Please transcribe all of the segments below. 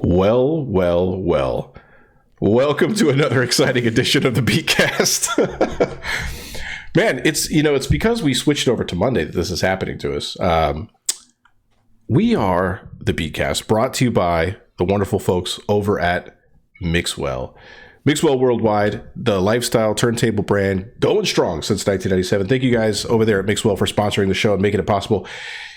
Well, well, well. Welcome to another exciting edition of the Beatcast. Man, it's because we switched over to Monday that this is happening to us. We are the Beatcast, brought to you by the wonderful folks over at Mixwell. Mixwell Worldwide, the lifestyle turntable brand, going strong since 1997. Thank you guys over there at Mixwell for sponsoring the show and making it possible.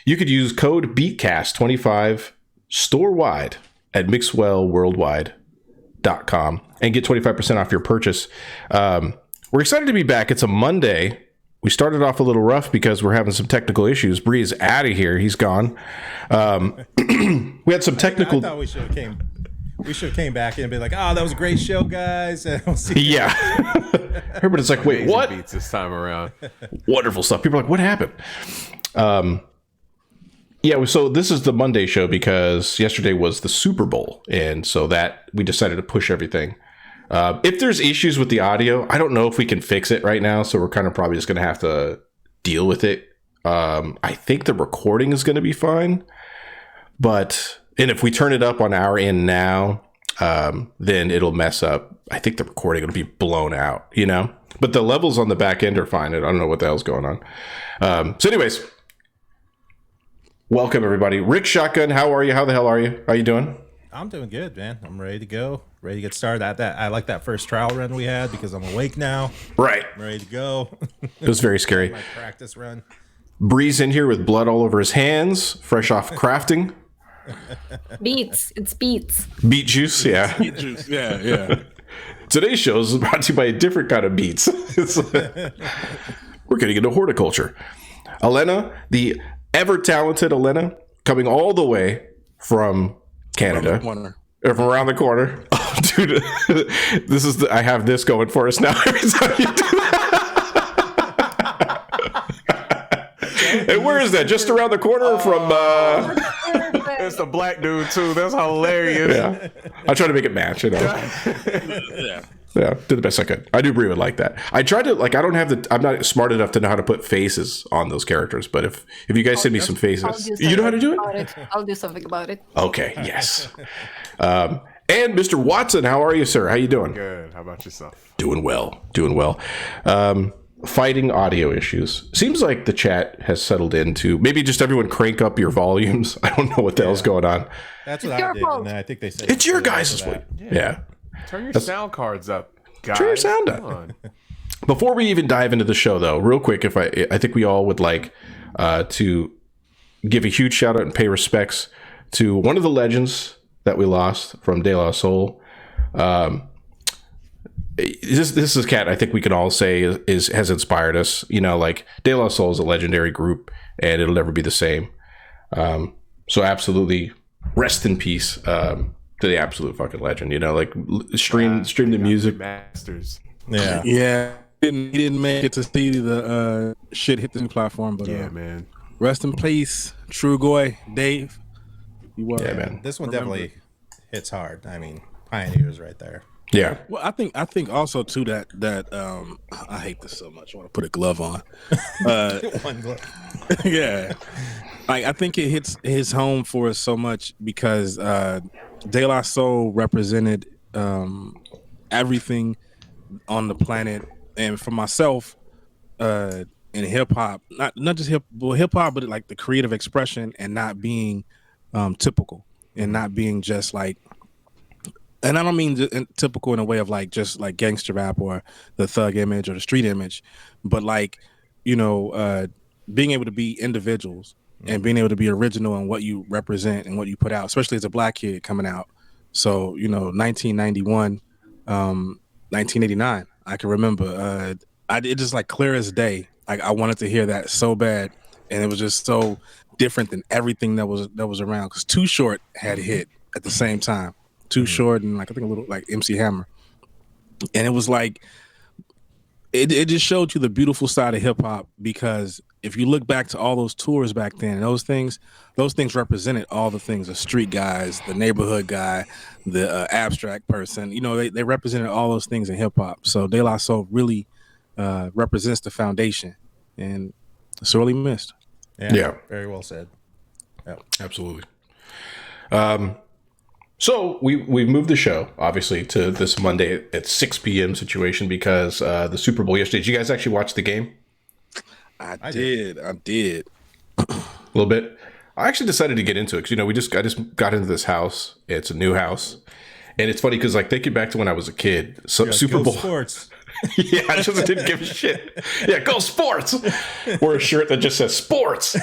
You could use code BEATCAST25 store-wide at mixwellworldwide.com and get 25% off your purchase. We're excited to be back. It's a Monday. We started off a little rough because we're having some technical issues. Bree is out of here. He's gone. We had some technical... I thought we should have came back and be like, oh, that was a great show, guys. Yeah. Everybody's like, wait, what? Beats this time around. Wonderful stuff. People are like, what happened? Yeah, so this is the Monday show because yesterday was the Super Bowl, and so that we decided to push everything. If there's issues with the audio, I don't know if we can fix it right now, so we're kind of probably just going to have to deal with it. I think the recording is going to be fine, and if we turn it up on our end now, then it'll mess up. I think the recording will be blown out, But the levels on the back end are fine. I don't know what the hell's going on. So anyways... Welcome, everybody. Rick Shotgun, how are you? How the hell are you? How you doing? I'm doing good, man. I'm ready to go. Ready to get started. I like that first trial run we had because I'm awake now. Right. I'm ready to go. It was very scary. My practice run. Breeze in here with blood all over his hands, fresh off crafting. Beets. It's beets. Beet juice, yeah. Beet juice, yeah. Today's show is brought to you by a different kind of beets. We're getting into horticulture. Elena, the ever-talented Elena, coming all the way from Canada. From around the corner. Oh, dude, I have this going for us now every time you do that. And where is that? Just around the corner from... It's the black dude, too. That's hilarious. Yeah. I try to make it match, Yeah, did the best I could. I do agree with like that. I tried to I'm not smart enough to know how to put faces on those characters, but if you guys send me some faces, you know how to do it? I'll do something about it. Okay, yes. And Mr. Watson, how are you, sir? How you doing? Good. How about yourself? Doing well. Fighting audio issues. Seems like the chat has settled into maybe just everyone crank up your volumes. I don't know what the hell's going on. That's what I did, and I think they said it's your guys' fault. Yeah. Turn your sound cards up, guys. Turn your sound up. Before we even dive into the show, though, real quick, I think we all would like to give a huge shout out and pay respects to one of the legends that we lost from De La Soul. This is a cat I think we can all say has inspired us. De La Soul is a legendary group, and it'll never be the same. So absolutely, rest in peace. To the absolute fucking legend, stream the music. Masters. Yeah. He didn't make it to see the shit hit the new platform, but yeah, man. Rest in peace, True Goy, Dave. Yeah, man. This one definitely hits hard. I mean, pioneers right there. Yeah. Well, I think also too that I hate this so much. I want to put a glove on. One glove. Yeah. I think it hits home for us so much because De La Soul represented everything on the planet, and for myself, in hip hop, not just hip hop, but like the creative expression and not being typical and not being just like. And I don't mean typical in a way of like just like gangster rap or the thug image or the street image, but like being able to be individuals. And being able to be original in what you represent and what you put out, especially as a black kid coming out. So, 1991, 1989, I can remember. It just like clear as day. Like I wanted to hear that so bad, and it was just so different than everything that was around. Because Too Short had hit at the same time. Too Short and like I think a little like MC Hammer, and it was like it just showed you the beautiful side of hip hop because. If you look back to all those tours back then, those things represented all the things, the street guys, the neighborhood guy, the abstract person, they represented all those things in hip hop. So De La Soul really represents the foundation and sorely missed. Yeah. Very well said. Absolutely. So we moved the show, obviously, to this Monday at 6 p.m. situation because the Super Bowl yesterday. Did you guys actually watch the game? I did. A little bit. I actually decided to get into it because, I just got into this house. It's a new house. And it's funny because, like, thinking back to when I was a kid, Super Bowl. Sports. Yeah, I just didn't give a shit. Yeah, go sports. Or a shirt that just says sports.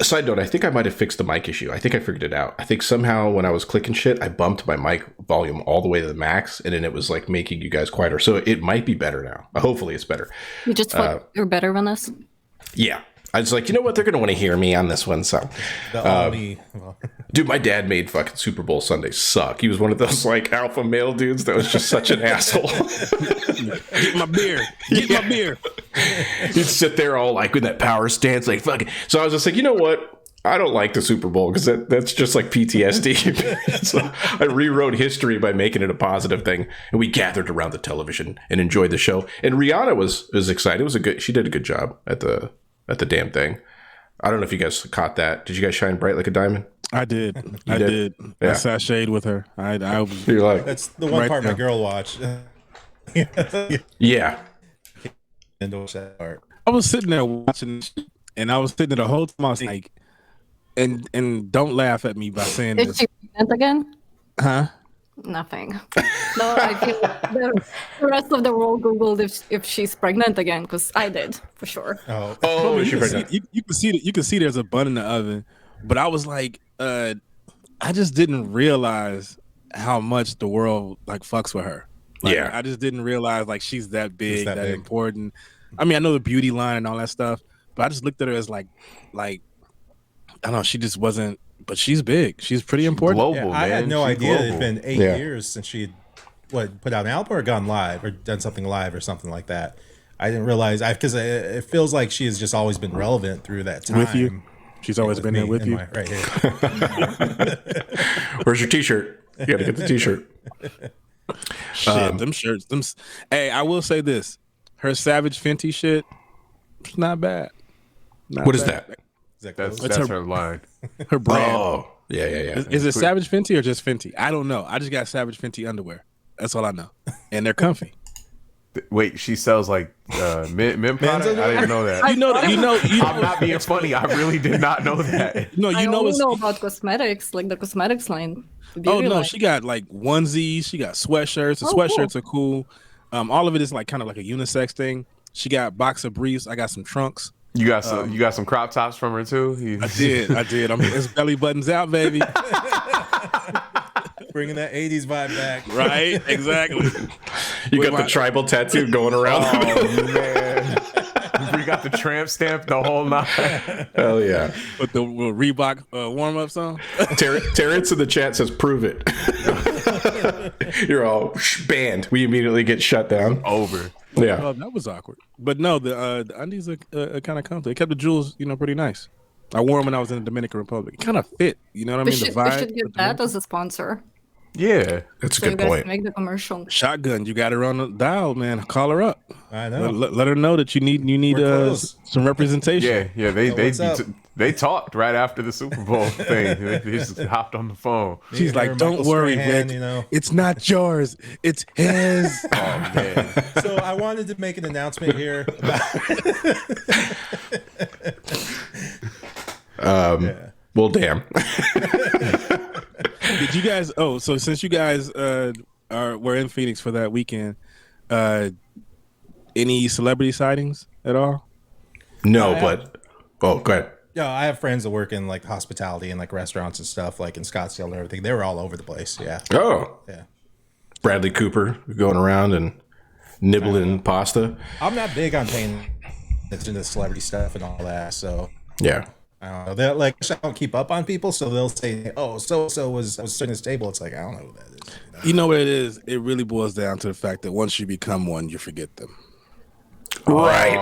Side note, I think I might have fixed the mic issue. I think I figured it out. I think somehow when I was clicking shit, I bumped my mic volume all the way to the max, and then it was like making you guys quieter. So it might be better now. Hopefully it's better. You just thought you're better than us. Yeah. I was like, you know what? They're going to want to hear me on this one. So, dude, my dad made fucking Super Bowl Sunday suck. He was one of those like alpha male dudes that was just such an asshole. Get my beer. Get my beer. He'd sit there all like with that power stance, like fucking. So I was just like, you know what? I don't like the Super Bowl because that's just like PTSD. So I rewrote history by making it a positive thing, and we gathered around the television and enjoyed the show. And Rihanna was excited. She did a good job at the damn thing. I don't know if you guys caught that. Did you guys shine bright like a diamond? I did. I did? did. Yeah. I sashayed with her. I was. You're like, That's the one Right part there. my girl watched. yeah. Endorse that part. I was sitting there watching, and I was sitting there the whole time. I was like, and don't laugh at me by saying Is this, she pregnant again? huh? Nothing. No, I feel the rest of the world Googled if she's pregnant again, because I did, for sure. Oh, you, she can pregnant. see, you can see there's a bun in the oven, but I was like, I just didn't realize how much the world like fucks with her. Like, Yeah. I just didn't realize like she's that big, that that big. important. I mean, I know the beauty line and all that stuff, but I just looked at her as like I don't know, she just wasn't. But she's big. She's pretty important. Global, I had man. no She's idea it global. had been 8 Yeah. years since she had put out an album or gone live or done something live or something like that. I didn't realize because it feels like she has just always been relevant through that time. With you. She's always been there me with in you. right here. Where's your t-shirt? You got to get the t-shirt. Shit, them shirts. Hey, I will say this: her Savage Fenty shit, it's not bad. Not What is bad. that? That's her line. Her brand. Oh, yeah. Is it Savage Fenty or just Fenty? I don't know. I just got Savage Fenty underwear. That's all I know, and they're comfy. Wait, she sells like men product? I didn't know that. You know. I'm not being funny. I really did not know that. No, I you know only it's. know about cosmetics, like the cosmetics line. the Oh beauty no, line. she got like onesies. She got sweatshirts. The Oh, sweatshirts are cool. All of it is like kind of like a unisex thing. She got boxer briefs. I got some trunks. You got some crop tops from her too. I did. It's belly buttons out, baby. Bringing that 80s vibe back. Right? Exactly. You With got the my- tribal tattoo going around. Oh man, we got the tramp stamp, the whole nine. Hell yeah. With the Reebok warm-ups on. Terrence in the chat says, prove it. You're all banned. We immediately get shut down. Over. Yeah. Oh, that was awkward. But no, the undies are kind of comfy. It kept the jewels, pretty nice. I wore them when I was in the Dominican Republic. It kind of fit. You know what I We mean? should, The vibe. we should get that as a sponsor. Yeah. That's a So you good guys point. can make the commercial. Shotgun, you got her on the dial, man. Call her up. I know. Let her know that you need We're close. some representation. Yeah. what's up? They talked right after the Super Bowl thing. They just hopped on the phone. She's Her like, "Don't Michael worry, Strahan, Rick. It's not yours. It's his." Oh man. So I wanted to make an announcement here. Well, damn. Did you guys? Oh, so since you guys were in Phoenix for that weekend, any celebrity sightings at all? No, but go ahead. Yeah, I have friends that work in like hospitality and like restaurants and stuff, like in Scottsdale and everything. They were all over the place. Yeah. Oh, Yeah. Bradley Cooper going around and nibbling pasta. I'm not big on paying attention to celebrity stuff and all that. So Yeah. I don't know. They're like, I don't keep up on people. So they'll say, oh, so was sitting at this table. It's like, I don't know who that is. You know what it is? It really boils down to the fact that once you become one, you forget them. Right.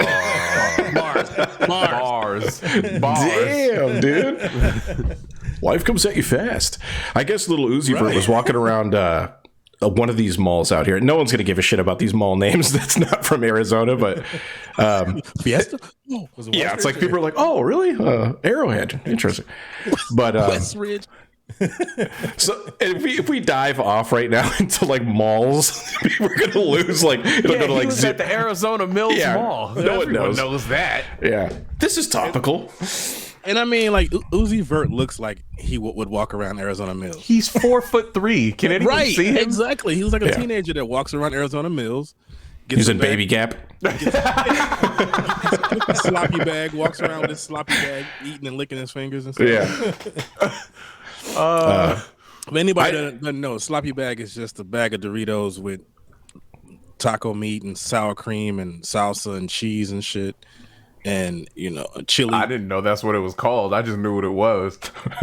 Bars. Damn, dude. Life comes at you fast. I guess little Uzi Vert was walking around one of these malls out here. No one's going to give a shit about these mall names. That's not from Arizona, but Fiesta? Oh, Was it yeah, it's like Westridge people are like, oh, really? Arrowhead. Interesting. But Westridge. So if we dive off right now into like malls, we're gonna lose like it'll go to like at the Arizona Mills Mall. No one Everyone knows that. Yeah, this is topical. And I mean, like Uzi Vert looks like he would walk around Arizona Mills. He's 4'3". Can anyone see him? Exactly. He was like a teenager that walks around Arizona Mills. He's in baby gap. Sloppy bag, walks around with his sloppy bag, eating and licking his fingers and stuff. Yeah. If anybody doesn't know, sloppy bag is just a bag of Doritos with taco meat and sour cream and salsa and cheese and shit. And, chili. I didn't know that's what it was called. I just knew what it was.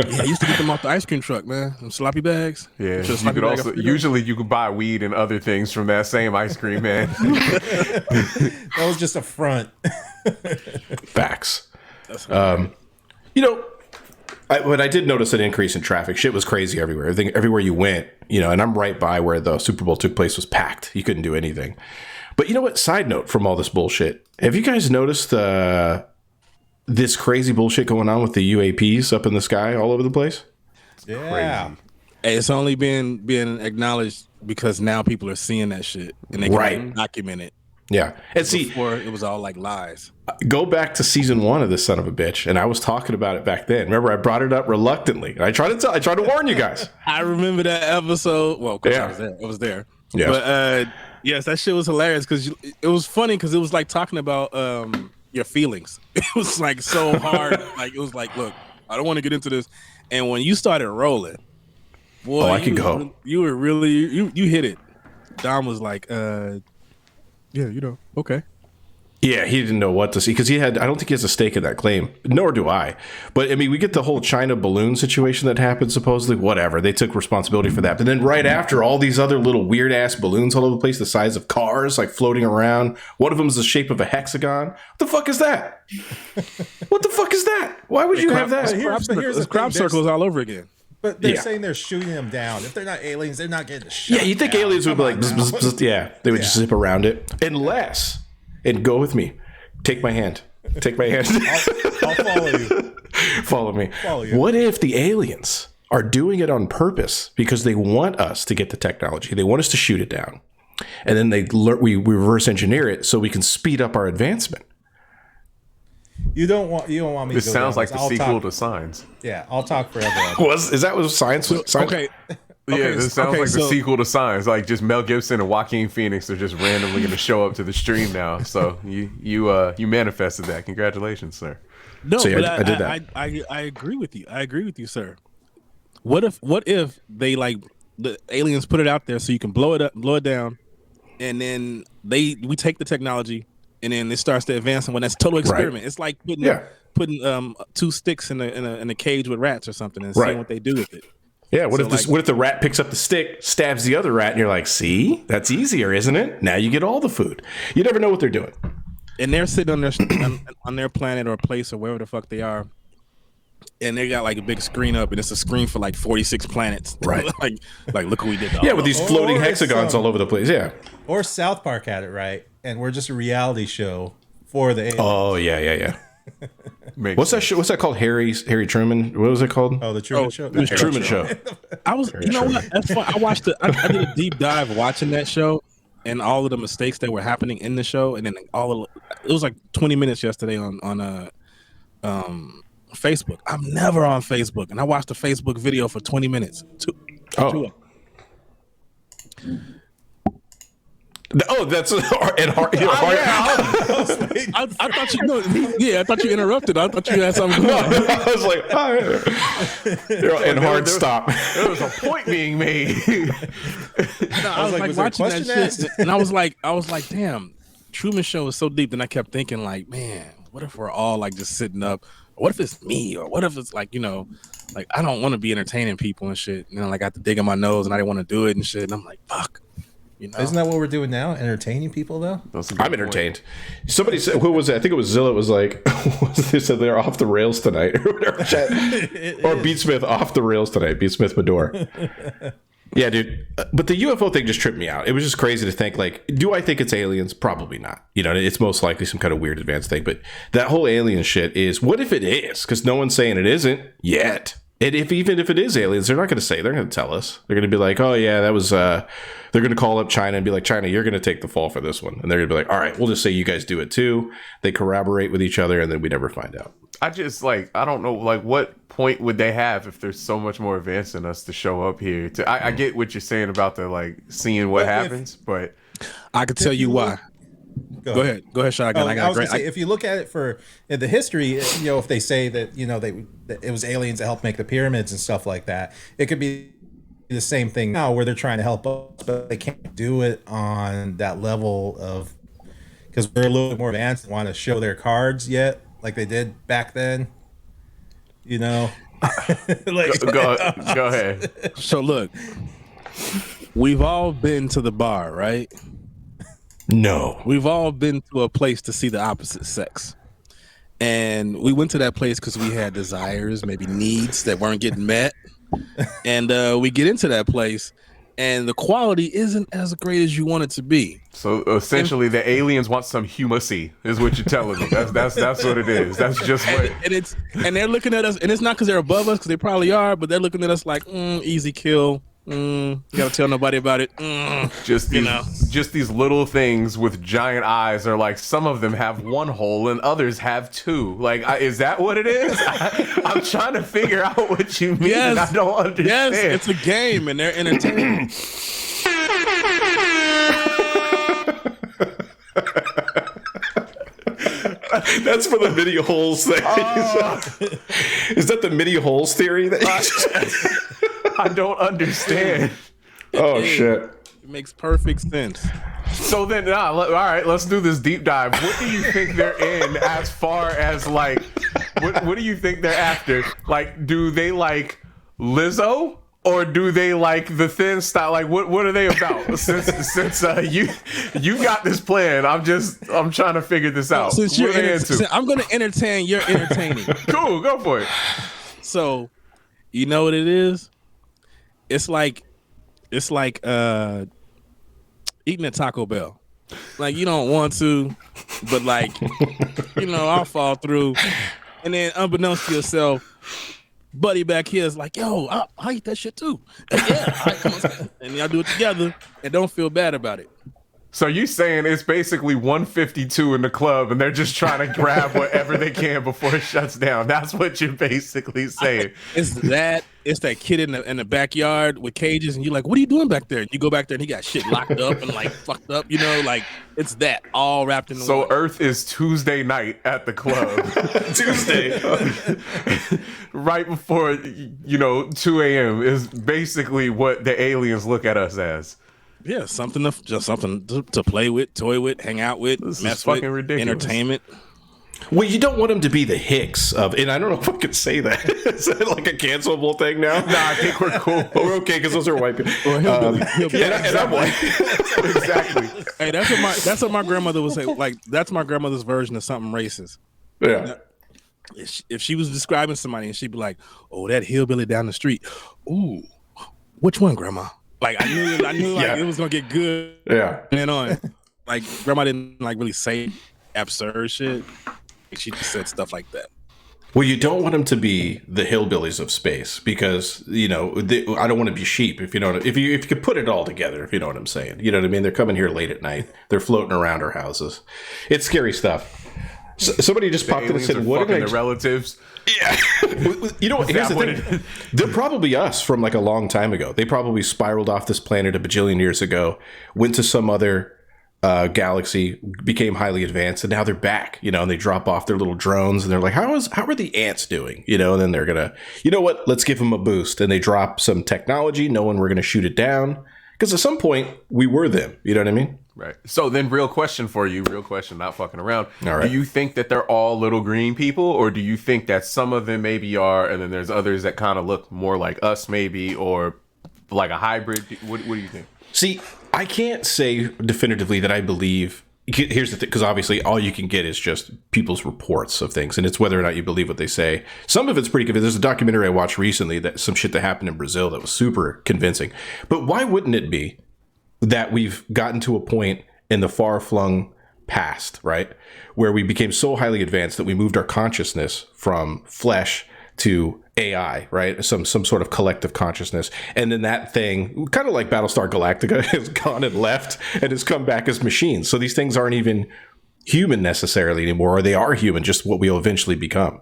Yeah, I used to get them off the ice cream truck, man. Them sloppy bags. Yeah, you could also usually you could buy weed and other things from that same ice cream man. That was just a front. Facts. But I did notice an increase in traffic. Shit was crazy everywhere. Everywhere you went, and I'm right by where the Super Bowl took place was packed. You couldn't do anything. But you know what? Side note from all this bullshit. Have you guys noticed this crazy bullshit going on with the UAPs up in the sky all over the place? Yeah. Crazy. It's only being acknowledged because now people are seeing that shit and they can document it. Yeah. And see, before it was all like lies. Go back to season 1 of this son of a bitch, and I was talking about it back then. Remember, I brought it up reluctantly. I tried to warn you guys. I remember that episode. Well, of course I was there. Yeah. But yes, that shit was hilarious because it was funny because it was like talking about your feelings. It was like so hard. Like it was like, look, I don't want to get into this. And when you started rolling, boy, I can go. You were really you hit it. Dom was like, yeah, okay. Yeah, he didn't know what to see because I don't think he has a stake in that claim, nor do I. But I mean, we get the whole China balloon situation that happened, supposedly, whatever. They took responsibility for that. But then right after, all these other little weird ass balloons all over the place, the size of cars, like floating around. One of them is the shape of a hexagon. What the fuck is that? What the fuck is that? Why would you have that? Here's the crop thing, circles all over again. But they're saying they're shooting them down. If they're not aliens, they're not getting shot. Yeah, you think down. aliens would be like, bzz, bzz, bzz, yeah, they would just zip around it. Unless, and go with me. Take my hand. Take my hand. I'll follow you. Follow me. Follow you. What if the aliens are doing it on purpose because they want us to get the technology? They want us to shoot it down. And then we reverse engineer it so we can speed up our advancement. You don't want me to go This sounds down like the sequel to Signs. Yeah, I'll talk forever. Is that what science? Okay. Yeah, this sounds like the sequel to Signs. Like just Mel Gibson and Joaquin Phoenix are just randomly going to show up to the stream now. So you manifested that. Congratulations, sir. No, So, yeah, but I did that. I agree with you. I agree with you, sir. What if they like the aliens put it out there so you can blow it down, and then we take the technology and then it starts to advance, and when that's a total experiment. Right. It's like putting 2 sticks in a cage with rats or something and seeing what they do with it. Yeah, what if the rat picks up the stick, stabs the other rat, and you're like, see? That's easier, isn't it? Now you get all the food. You never know what they're doing. And they're sitting on their planet or place or wherever the fuck they are, and they got like a big screen up, and it's a screen for like 46 planets. Right. like look what we did. Yeah, with these floating hexagons all over the place. Yeah. Or South Park had it right, and we're just a reality show for the aliens. Oh, yeah. What's that show? What's that called? Harry Truman? What was it called? Oh, the Truman Show. The Truman Show. You know what? That's fun. I watched it. I did a deep dive watching that show and all of the mistakes that were happening in the show, and then it was like 20 minutes yesterday on Facebook. I'm never on Facebook, and I watched a Facebook video for 20 minutes. Oh, that's I thought you know. Yeah, I thought you interrupted. I thought you had something going on. I was like, and hard stop. There was a point being made. I was like watching that shit, and I was like, damn, Truman Show is so deep. Then I kept thinking, like, man, what if we're all like just sitting up? What if it's me? Or what if it's like, like I don't want to be entertaining people and shit. Like I have to dig in my nose, and I didn't want to do it and shit. And I'm like, fuck. Isn't that what we're doing now? Entertaining people, though? I'm entertained. Somebody said, who was it? I think it was Zilla. Was like, they said they're off the rails tonight, or whatever. Or Beatsmith off the rails tonight. Beatsmith Medor. Yeah, dude. But the UFO thing just tripped me out. It was just crazy to think, like, do I think it's aliens? Probably not. It's most likely some kind of weird advanced thing. But that whole alien shit is, what if it is? Because no one's saying it isn't yet. And even if it is aliens, they're not going to say. They're going to tell us. They're going to be like, oh, yeah, that was... they're going to call up China and be like, China, you're going to take the fall for this one. And they're going to be like, all right, we'll just say you guys do it too. They corroborate with each other, and then we never find out. I just, like, I don't know, like, what point would they have if there's so much more advanced than us to show up here? I get what you're saying about the, like, seeing what happens, but... I can tell you why. Go ahead, Shotgun. I was gonna say, if you look at it for the history, if they say that that it was aliens that helped make the pyramids and stuff like that, it could be the same thing now where they're trying to help us, but they can't do it on that level of because we're a little bit more advanced and want to show their cards yet, like they did back then. Like, go ahead. So look, we've all been to the bar, right? No. We've all been to a place to see the opposite sex. And we went to that place because we had desires, maybe needs that weren't getting met. And we get into that place, and the quality isn't as great as you want it to be. So essentially, the aliens want some humacy, is what you're telling me. That's what it is. That's just what. And they're looking at us, and it's not because they're above us, because they probably are, but they're looking at us like, easy kill. You gotta tell nobody about it. Just these little things with giant eyes are like, some of them have one hole and others have two. Like, is that what it is? I'm trying to figure out what you mean. Yes, I don't understand. Yes, it's a game and they're entertaining. That's for the mini holes thing. Is that the mini holes theory? I don't understand. Oh, shit. It makes perfect sense. So then, all right, let's do this deep dive. What do you think they're in as far as, like, what do you think they're after? Like, do they like Lizzo? Or do they like the thin style? Like, what are they about? Since you got this plan, I'm trying to figure this out. Since you're I'm going to entertain. You're entertaining. Cool, go for it. So, you know what it is? It's like eating at Taco Bell. Like, you don't want to, but like, I'll fall through, and then unbeknownst to yourself, buddy back here is like, yo, I eat that shit too. And yeah, all right, come on. And y'all do it together and don't feel bad about it. So you saying it's basically 152 in the club and they're just trying to grab whatever they can before it shuts down. That's what you're basically saying. It's that kid in the backyard with cages and you're like, what are you doing back there? And you go back there and he got shit locked up and like fucked up, like it's that all wrapped in the So Earth is Tuesday night at the club. Tuesday. Right before 2 a.m. is basically what the aliens look at us as. Yeah, something to play with, toy with, hang out with, this mess is fucking with, ridiculous. Entertainment. Well, you don't want them to be the Hicks of, and I don't know if I could say that. Is that like a cancelable thing now? Nah, I think we're cool. We're okay because those are white people. And I'm white. Exactly. Hey, that's what my grandmother would say. Like, that's my grandmother's version of something racist. Yeah. If she was describing somebody and she'd be like, "Oh, that hillbilly down the street." Ooh, which one, Grandma? Like I knew like it was gonna get good. Yeah. And on. Like Grandma didn't like really say absurd shit. She just said stuff like that. Well, you don't want them to be the hillbillies of space because I don't want to be sheep. If you know if you could put it all together, if you know what I'm saying. You know what I mean? They're coming here late at night. They're floating around our houses. It's scary stuff. Somebody just popped in and said, "What are the relatives?" Yeah. Here's the thing. They're probably us from like a long time ago. They probably spiraled off this planet a bajillion years ago, went to some other galaxy, became highly advanced, and now they're back, and they drop off their little drones and they're like, how are the ants doing? And then they're going to, let's give them a boost. And they drop some technology knowing we're going to shoot it down. Because at some point we were them. You know what I mean? Right. So then real question for you, not fucking around. All right. Do you think that they're all little green people, or do you think that some of them maybe are, and then there's others that kind of look more like us maybe, or like a hybrid? What do you think? See, I can't say definitively that I believe. Here's the thing, because obviously all you can get is just people's reports of things, and it's whether or not you believe what they say. Some of it's pretty convincing. There's a documentary I watched recently that some shit that happened in Brazil that was super convincing. But why wouldn't it be that we've gotten to a point in the far-flung past, right, where we became so highly advanced that we moved our consciousness from flesh to AI, right? Some sort of collective consciousness. And then that thing, kind of like Battlestar Galactica, has gone and left and has come back as machines. So these things aren't even human necessarily anymore, or they are human, just what we'll eventually become.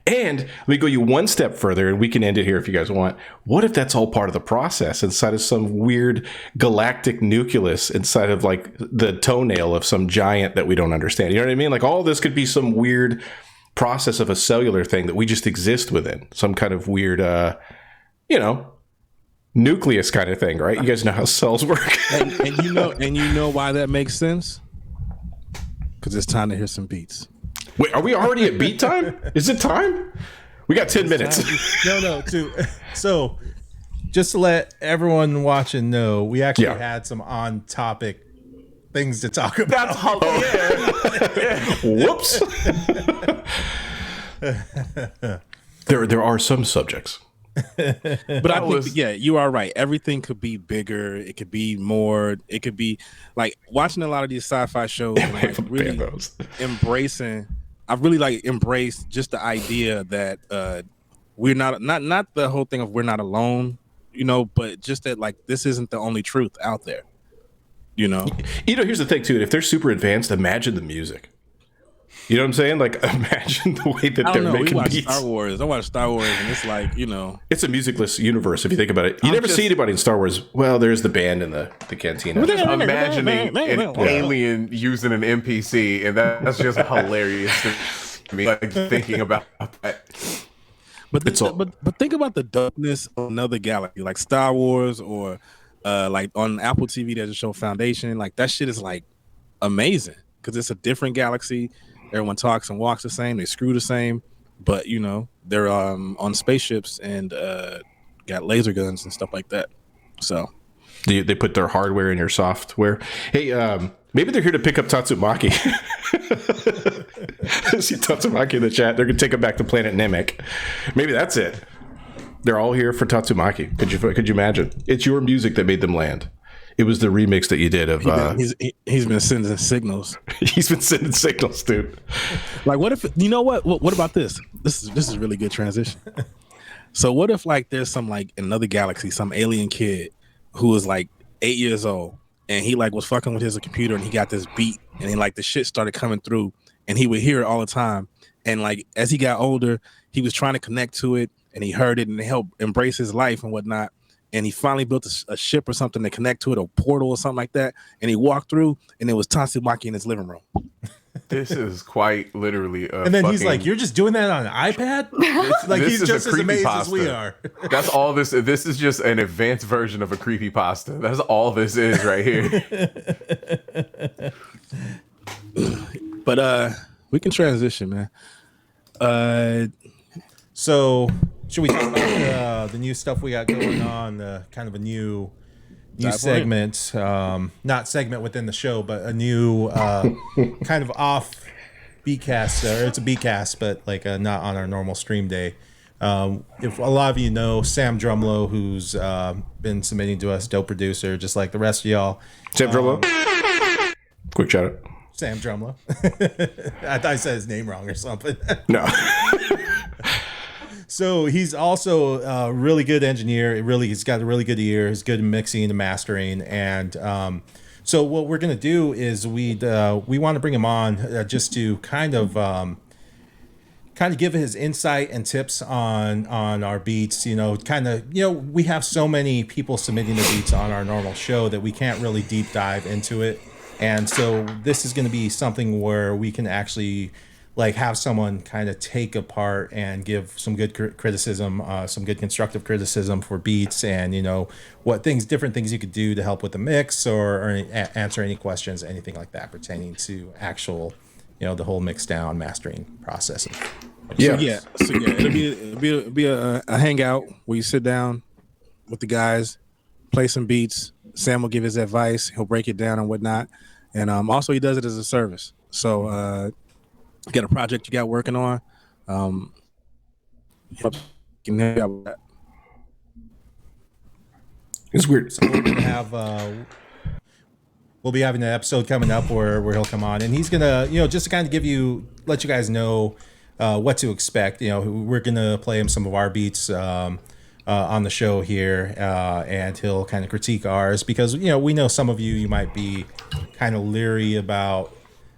And let me go you one step further, and we can end it here if you guys want. What if that's all part of the process inside of some weird galactic nucleus inside of like the toenail of some giant that we don't understand? You know what I mean? Like all this could be some weird process of a cellular thing that we just exist within. Some kind of weird, nucleus kind of thing, right? You guys know how cells work. and you know why that makes sense? Because it's time to hear some beats. Wait, are we already at beat time? Is it time? We got 10 minutes. So just to let everyone watching know, we actually had some on-topic things to talk about. That's Whoops. There are some subjects. But I think, you are right. Everything could be bigger. It could be more. It could be like watching a lot of these sci-fi shows and like really embracing. I've really like embraced just the idea that we're not the whole thing of we're not alone, but just that like this isn't the only truth out there. Here's the thing too. If they're super advanced, imagine the music. You know what I'm saying? Like, imagine the way that they're making beats. Star Wars. I watch Star Wars, and it's like, it's a musicless universe if you think about it. You never see anybody in Star Wars. Well, there's the band in the cantina. I'm imagining an alien using an NPC, and that's just hilarious to me. Like thinking about that. But think about the dopeness of another galaxy, like Star Wars, or like on Apple TV, there's a show Foundation. Like that shit is like amazing because it's a different galaxy. Everyone talks and walks the same. They screw the same, but they're on spaceships and got laser guns and stuff like that. So they put their hardware in your software. Hey, maybe they're here to pick up Tatsumaki. See Tatsumaki in the chat. They're gonna take him back to planet Namek. Maybe that's it. They're all here for Tatsumaki. Could you imagine? It's your music that made them land. It was the remix that you did of. He's been sending signals. He's been sending signals, dude. Like, what if What about this? This is really good transition. So, what if like there's some like another galaxy, some alien kid who was like 8 years old, and he like was fucking with his computer, and he got this beat, and then like the shit started coming through, and he would hear it all the time, and like as he got older, he was trying to connect to it, and he heard it, and it helped embrace his life and whatnot. And he finally built a ship or something to connect to it, a portal or something like that. And he walked through, and it was Tatsumaki in his living room. This is quite literally and then he's like, "You're just doing that on an iPad?" Like he's just as amazed as we are. That's all this. This is just an advanced version of a creepypasta. That's all this is right here. But we can transition, man. So should we talk about the new stuff we got going on? Kind of a new segment, not segment within the show, but a new kind of off Beatcast, or it's a Beatcast, but like not on our normal stream day. If a lot of you know Sam Drumlow, who's been submitting to us, dope producer, just like the rest of y'all. Sam Drumlow. Quick shout out. Sam Drumlow. I thought I said his name wrong or something. No. So he's also a really good engineer. He's got a really good ear. He's good at mixing and mastering. And so what we're gonna do is we want to bring him on just to kind of give his insight and tips on our beats. We have so many people submitting their beats on our normal show that we can't really deep dive into it. And so this is going to be something where we can actually like have someone kind of take apart and give some good criticism, some good constructive criticism for beats, and different things you could do to help with the mix or answer any questions, anything like that pertaining to actual, the whole mix down mastering process. So it'll be a hangout where you sit down with the guys, play some beats. Sam will give his advice. He'll break it down and whatnot, and also he does it as a service. So. Get a project you got working on. It's weird. So we're gonna have we'll be having an episode coming up where he'll come on, and he's gonna just to kind of let you guys know what to expect. We're gonna play him some of our beats on the show here, and he'll kind of critique ours because we know some of you might be kind of leery about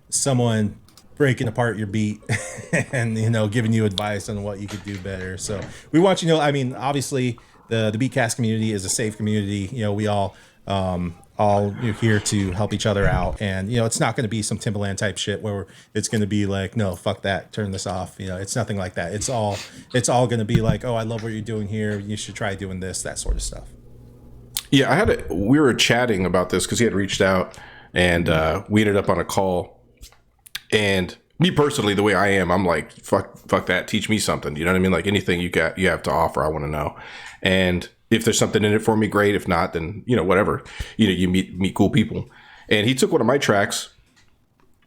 someone breaking apart your beat and giving you advice on what you could do better. So we want you to know. I mean, obviously the Beatcast community is a safe community. We all here to help each other out, and it's not going to be some Timbaland type shit where it's going to be like, no, fuck that, turn this off. It's nothing like that. It's all going to be like, oh, I love what you're doing here, you should try doing this, that sort of stuff. Yeah, we were chatting about this because he had reached out, and we ended up on a call. And me personally, the way I am, I'm like, fuck that, teach me something. You know what I mean? Like anything you have to offer, I want to know. And if there's something in it for me, great. If not, then whatever. You meet cool people. And he took one of my tracks,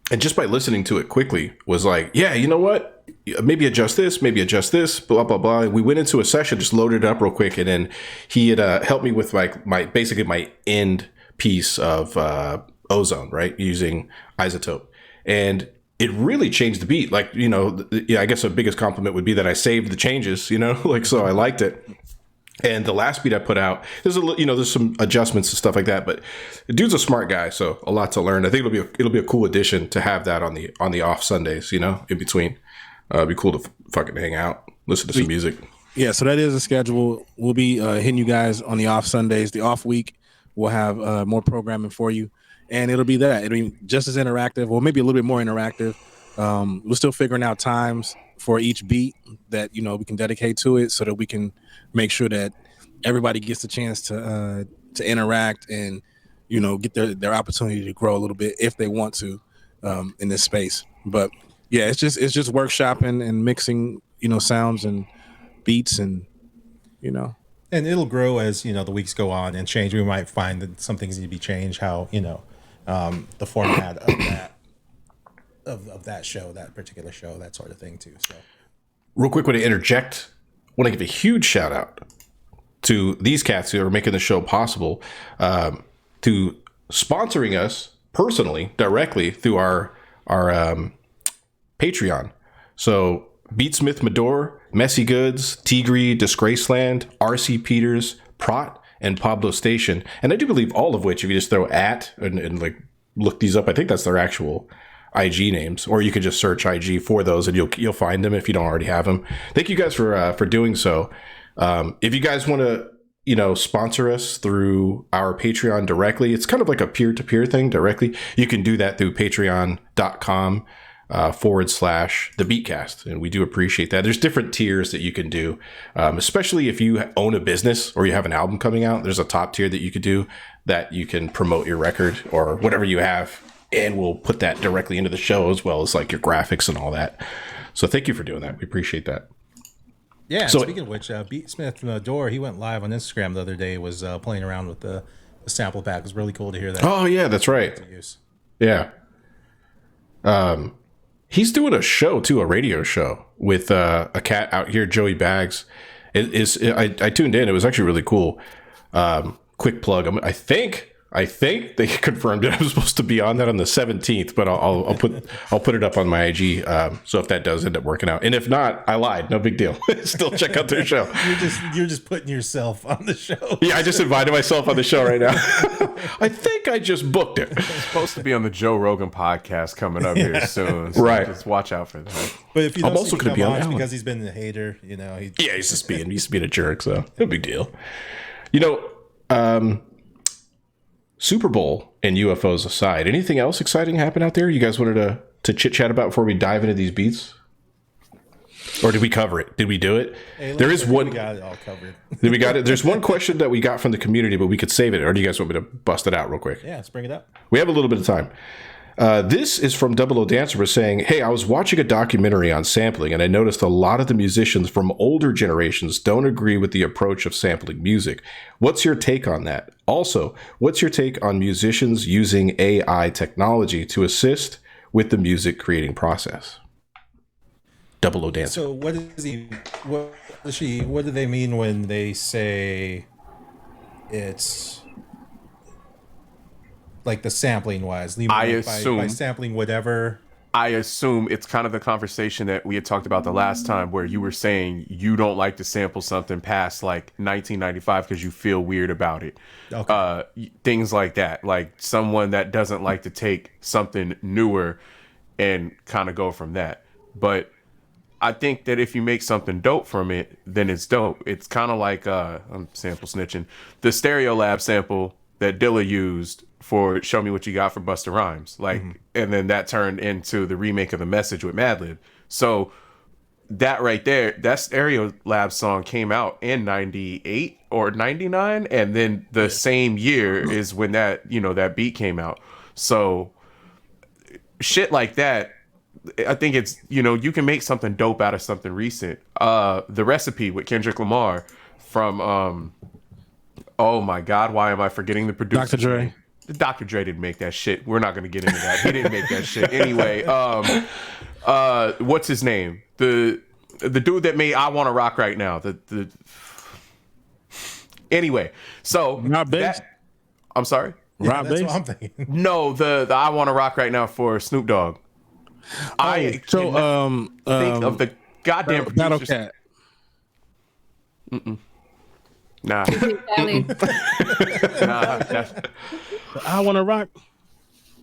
and just by listening to it quickly, was like, yeah, you know what? Maybe adjust this, blah blah blah. We went into a session, just loaded it up real quick, and then he had helped me with like my end piece of Ozone, right, using Isotope, and it really changed the beat. Like I guess the biggest compliment would be that I saved the changes, so I liked it. And the last beat I put out, there's some adjustments and stuff like that, but the dude's a smart guy, so a lot to learn. I think it'll be a cool addition to have that on the off Sundays, in between. It'd be cool to fucking hang out, listen to some music. Yeah, so that is the schedule. We'll be hitting you guys on the off Sundays. The off week, we'll have more programming for you, and it'll be just as interactive, or maybe a little bit more interactive. We're still figuring out times for each beat that we can dedicate to it, so that we can make sure that everybody gets a chance to interact and get their opportunity to grow a little bit if they want to in this space. But yeah, it's just workshopping and mixing sounds and beats and and it'll grow as the weeks go on and change. We might find that some things need to be changed, how the format of that show, that particular show, that sort of thing too. So real quick, want to interject, want to give a huge shout out to these cats who are making the show possible, to sponsoring us personally, directly through our Patreon. So Beatsmith Mador, Messy Goods, Tigri, Disgraceland, RC Peters, Prot, and Pablo Station. And I do believe all of which, if you just throw at and like look these up, I think that's their actual IG names, or you could just search IG for those and you'll find them if you don't already have them. Thank you guys for doing so. If you guys want to sponsor us through our Patreon directly, it's kind of like a peer-to-peer thing directly. You can do that through patreon.com / the Beatcast, and we do appreciate that. There's different tiers that you can do, especially if you own a business or you have an album coming out. There's a top tier that you could do that you can promote your record or whatever you have, and we'll put that directly into the show, as well as like your graphics and all that. So thank you for doing that. We appreciate that. Yeah. So, speaking of which, Beatsmith Door, he went live on Instagram the other day. Was playing around with the sample pack. It was really cool to hear that. Oh yeah, that's right. Yeah. He's doing a show too, a radio show with a cat out here, Joey Bags. I tuned in. It was actually really cool. Quick plug. I think they confirmed it. I was supposed to be on that on the 17th, but I'll put it up on my IG. So if that does end up working out, and if not, I lied. No big deal. Still check out their show. You're just putting yourself on the show. Yeah, I just invited myself on the show right now. I think I just booked it. It's supposed to be on the Joe Rogan podcast coming up here soon. So right. Just watch out for that. But if you don't I'm also going to be on that because he's been a hater, he's just being a jerk. So no big deal. Super Bowl and UFOs aside, anything else exciting happen out there you guys wanted to chit chat about before we dive into these beats? Or did we cover it? Did we do it? There is one. We got it all covered. Did we got it? There's one question that we got from the community, but we could save it. Or do you guys want me to bust it out real quick? Yeah, let's bring it up. We have a little bit of time. This is from Double O Dancer. We're saying, hey, I was watching a documentary on sampling, and I noticed a lot of the musicians from older generations don't agree with the approach of sampling music. What's your take on that? Also, what's your take on musicians using AI technology to assist with the music creating process? Double O Dancer. So what do they mean when they say it's like the sampling wise? I assume by sampling whatever. I assume it's kind of the conversation that we had talked about the last time, where you were saying you don't like to sample something past like 1995 because you feel weird about it. Okay. Things like that, like someone that doesn't like to take something newer and kind of go from that. But I think that if you make something dope from it, then it's dope. It's kind of like I'm sample snitching, the Stereolab sample that Dilla used for "Show Me What You Got" for Busta Rhymes, like, and then that turned into the remake of "The Message" with Madlib. So that right there, that Stereolab song came out in '98 or '99, and then the same year is when that that beat came out. So shit like that, I think it's, you can make something dope out of something recent. The Recipe with Kendrick Lamar from oh my God, why am I forgetting the producer? Dr. Dre. Dr. Dre didn't make that shit. We're not gonna get into that. He didn't make that shit. Anyway, what's his name? The dude that made "I Wanna Rock Right Now." Anyway, so Rob Bass? I'm sorry. Yeah, Rob that's Bass? what I'm thinking. No, the "I Wanna Rock Right Now" for Snoop Dogg. I So think of the goddamn Battle producers. Cat. Nah, Ellie. that's, I want to rock.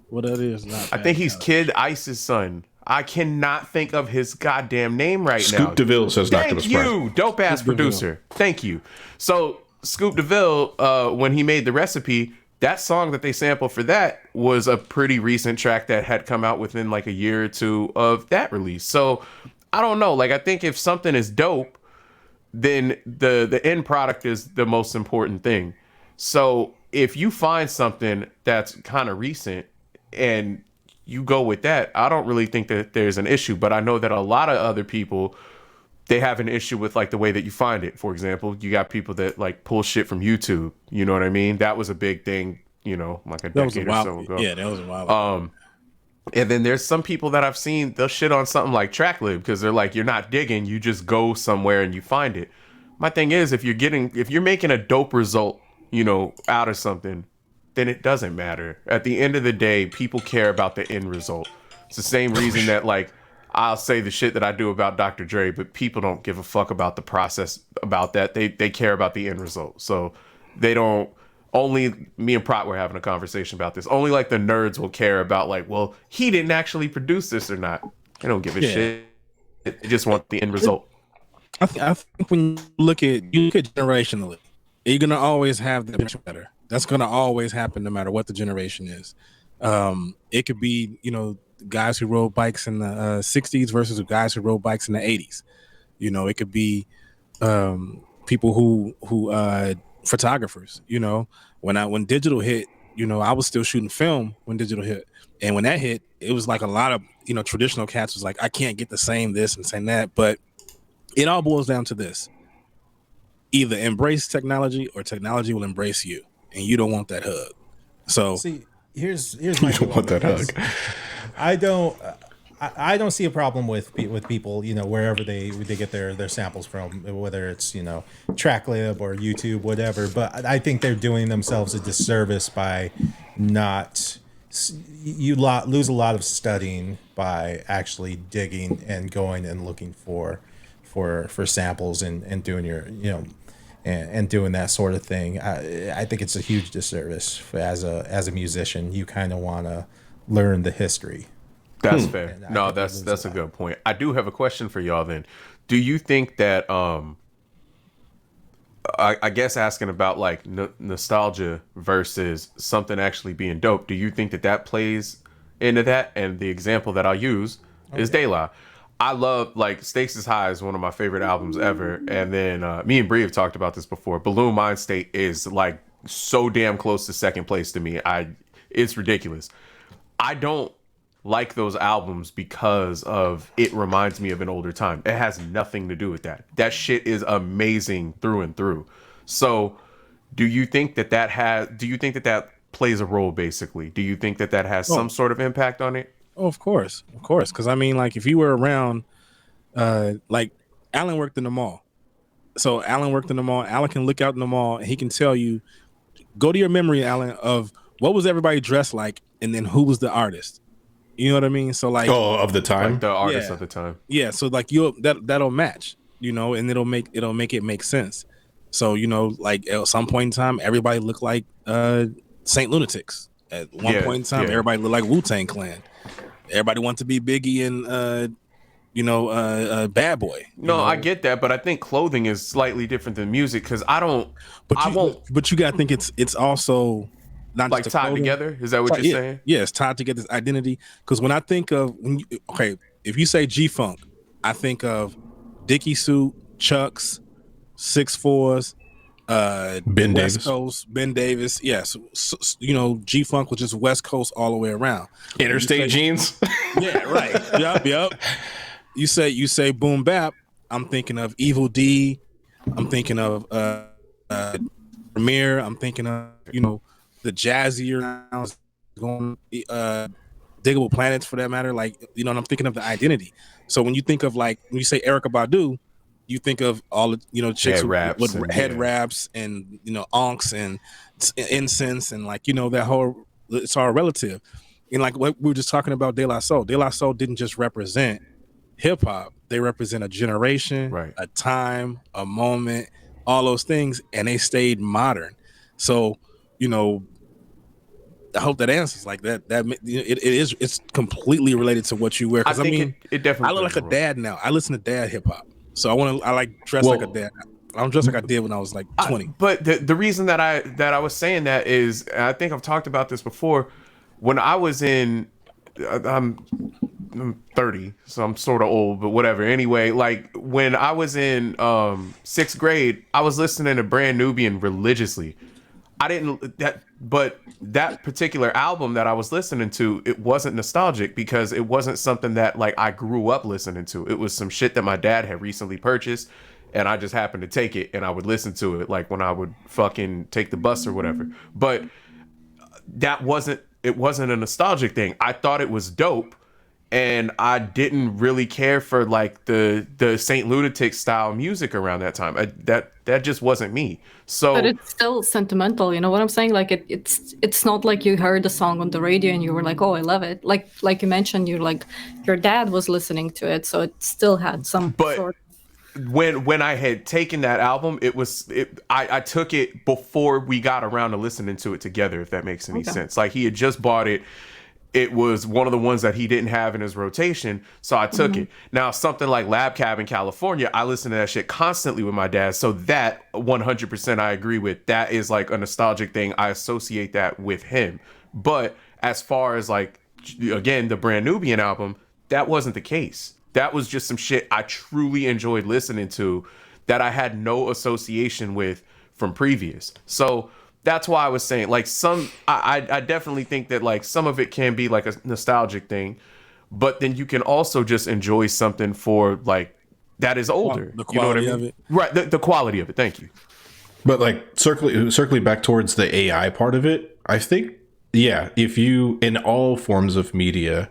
What that is? Not I think he's Kid Ice's son. I cannot think of his goddamn name right now. Scoop DeVille says Dr. Thank Espresso. you, dope ass Scoop producer. Thank you. So Scoop DeVille, when he made The Recipe, that song that they sampled for that was a pretty recent track that had come out within like a year or two of that release. So I don't know. Like, I think if something is dope, then the end product is the most important thing. So if you find something that's kind of recent and you go with that, I don't really think that there's an issue. But I know that a lot of other people, they have an issue with like the way that you find it. For example, you got people that like pull shit from YouTube. You know what I mean? That was a big thing, like a decade or so ago. Yeah, that was a while. And then there's some people that I've seen, they'll shit on something like Tracklib because they're like, you're not digging, you just go somewhere and you find it. My thing is, if you're making a dope result, out of something, then it doesn't matter. At the end of the day, people care about the end result. It's the same reason that like I'll say the shit that I do about Dr. Dre, but people don't give a fuck about the process about that. They care about the end result. So they don't. Only me and Prat were having a conversation about this. Only like the nerds will care about like, well, he didn't actually produce this or not. They don't give a shit. They just want the end result. I think when you look at generationally, you're gonna always have the better. That's gonna always happen no matter what the generation is. It could be guys who rode bikes in the 60s versus guys who rode bikes in the 80s. It could be people who photographers. When digital hit, I was still shooting film when digital hit, and when that hit, it was like a lot of traditional cats was like, I can't get the same this and same that, but it all boils down to this: either embrace technology or technology will embrace you, and you don't want that hug. So See, here's my You don't want that hug. I don't see a problem with people, wherever they get their samples from, whether it's Tracklib or YouTube, whatever. But I think they're doing themselves a disservice by not. You lose a lot of studying by actually digging and going and looking for samples and doing your and doing that sort of thing. I think it's a huge disservice as a musician. You kind of want to learn the history. That's fair. No, that's a good point. I do have a question for y'all then. Do you think that I guess asking about like nostalgia versus something actually being dope, do you think that plays into that? And the example that I'll use is De La. I love, like, Stakes is High is one of my favorite albums ever. And then me and Bree have talked about this before. Balloon Mind State is like so damn close to second place to me. It's ridiculous. I don't like those albums because of it reminds me of an older time. It has nothing to do with that. That shit is amazing through and through. So do you think that plays a role, basically? Do you think that has some sort of impact on it? Oh, of course. Because I mean, like, if you were around, like, Alan worked in the mall. So Alan worked in the mall. Alan can look out in the mall and he can tell you, go to your memory, Alan, of what was everybody dressed like, and then who was the artist. You know what I mean? So like, of the time. Like the artist Yeah. of the time. yeah, so like that'll match, and it'll make it make sense. So like at some point in time, everybody looked like Saint Lunatics. At one Yeah, point in time, yeah. everybody looked like Wu-Tang Clan. Everybody wanted to be Biggie and Bad Boy. No, I get that, but I think clothing is slightly different than music because I won't But you gotta think it's also not like just a tied clothing. together. Is that what you're Yeah, saying? yeah, it's tied to get this identity. Because when I think of if you say G Funk, I think of Dickie suit, Chucks, 6'4s, Ben West Davis. Coast, Ben Davis. Yes, G Funk was just West Coast all the way around. Interstate jeans. Yeah, right. Yep. You say boom bap, I'm thinking of Evil D. I'm thinking of Premier. I'm thinking of the jazzier sounds going Diggable Planets for that matter. Like and I'm thinking of the identity. So when you think of when you say Erykah Badu, you think of all the chicks Head wraps with and, head yeah. wraps and onks and incense and that whole, it's all relative. And like what we were just talking about, De La Soul. De La Soul didn't just represent hip hop; they represent a generation, Right. a time, a moment, all those things, and they stayed modern. So I hope that answers like that. It's completely related to what you wear. Because I think it definitely. I look like a dad now. I listen to dad hip hop, so I like dress like a dad. I don't dress like I did when I was like 20. But the reason that I was saying that is, I think I've talked about this before. When I was I'm 30, so I'm sort of old, but whatever. Anyway, like when I was in 6th grade, I was listening to Brand Nubian religiously. But that particular album that I was listening to, it wasn't nostalgic because it wasn't something that like I grew up listening to. It was some shit that my dad had recently purchased, and I just happened to take it and I would listen to it like when I would fucking take the bus or whatever. But it wasn't a nostalgic thing. I thought it was dope, and I didn't really care for like the Saint Lunatic style music around that time. That just wasn't me. So, But it's still sentimental, you know what I'm saying? Like it's not like you heard the song on the radio and you were like, oh, I love it. Like you mentioned, you're like your dad was listening to it, so it still had some But- sort. when I had taken that album, I took it before we got around to listening to it together, if that makes any sense. Like he had just bought it. It was one of the ones that he didn't have in his rotation, so I took it. Now, something like Lab Cab in California, I listen to that shit constantly with my dad, so that 100% I agree with. That is like a nostalgic thing. I associate that with him. But as far as like, again, the Brand Nubian album, that wasn't the case. That was just some shit I truly enjoyed listening to that I had no association with from previous. So that's why I was saying, like, I definitely think that like some of it can be like a nostalgic thing, but then you can also just enjoy something for like that is older. The You know what I quality mean? of it. Right, the quality of it. Thank you. But like circling back towards the AI part of it, I think, yeah, if you in all forms of media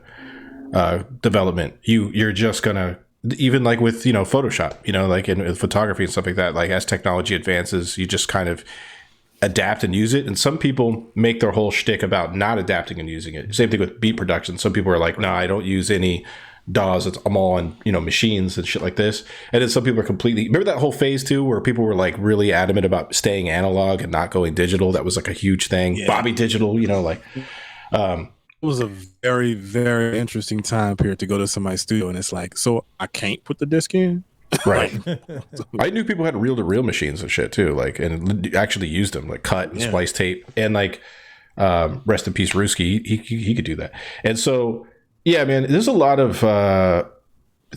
development, you're just gonna, even like with Photoshop, like in photography and stuff like that, like as technology advances, you just kind of adapt and use it. And some people make their whole shtick about not adapting and using it. Same thing with beat production. Some people are like, no, I don't use any DAWs. I'm all on machines and shit like this. And then some people are completely, remember that whole phase too where people were like really adamant about staying analog and not going digital? That was like a huge thing. Yeah. Bobby Digital, It was a very, very interesting time period to go to somebody's studio, and it's like, so I can't put the disc in. right. I knew people had reel-to-reel machines and shit too, like, and actually used them, like cut and splice tape, and like, rest in peace, Ruski. He could do that. And so, yeah, man, there's a lot of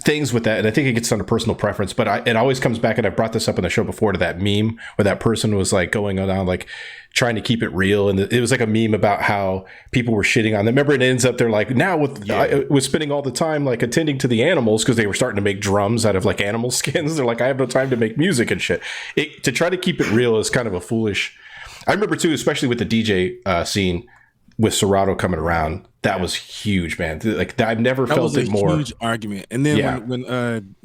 things with that, and I think it gets down to personal preference. But it always comes back, and I brought this up on the show before, to that meme where that person was like going on like trying to keep it real, and it was like a meme about how people were shitting on them. Remember, it ends up they're like, now I was spending all the time like attending to the animals because they were starting to make drums out of like animal skins. They're like, I have no time to make music and shit. To try to keep it real is kind of a foolish. I remember too, especially with the DJ scene with Serato coming around. That was huge, man. Like I've never felt it more. That was a huge argument. And then when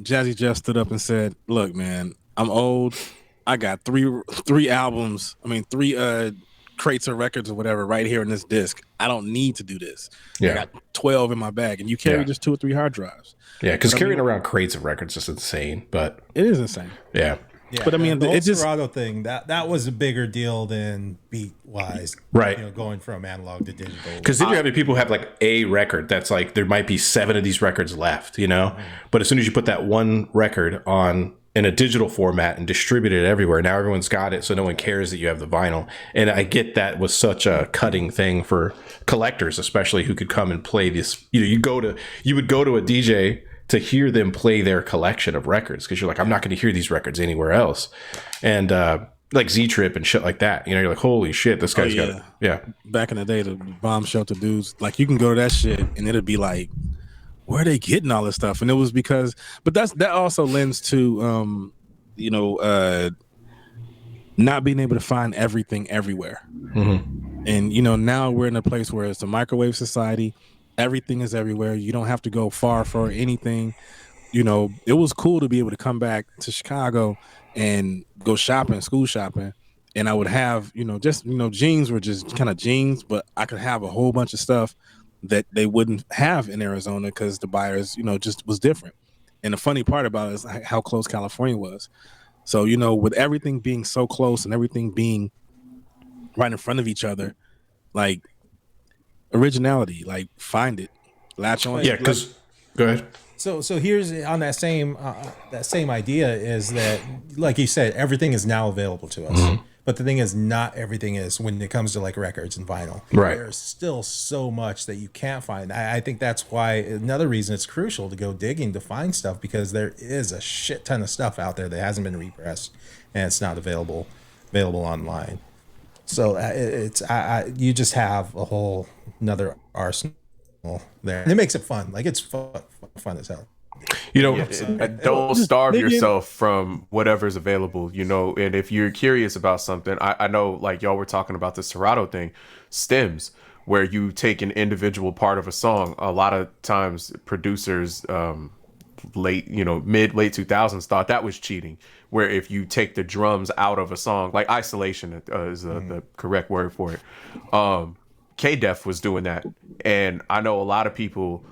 Jazzy Jeff stood up and said, "Look, man, I'm old. I got three albums. I mean, three crates of records or whatever right here in this disc. I don't need to do this. Yeah. I got 12 in my bag, and you carry just 2 or 3 hard drives. Yeah, because carrying around crates of records is insane, but it is insane. Yeah. Yeah, but I mean, the it just Serato thing that was a bigger deal than beat wise, right? You know, going from analog to digital. Because then you have people who have like a record that's like there might be 7 of these records left, you know. But as soon as you put that one record on in a digital format and distribute it everywhere, now everyone's got it, so no one cares that you have the vinyl. And I get that was such a cutting thing for collectors, especially who could come and play this. You know, you would go to a DJ to hear them play their collection of records because you're like, I'm not going to hear these records anywhere else. And like Z Trip and shit like that. You know, you're like, holy shit, this guy's got it. Yeah. Back in the day, the bomb shelter dudes, like you can go to that shit and it'll be like, where are they getting all this stuff? And it was because, but that also lends to, not being able to find everything everywhere. Mm-hmm. And, you know, now we're in a place where it's a microwave society. Everything is everywhere. You don't have to go far for anything. You know, it was cool to be able to come back to Chicago and go shopping, school shopping. And I would have, jeans were just kind of jeans, but I could have a whole bunch of stuff that they wouldn't have in Arizona because the buyers, just was different. And the funny part about it is how close California was. So, with everything being so close and everything being right in front of each other, like, originality, like find it, latch on. Yeah, because go ahead. So here's on that same idea is that, like you said, everything is now available to us. Mm-hmm. But the thing is, not everything is when it comes to like records and vinyl. Right. There's still so much that you can't find. I think that's why another reason it's crucial to go digging to find stuff, because there is a shit ton of stuff out there that hasn't been repressed and it's not available online. So you just have a whole another arsenal there, and it makes it fun. Like it's fun as hell. Don't starve yourself from whatever's available. And if you're curious about something, I know like y'all were talking about the Serato thing, stems, where you take an individual part of a song. A lot of times producers, late 2000s thought that was cheating, where if you take the drums out of a song, like isolation is the correct word for it. K-Def was doing that, and I know a lot of people.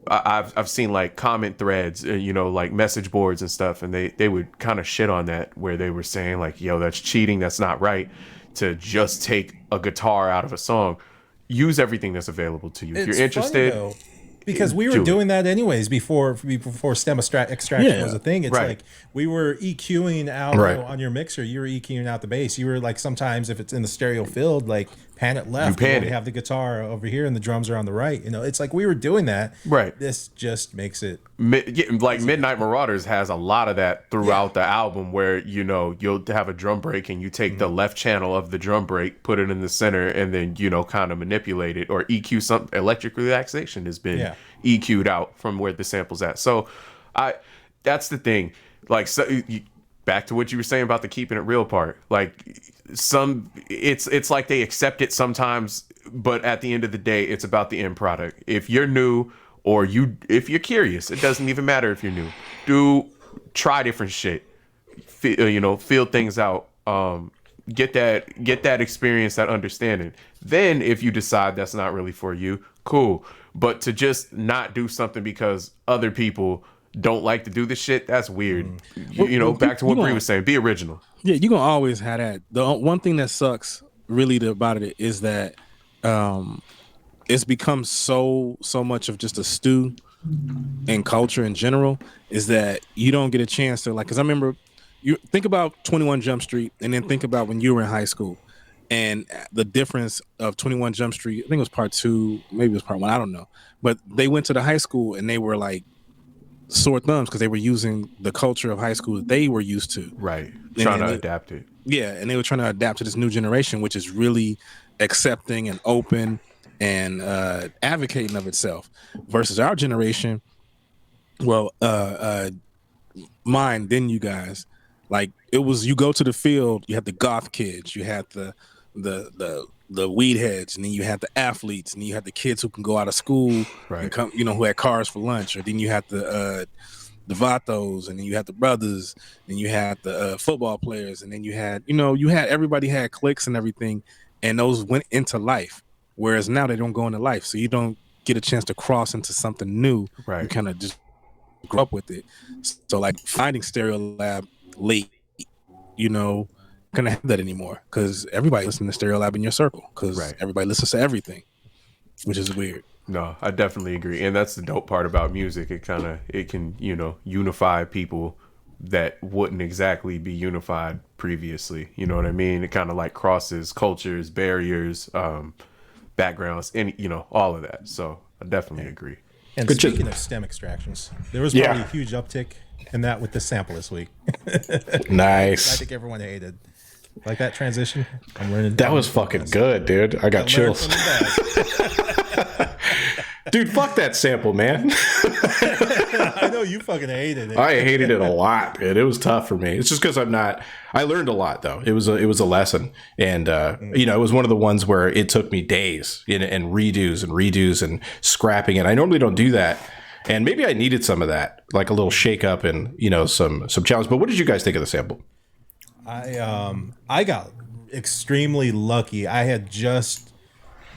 I've seen like comment threads, like message boards and stuff, and they would kind of shit on that, where they were saying like, yo, that's cheating, that's not right to just take a guitar out of a song. Use everything that's available to you. If you're interested. Funny, because we were doing that anyways before stem extraction was a thing. It's like we were EQing out on your mixer. You were EQing out the bass. You were like, sometimes if it's in the stereo field, like pan it left. You have the guitar over here and the drums are on the right. It's like we were doing that. Right. This just makes it like Midnight Marauders has a lot of that throughout the album, where you'll have a drum break and you take the left channel of the drum break, put it in the center, and then kind of manipulate it or EQ something. Electric relaxation has been EQ'd out from where the sample's at. So that's the thing. Like, so back to what you were saying about the keeping it real part. Like it's like they accept it sometimes, but at the end of the day, it's about the end product. If you're new or if you're curious, it doesn't even matter if you're new. Try different shit. Feel things out. Get that experience, that understanding. Then if you decide that's not really for you, cool. But to just not do something because other people don't like to do this shit, that's weird. Back to what Bree was saying, be original. Yeah, you're gonna always have that. The one thing that sucks really about it is that it's become so much of just a stew in culture in general, is that you don't get a chance to, like, because I remember, you think about 21 Jump Street and then think about when you were in high school and the difference of 21 Jump Street. I think it was part 2, maybe it was part 1, I don't know. But they went to the high school and they were like sore thumbs because they were using the culture of high school that they were used to. Right. Trying to adapt it. Yeah, and they were trying to adapt to this new generation, which is really accepting and open and advocating of itself, versus our generation. Well, mine, then you guys, like, it was, you go to the field, you had the goth kids, you had the weed heads, and then you had the athletes, and then you had the kids who can go out of school and come, who had cars for lunch, or then you had the vatos, and then you had the brothers, and you had the football players, and then you had everybody had cliques and everything. and those went into life. Whereas now they don't go into life, so you don't get a chance to cross into something new. Right. You kind of just grow up with it. So like finding Stereolab late, couldn't have that anymore because everybody listens to Stereolab in your circle because everybody listens to everything, which is weird. No, I definitely agree, and that's the dope part about music. It can unify people that wouldn't exactly be unified previously. You know what I mean? It kind of like crosses cultures, barriers, backgrounds, and all of that. So I definitely agree. And speaking of STEM extractions, there was probably a huge uptick in that with the sample this week. Nice. I think everyone hated. Like that transition. I'm learning. That was fucking good, dude. I got chills. Dude, fuck that sample, man. I know you fucking hated it. I hated it a lot, dude. It was tough for me. It's just because I learned a lot though. It was a lesson. And it was one of the ones where it took me days and redos and scrapping it. I normally don't do that. And maybe I needed some of that, like a little shake up and some challenge. But what did you guys think of the sample? I got extremely lucky. I had just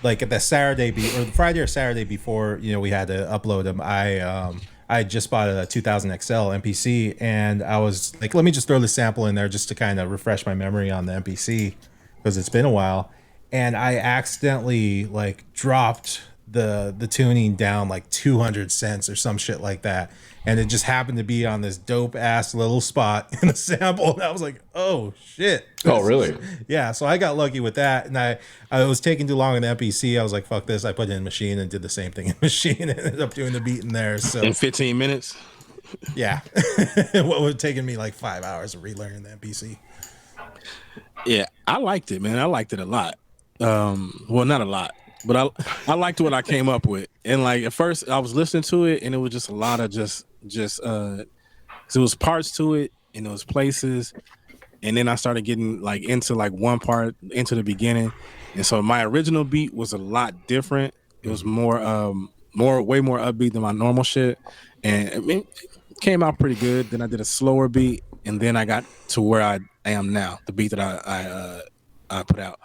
like at the Friday or Saturday before we had to upload them. I just bought a 2000 XL MPC and I was like, let me just throw the sample in there just to kind of refresh my memory on the MPC because it's been a while. And I accidentally like dropped the tuning down like 200 cents or some shit like that, and it just happened to be on this dope ass little spot in the sample, and I was like, oh shit. Oh really? Yeah, so I got lucky with that, and I was taking too long in the MPC. I was like, fuck this. I put it in Machine and did the same thing in Machine and ended up doing the beat in there. So in 15 minutes. Yeah. What would have taken me like 5 hours of relearning the MPC. Yeah, I liked it, man. I liked it a lot. Well, not a lot, but I liked what I came up with. And like at first I was listening to it and it was just a lot of just there was parts to it and those places. And then I started getting like into like one part into the beginning. And so my original beat was a lot different. It was way more upbeat than my normal shit. And it came out pretty good. Then I did a slower beat and then I got to where I am now, the beat that I put out.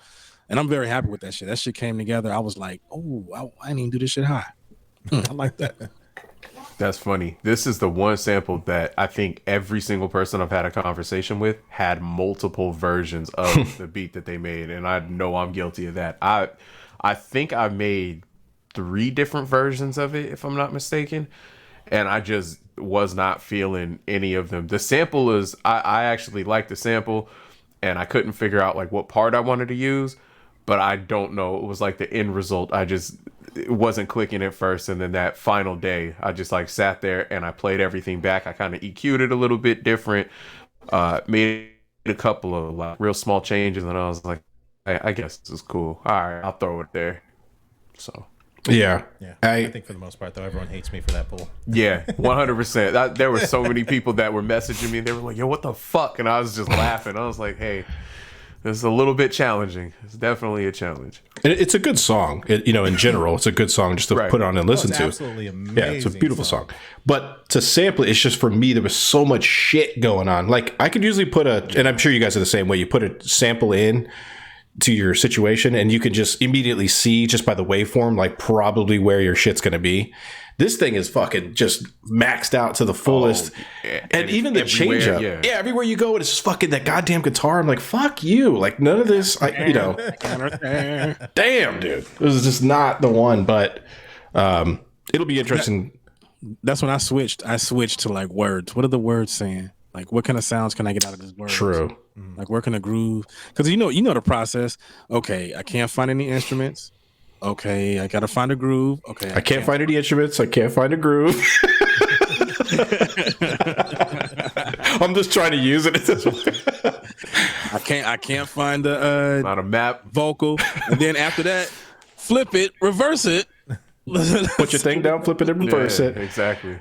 And I'm very happy with that shit. That shit came together. I was like, oh, I didn't even do this shit high. I like that. That's funny. This is the one sample that I think every single person I've had a conversation with had multiple versions of the beat that they made. And I know I'm guilty of that. I think I made 3 different versions of it, if I'm not mistaken. And I just was not feeling any of them. The sample is, I actually like the sample and I couldn't figure out like what part I wanted to use. But I don't know. It was like the end result. It wasn't clicking at first. And then that final day, I just like sat there and I played everything back. I kind of EQ'd it a little bit different. Made a couple of like real small changes. And I was like, I guess this is cool. All right, I'll throw it there. So. Yeah. I think for the most part, though, everyone hates me for that pull. Yeah, 100%. There were so many people that were messaging me. They were like, yo, what the fuck? And I was just laughing. I was like, hey. It's a little bit challenging. It's definitely a challenge. It's a good song. In general, it's a good song just to put on and listen to. Absolutely amazing. Yeah, it's a beautiful song. But to sample it, it's just for me, there was so much shit going on. Like I could usually and I'm sure you guys are the same way, you put a sample in to your situation and you can just immediately see just by the waveform, like probably where your shit's going to be. This thing is fucking just maxed out to the fullest. And even the change up. Yeah, everywhere you go, it's just fucking that goddamn guitar. I'm like, fuck you. Like, none of this, damn, dude. This is just not the one, but it'll be interesting. That's when I switched. I switched to like words. What are the words saying? Like, what kind of sounds can I get out of this word? True. Like, where can I groove? Because you know the process. Okay, I can't find any instruments. Okay, I gotta find a groove. Okay, I can't find any instruments. I can't find a groove. I'm just trying to use it at this point. I can't find the not a map vocal, and then after that, flip it, reverse it. Put your thing down, flip it, and reverse it. Exactly.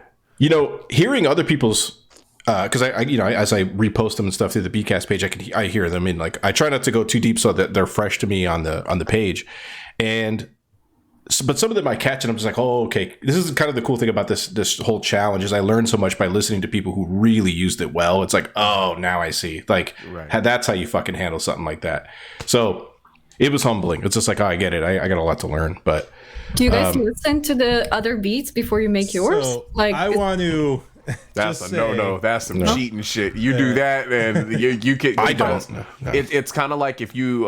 Hearing other people's. Because I as I repost them and stuff through the Beatcast page, I hear them and like I try not to go too deep so that they're fresh to me on the page, but some of them I catch and I'm just like, oh, okay. This is kind of the cool thing about this whole challenge is I learned so much by listening to people who really used it well. It's like, oh, now I see. Like that's how you fucking handle something like that. So it was humbling. It's just like, oh, I get it. I got a lot to learn, but Do you guys listen to the other beats before you make yours? So Like, I want to. That's just a no. That's some cheating shit. You do that, and you can. I don't. No. It's kind of like if you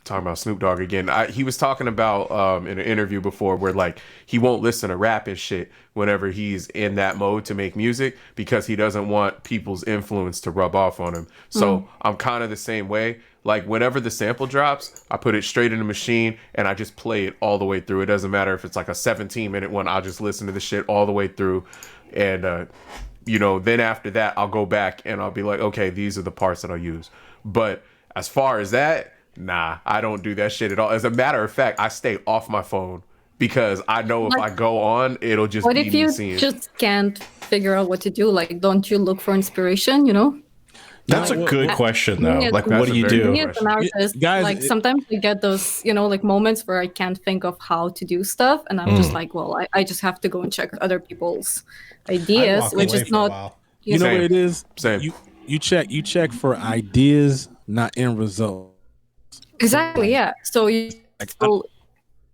talking about Snoop Dogg again. He was talking about in an interview before where like he won't listen to rap and shit whenever he's in that mode to make music because he doesn't want people's influence to rub off on him. So I'm kind of the same way. Like whenever the sample drops, I put it straight in the machine and I just play it all the way through. It doesn't matter if it's like a 17-minute one. I'll just listen to the shit all the way through. And, then after that, I'll go back and I'll be like, okay, these are the parts that I'll use. But as far as that, nah, I don't do that shit at all. As a matter of fact, I stay off my phone because I know if I go on, it'll just what be if me you seeing. just can't figure out what to do? Like, don't you look for inspiration, That's a good question, though. Yeah, Like, that's what do you a very do? Me as an artist, Guys, like sometimes I get those, like moments where I can't think of how to do stuff, and I'm just like, well, I just have to go and check other people's I ideas, walk which away is for a not, while. You know Same. what it is? Same. You check for ideas, not end result. exactly, yeah. So you Like, still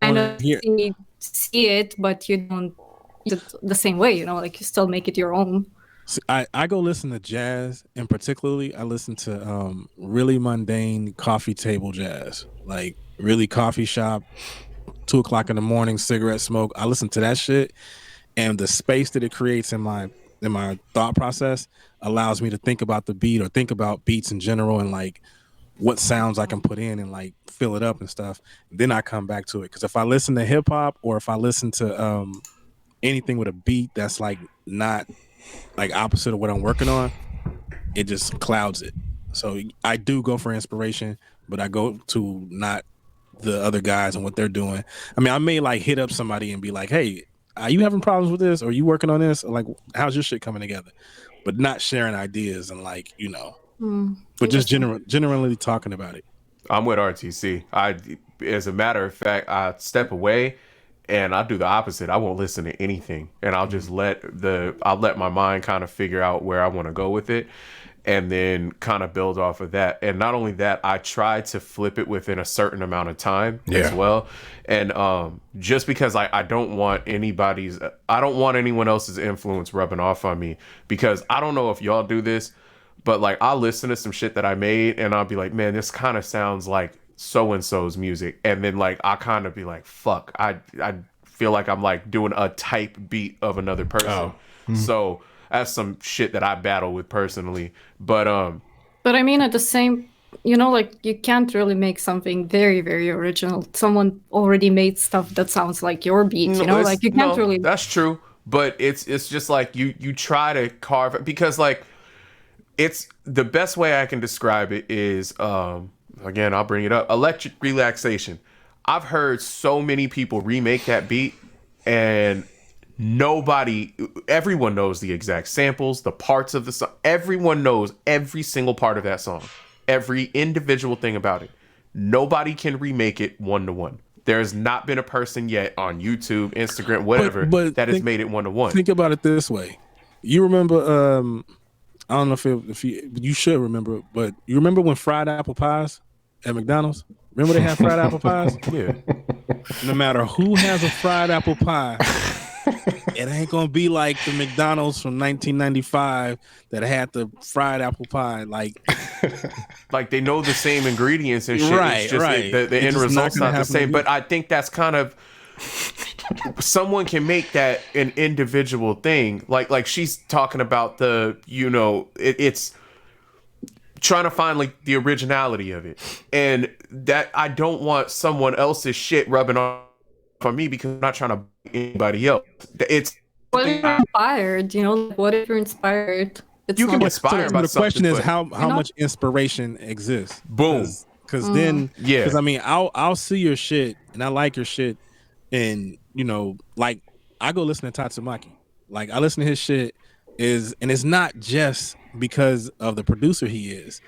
kind wanna of hear- see it, but you don't use it the same way, like you still make it your own. See, I go listen to jazz, and particularly I listen to really mundane coffee table jazz, like really coffee shop, 2:00 in the morning, cigarette smoke. I listen to that shit, and the space that it creates in my thought process allows me to think about the beat or think about beats in general and like what sounds I can put in and like fill it up and stuff. Then I come back to it because if I listen to hip hop or if I listen to anything with a beat that's like not like opposite of what I'm working on, it just clouds it. So I do go for inspiration, but I go to not the other guys and what they're doing. I mean, I may like hit up somebody and be like, hey, are you having problems with this? Or are you working on this? Or like, how's your shit coming together? But not sharing ideas and like, but just generally talking about it. I'm with RTC. As a matter of fact, I step away and I do the opposite. I won't listen to anything, and I'll just let my mind kind of figure out where I want to go with it, and then kind of build off of that. And not only that, I try to flip it within a certain amount of time as well. And just because I don't want anyone else's influence rubbing off on me, because I don't know if y'all do this, but like I'll listen to some shit that I made and I'll be like, man, this kind of sounds like so-and-so's music. And then like I kind of be like, fuck, I feel like I'm like doing a type beat of another person. So that's some shit that I battle with personally. But I mean, at the same, like you can't really make something very, very original. Someone already made stuff that sounds like your beat, like you can't really. That's true. But it's just like you try to carve it, because like it's the best way I can describe it is again, I'll bring it up. Electric Relaxation. I've heard so many people remake that beat and everyone knows the exact samples, the parts of the song. Everyone knows every single part of that song, every individual thing about it. Nobody can remake it 1-to-1. There's not been a person yet on YouTube, Instagram, whatever, that has made it 1-to-1. Think about it this way. You remember, I don't know if you should remember, but you remember when fried apple pies at McDonald's? Remember they had fried apple pies? Yeah. No matter who has a fried apple pie, it ain't gonna be like the McDonald's from 1995 that had the fried apple pie. Like they know the same ingredients and shit. Right, it's just right. The end result's not the same. But I think that's kind of, someone can make that an individual thing. Like she's talking about it's trying to find like the originality of it, and that I don't want someone else's shit rubbing off on me because I'm not trying to be anybody else. It's What if you're inspired? What if you're inspired? You can not- inspire by the question something, is but- how much inspiration exists. Boom. Because then, Yeah. Because I mean, I'll see your shit and I like your shit, and like I go listen to Tatsumaki. Like I listen to his shit and it's not just because of the producer he is.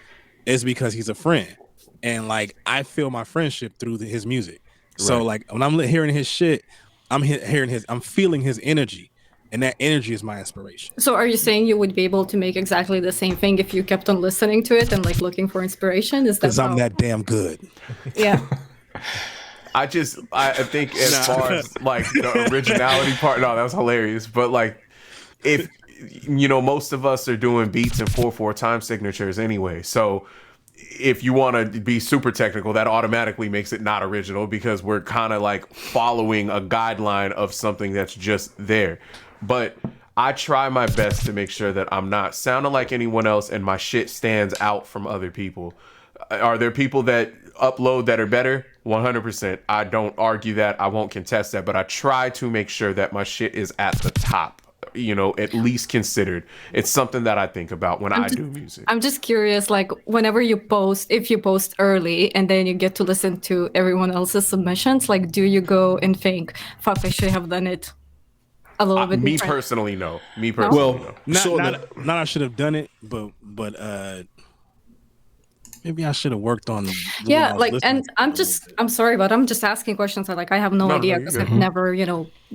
It's because he's a friend, and like I feel my friendship through his music. So Right. like when I'm hearing his shit, I'm feeling his energy, and that energy is my inspiration. So are you saying you would be able to make exactly the same thing if you kept on listening to it and like looking for inspiration? Is that Because I'm that damn good. Yeah. I think as far as like the originality part, no, that was hilarious. But like, if most of us are doing beats in 4/4 time signatures anyway, so if you want to be super technical, that automatically makes it not original because we're kind of like following a guideline of something that's just there. But I try my best to make sure that I'm not sounding like anyone else and my shit stands out from other people. Are there people that upload that are better? 100%. I don't argue that. I won't contest that. But I try to make sure that my shit is at the top, at least considered. It's something that I think about when I do music. I'm just curious, like whenever you post, if you post early and then you get to listen to everyone else's submissions, like do you go and think, fuck, I should have done it a little bit Me different? personally, no. Me personally, no. Not I should have done it, but maybe I should have worked on. Yeah, like, and I'm sorry, but I'm just asking questions that like I have no idea because I've never,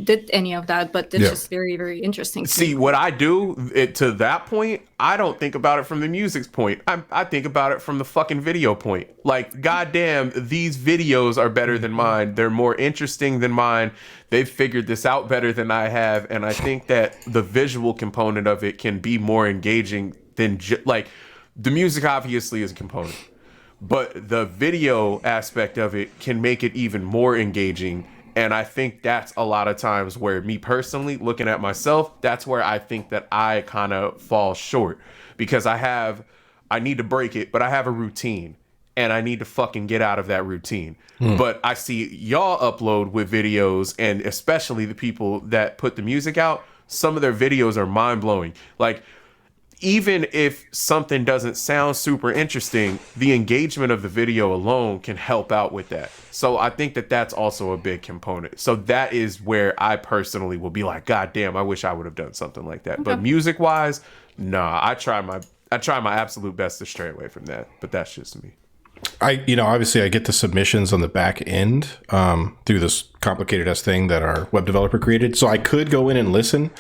did any of that. But it's just very, very interesting. See, what I do to that point, I don't think about it from the music's point. I think about it from the fucking video point. Like, goddamn, these videos are better than mine. They're more interesting than mine. They've figured this out better than I have, and I think that the visual component of it can be more engaging than like. The music obviously is a component, but the video aspect of it can make it even more engaging. And I think that's a lot of times where me personally, looking at myself, that's where I think that I kind of fall short because I need to break it, but I have a routine and I need to fucking get out of that routine. But I see y'all upload with videos, and especially the people that put the music out, some of their videos are mind blowing. Like, even if something doesn't sound super interesting, the engagement of the video alone can help out with that. So I think that that's also a big component. So that is where I personally will be like, God damn, I wish I would have done something like that. But music wise, nah, I try my absolute best to stray away from that. But that's just me. Obviously I get the submissions on the back end through this complicated ass thing that our web developer created. So I could go in and listen.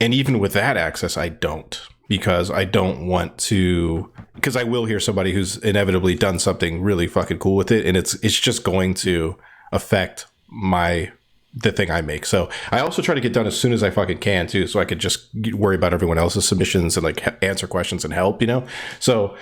And even with that access, I don't, because I don't want to, because I will hear somebody who's inevitably done something really fucking cool with it. And it's just going to affect the thing I make. So I also try to get done as soon as I fucking can too. So I could just worry about everyone else's submissions and like answer questions and help, So,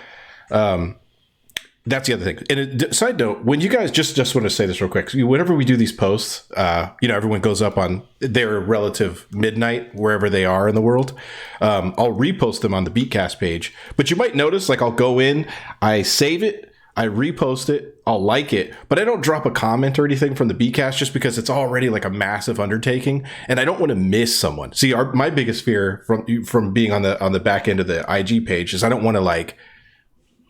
that's the other thing. And side note, when you guys just want to say this real quick, whenever we do these posts, everyone goes up on their relative midnight, wherever they are in the world. I'll repost them on the Beatcast page, but you might notice, like, I'll go in, I save it, I repost it, I'll like it, but I don't drop a comment or anything from the Beatcast just because it's already like a massive undertaking, and I don't want to miss someone. See, my biggest fear from being on the back end of the IG page is I don't want to like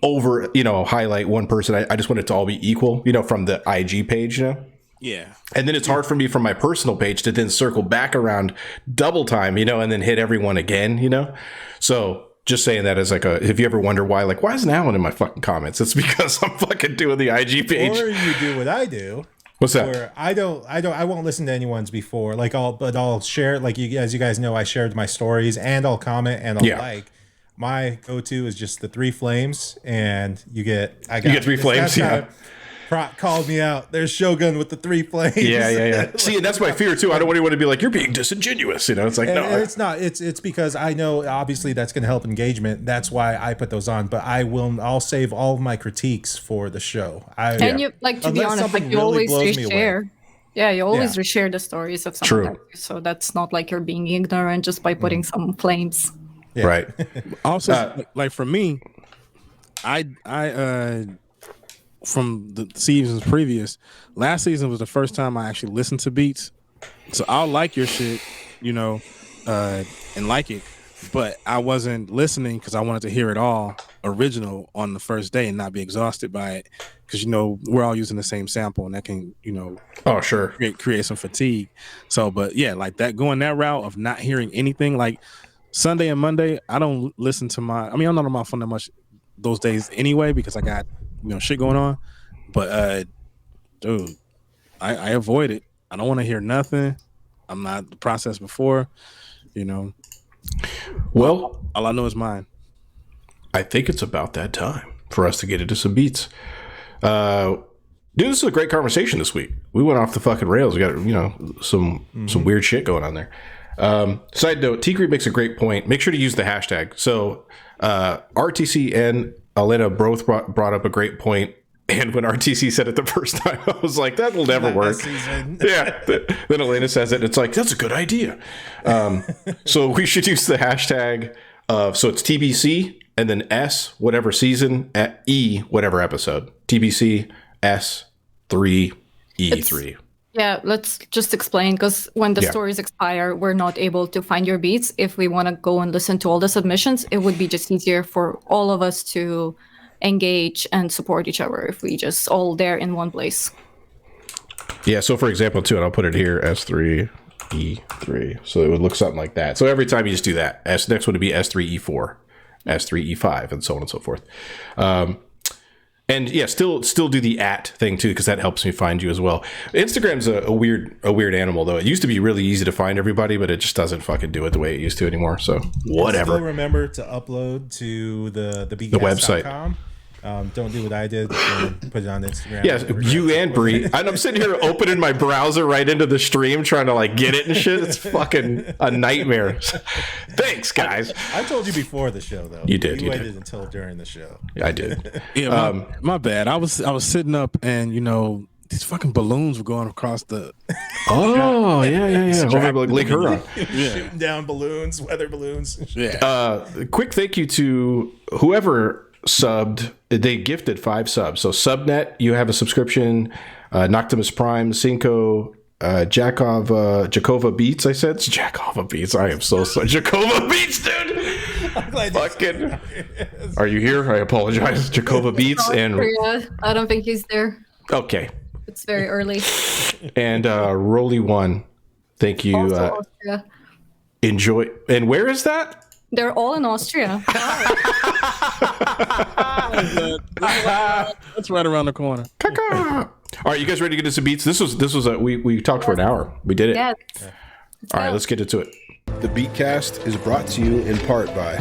highlight one person. I just want it to all be equal, from the IG page, Yeah. And then it's hard for me from my personal page to then circle back around double time, and then hit everyone again, So just saying that as like if you ever wonder why isn't Alan in my fucking comments? It's because I'm fucking doing the IG page. Or you do what I do. What's that? Where I won't listen to anyone's before. Like I'll share, as you guys know, I shared my stories and I'll comment and I'll like. My go-to is just the 3 flames, and you get 3 flames. Yeah, called me out. There's Shogun with the 3 flames. Yeah. See, and that's my fear too. I don't want anyone to be like, you're being disingenuous. It's like, no, it's not. It's because I know obviously that's going to help engagement. That's why I put those on. But I'll save all of my critiques for the show. You to be honest, like you always reshare. Yeah, you always reshare the stories of something. So that's not like you're being ignorant just by putting some flames. Yeah. Right. Also, like for me, I from the seasons previous, last season was the first time I actually listened to beats. So I'll like your shit, and like it, but I wasn't listening because I wanted to hear it all original on the first day and not be exhausted by it. Because we're all using the same sample, and that can oh sure create some fatigue. So, but yeah, like that going that route of not hearing anything like. Sunday and Monday, I don't listen to I'm not on my phone that much those days anyway because I got shit going on. But dude, I avoid it. I don't want to hear nothing. I'm not the process before. You know, Well, all I know is mine. I think it's about that time for us to get into some beats. Dude, this is a great conversation this week. We went off the fucking rails. We got, some weird shit going on there. Side note, Tigri makes a great point. Make sure to use the hashtag. So RTC and Elena both brought up a great point. And when RTC said it the first time, I was like, that will never work. Yeah. Then Elena says it, and it's like, that's a good idea. So we should use the hashtag. So it's TBC and then S, whatever season, at E, whatever episode. TBC S3 E3. Yeah, let's just explain, because when the stories expire, we're not able to find your beats. If we want to go and listen to all the submissions, it would be just easier for all of us to engage and support each other if we just all there in one place. Yeah, so for example, too, and I'll put it here, S3 E3. So it would look something like that. So every time you just do that, next one would be S3 E4, S3 E5, and so on and so forth. And yeah, still do the @ thing too, because that helps me find you as well. Instagram's a weird animal, though. It used to be really easy to find everybody, but it just doesn't fucking do it the way it used to anymore. So whatever. Still remember to upload to the website. Don't do what I did and put it on Instagram. Yeah, you and Bree. And I'm sitting here opening my browser right into the stream, trying to like get it and shit. It's fucking a nightmare. Thanks, guys. I told you before the show, though. You did. You waited until during the show. I did. Yeah, my bad. I was sitting up, and these fucking balloons were going across the. Oh yeah. Over like Lake Huron. Shooting down balloons, weather balloons. Yeah. Quick thank you to whoever subbed. They gifted 5 subs. So Subnet, you have a subscription. Noctimus Prime, Cinco, Jakova Beats. I said it's Jakova Beats. I am so sorry. Jakova Beats, dude. I'm glad fucking. Are you here? I apologize. Jakova Beats and. I don't think he's there. Okay. It's very early. And Rolly One, thank you. Also Austria. Enjoy. And where is that? They're all in Austria. That's right around the corner. All right, you guys ready to get into some beats? This was we talked for an hour. We did it. Yeah. All right, let's get into it. The Beatcast is brought to you in part by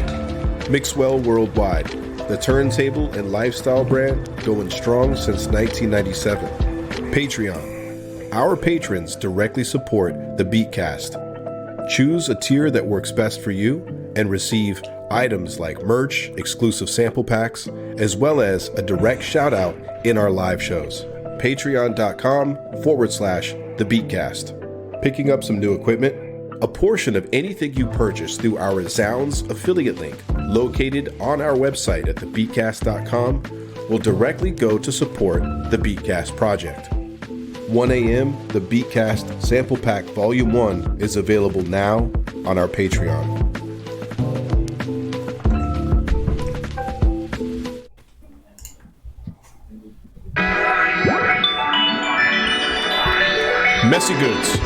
Mixwell Worldwide, the turntable and lifestyle brand going strong since 1997. Patreon. Our patrons directly support the Beatcast. Choose a tier that works best for you and receive items like merch, exclusive sample packs, as well as a direct shout out in our live shows. Patreon.com/The Beatcast. Picking up some new equipment? A portion of anything you purchase through our Zounds affiliate link, located on our website at thebeatcast.com, will directly go to support the Beatcast project. 1 a.m. The Beatcast Sample Pack Volume 1 is available now on our Patreon. Messy Goods.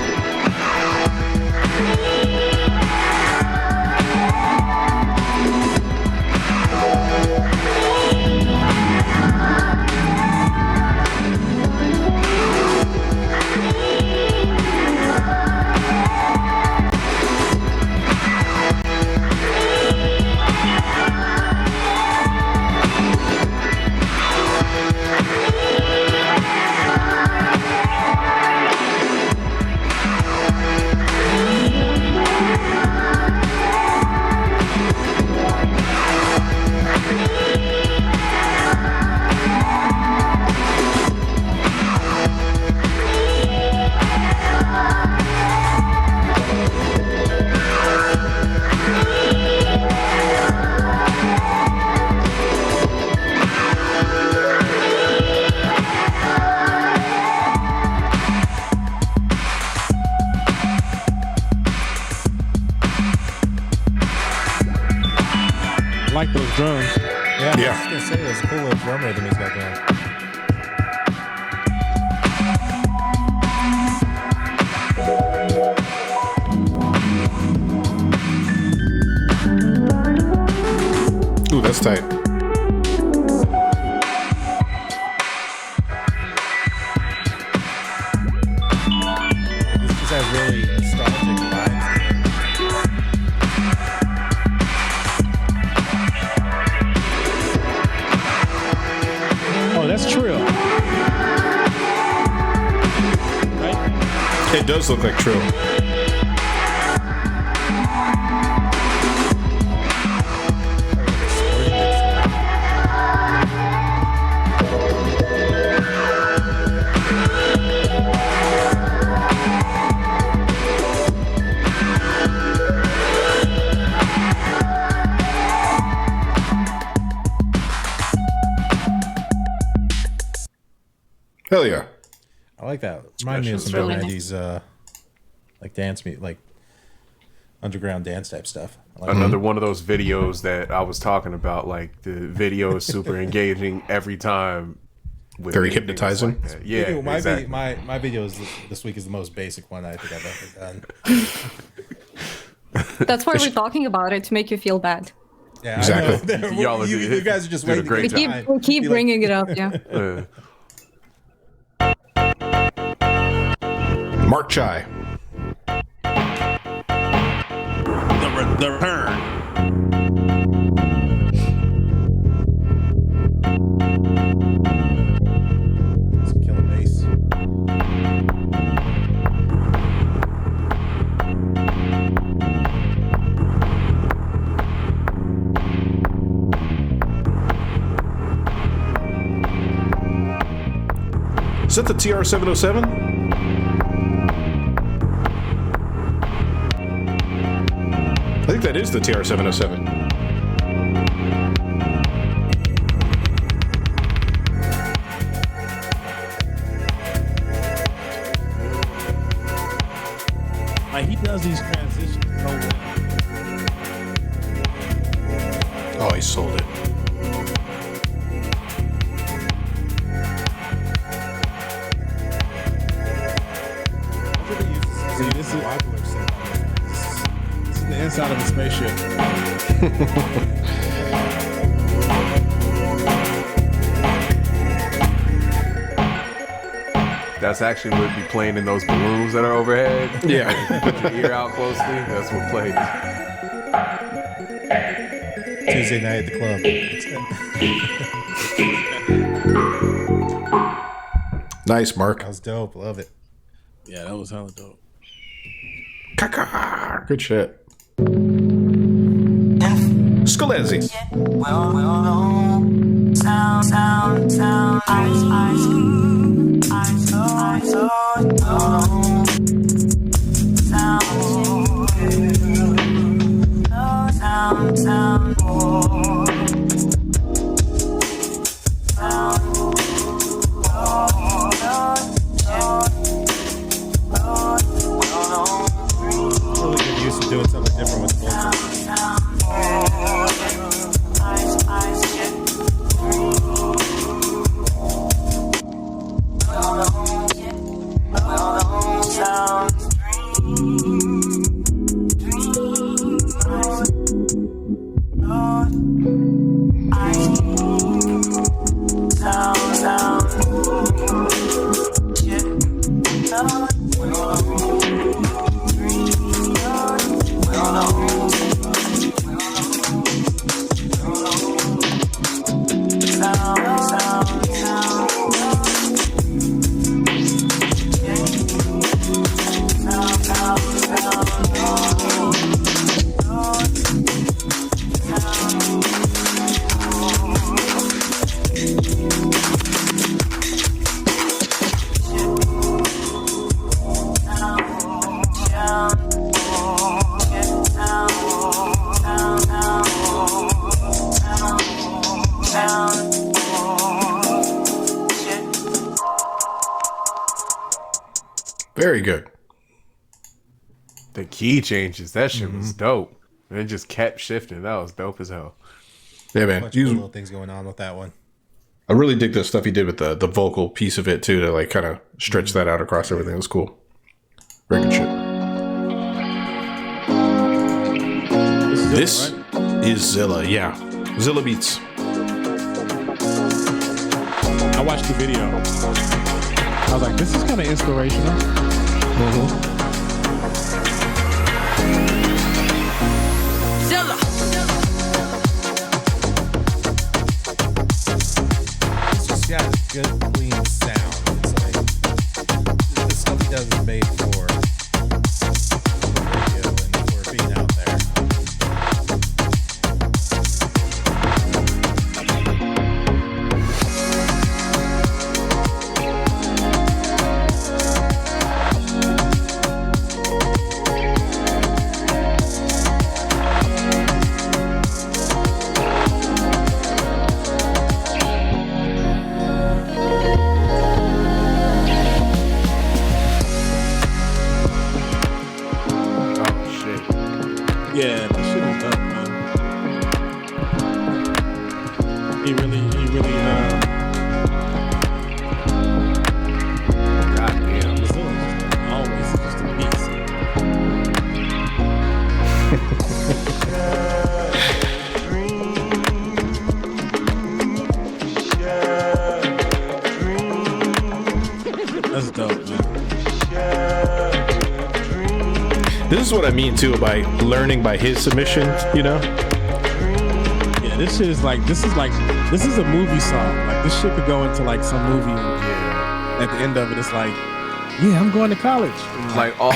Like those drums. Yeah, I was just gonna say it was a cool little drum rhythm he's got going. Ooh, that's tight. This just has really nostalgic It does look like Trill. Hell yeah. I like that. Remind me of some really 90s like dance music, like underground dance type stuff. I like Another one of those videos that I was talking about. Like the video is super engaging every time. With Very anything that's hypnotizing. Like that. Yeah, Dude, my exactly. my video is this week is the most basic one I think I've ever done. That's why we're talking about it, to make you feel bad. Yeah, Exactly. I know. Y'all are you guys are just doing a waiting to great get job. time. We keep Be like, bringing it up, yeah. Mark Chai. The return. some killer bass. Is that the TR-707? I think that is the TR-707. Like he does these transitions so well. Oh, he sold it. See, this is the inside of a spaceship. That's actually what would be playing in those balloons that are overhead. Yeah. Put your ear out closely. That's what plays. Tuesday night at the club. Nice, Mark. That was dope. Love it. Yeah, that was hella dope. Kaka. Good shit. Scalezi. Really good use of doing something different with vocals. Very good. The key changes. That shit was dope. And it just kept shifting. That was dope as hell. Yeah, man. Bunch of little things going on with that one. I really dig the stuff he did with the vocal piece of it too, to like kind of stretch that out across everything. It was cool. Very good shit. This is Zilla, yeah. Zilla Beats. I watched the video. I was like, this is kind of inspirational. Zilla. It's just got a good, clean sound. It's like the stuff he does is made for That's dope, man. This is what I mean too by learning by his submission. You know. Yeah, this shit is like this is a movie song. Like this shit could go into like some movie. At the end of it, it's like, yeah, I'm going to college. Like all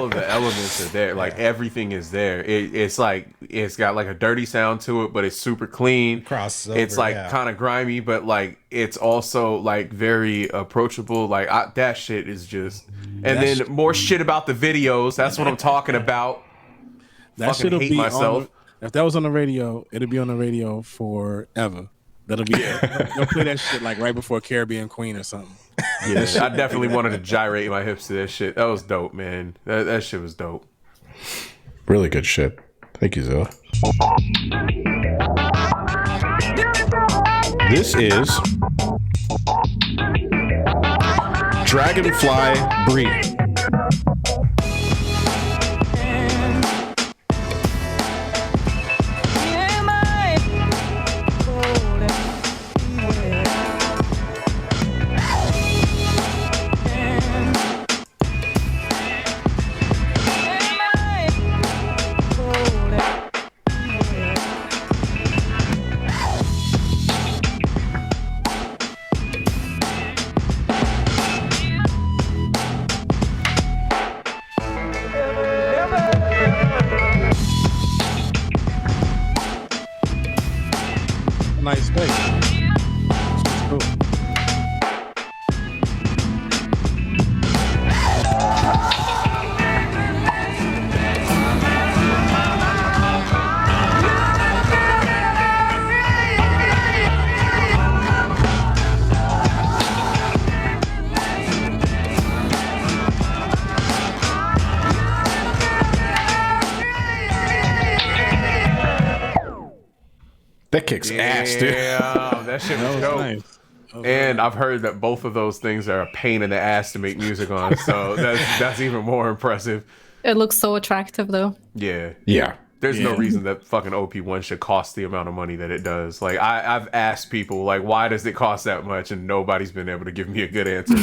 of the elements are there. Like everything is there. It's like it's got like a dirty sound to it, but it's super clean. Crossover, it's like kind of grimy, but like it's also like very approachable. Like that shit is just. And then more shit about the videos. That's what I'm talking about. That fucking hate myself. If that was on the radio, it'd be on the radio forever. That'll be they'll play that shit like right before Caribbean Queen or something. Yeah, I definitely wanted to gyrate my hips to that shit. That was dope, man. That shit was dope. Really good shit. Thank you, Zilla. This is Dragonfly Brie. Nice space. It's cool. That kicks ass, dude. Yeah, that shit was dope. Nice. And I've heard that both of those things are a pain in the ass to make music on, so that's even more impressive. It looks so attractive, though. Yeah. Yeah. There's no reason that fucking OP1 should cost the amount of money that it does. Like, I've asked people, like, why does it cost that much? And nobody's been able to give me a good answer.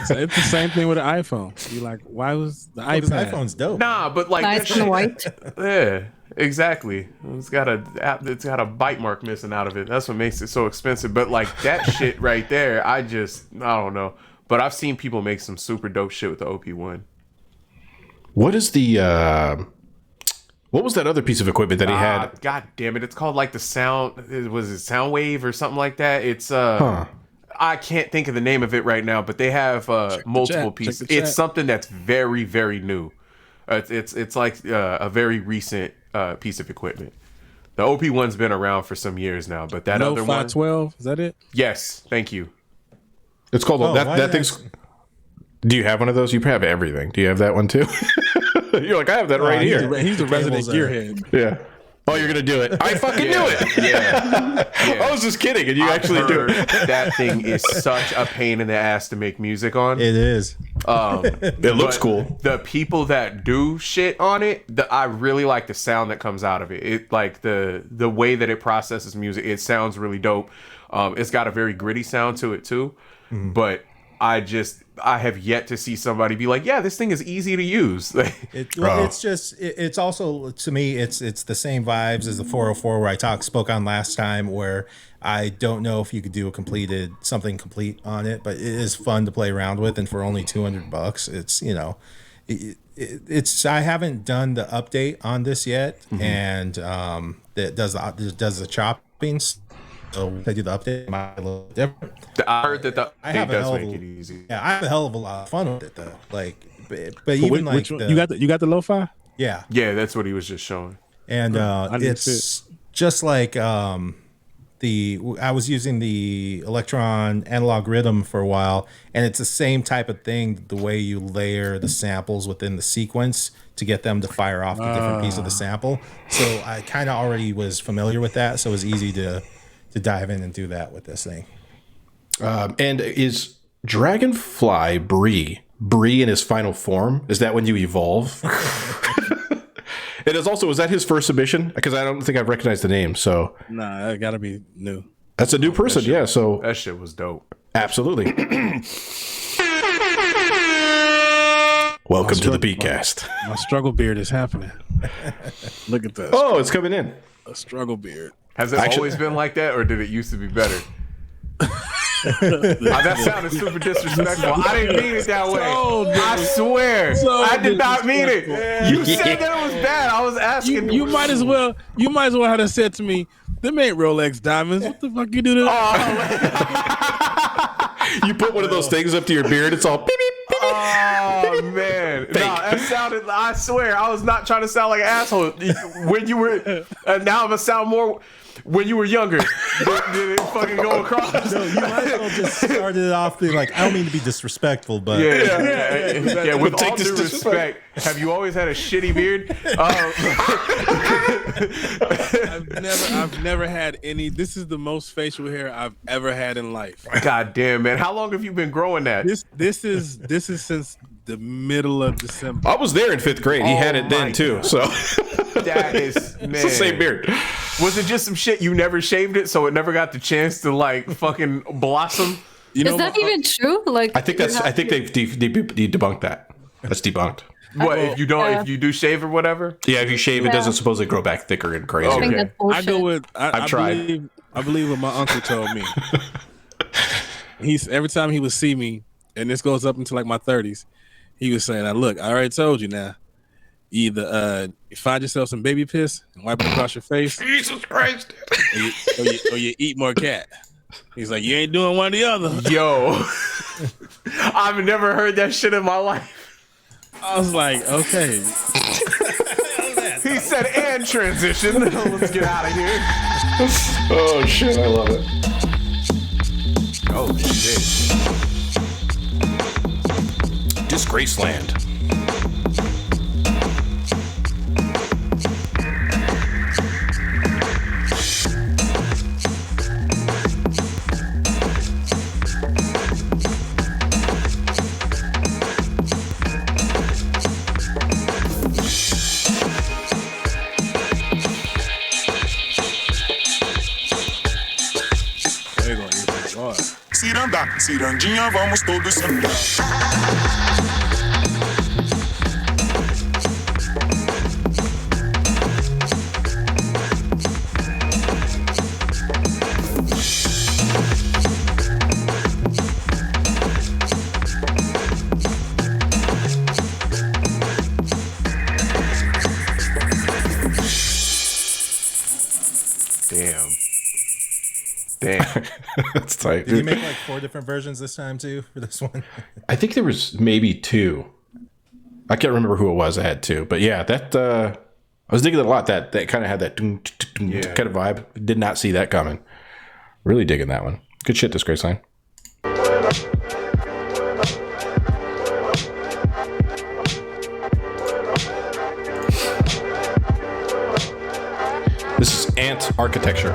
So it's the same thing with an iPhone. You're like, why was the This iPad? iPhone's dope. Nah, but like Nice that and shit- white. Yeah, exactly. It's got a bite mark missing out of it. That's what makes it so expensive. But like that shit right there, I don't know. But I've seen people make some super dope shit with the OP1. What is the what was that other piece of equipment that he had? God damn it! It's called like the sound. Was it Soundwave or something like that? It's I can't think of the name of it right now, but they have multiple pieces. It's something that's very, very new. It's like a very recent piece of equipment. The OP1's been around for some years now, but that other one, 512, is that it? yes, thank you. It's called Oh, why that did thing's. Do you have one of those? You have everything. Do you have that one too? You're like, I have that right here. He's the resident Cables are- gearhead. Yeah. Oh, you're gonna do it. I fucking knew it. Yeah. I was just kidding, and you actually do it. That thing is such a pain in the ass to make music on. It is. It looks But cool. The people that do shit on it, I really like the sound that comes out of it. It like the way that it processes music. It sounds really dope. It's got a very gritty sound to it too. But I have yet to see somebody be like, yeah, this thing is easy to use. It's also, to me, it's the same vibes as the 404 where I spoke on last time, where I don't know if you could do something complete on it, but it is fun to play around with, and for only $200, it's, you know, it's I haven't done the update on this yet, and that does the chopping. So if I do the update, it might be a little different. I heard that the I update have a does hell make of it a, easy. yeah, I have a hell of a lot of fun with it though. Like, but even like Which one? You got the lo-fi? yeah, Yeah, that's what he was just showing. and didn't see it's just like I was using the Electron analog rhythm for a while, and it's the same type of thing. The way you layer the samples within the sequence to get them to fire off the different piece of the sample. So I kind of already was familiar with that, so it was easy to dive in and do that with this thing. And is Dragonfly Brie in his final form? Is that when you evolve? It is also, is that his first submission? Because I don't think I've recognized the name. So Nah, that gotta be new. that's a new person. Yeah. So That shit was dope. absolutely. Welcome to the Beatcast. My struggle beard is happening. Look at this. Oh, it's coming in. A struggle beard. Has it always been like that, or did it used to be better? That sounded super disrespectful. I didn't mean it that way. I swear, I did not mean it. You said that it was bad. I was asking. You might as well have said to me, "Them ain't Rolex diamonds. What the fuck you do to that?" You put one of those things up to your beard. It's all beep, beep, beep, beep. Oh man, no, that sounded. I swear, I was not trying to sound like an asshole when you were. Now I'm gonna sound more. When you were younger, did it fucking go across? No, you might as well just started it off being like, I don't mean to be disrespectful, but yeah. With all due respect, have you always had a shitty beard? I've never had any. This is the most facial hair I've ever had in life. God damn, man! How long have you been growing that? This is since the middle of December. I was there in 5th grade. He had it then too. So that is, man. It's the same beard. Was it just some shit you never shaved it, so it never got the chance to like fucking blossom? Is that even true? Like, I think they've debunked that. That's debunked. What if you don't? If you do shave or whatever? Yeah, if you shave, it doesn't supposedly grow back thicker and crazier. I think Okay. that's bullshit. I go with. I've tried. I believe what my uncle told me. He's every time he would see me, and this goes up into like my 30s. He was saying, "Now look, I already told you. Now, either you find yourself some baby piss and wipe it across your face, Jesus Christ, or you eat more cat." He's like, "You ain't doing one or the other." Yo, I've never heard that shit in my life. I was like, "Okay." He said, "And transition." Let's get out of here. Oh shit, I love it. Oh shit. Disgraceland. There you go. He's like, "Oh." Ciranda, cirandinha, vamos todos andar. Damn. That's tight. did you make like 4 different versions this time too for this one? I think there was maybe 2. I can't remember who it was. I had 2, but yeah, that I was digging it a lot. That kind of had that kind of vibe. Did not see that coming. Really digging that one. Good shit, Disgraceland. This is Ant Architecture.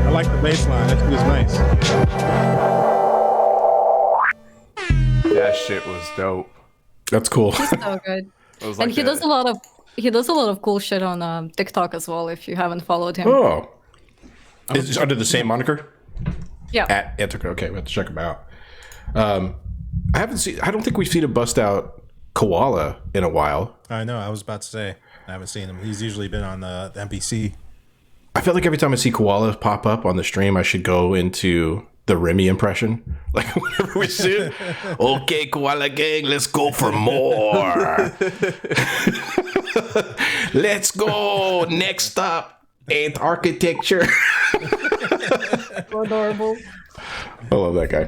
I like the bass line. That shit is nice. That shit was dope. That's cool. He's so good. It was And like he does a lot of cool shit on TikTok as well. If you haven't followed him, Oh, is it under the same moniker? yeah, At Antica. Okay, we have to check him out. I don't think we've seen him bust out Koala in a while. I know. I was about to say I haven't seen him. He's usually been on the NPC. I feel like every time I see Koala pop up on the stream, I should go into the Remy impression. Like whenever we see it, okay, Koala Gang, let's go for more. Let's go. Next up, Ant Architecture. so adorable. I love that guy.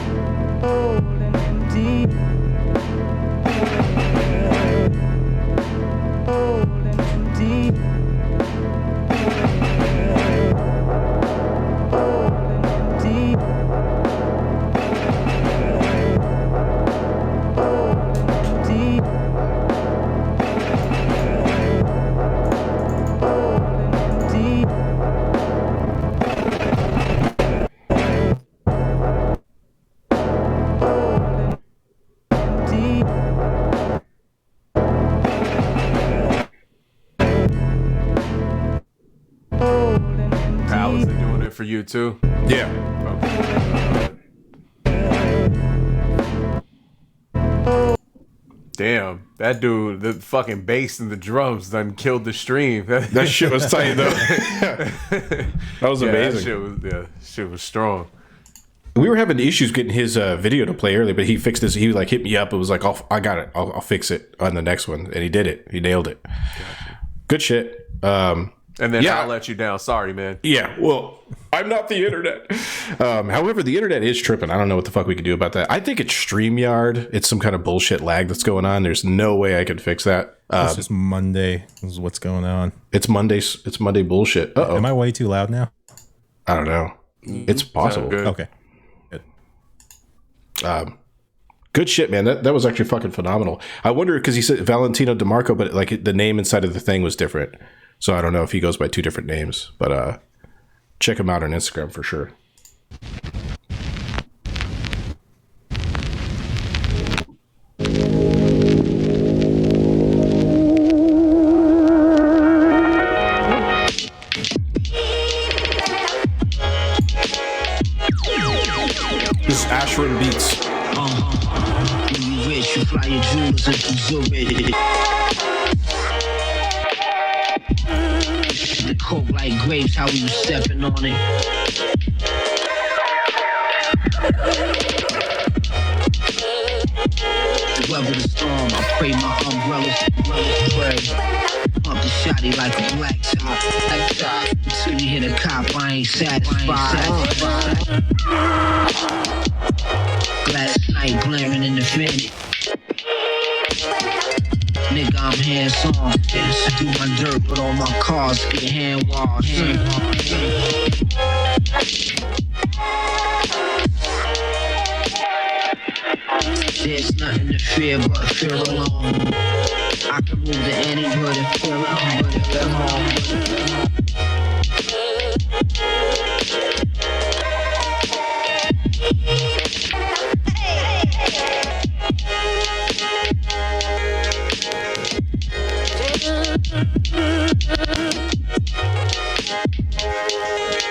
Old and empty. for you too. Yeah. Damn, that dude, the fucking bass and the drums done killed the stream. That shit was tight though. That was amazing. Shit was strong. We were having issues getting his video to play early, but he fixed this. He like hit me up. It was like, I got it. I'll fix it on the next one, and he did it. He nailed it. Gotcha. Good shit. And then I'll let you down. Sorry, man. Yeah, well, I'm not the internet. However, the internet is tripping. I don't know what the fuck we can do about that. I think it's StreamYard. It's some kind of bullshit lag that's going on. There's no way I can fix that. It's just Monday. This is what's going on. It's Monday bullshit. Uh-oh. Am I way too loud now? I don't know. It's possible. Good. Okay. Good. Good shit, man. That was actually fucking phenomenal. I wonder, because he said Valentino DeMarco, but like the name inside of the thing was different. So I don't know if he goes by two different names, but check him out on Instagram for sure. This is Ashram Beats. When you rich, you fly your jewels into Zurich. The coke like grapes, how you stepping on it? To weather the storm, I pray my umbrellas pray. Pump the shotty like a black top. Until you hit a cop, I ain't satisfied. Last night glaring in the finish. Nigga, I'm hands-on. Do my dirt, but all my cars get hand washed. There's nothing to fear but fear alone. I can move to any hood and feel at home.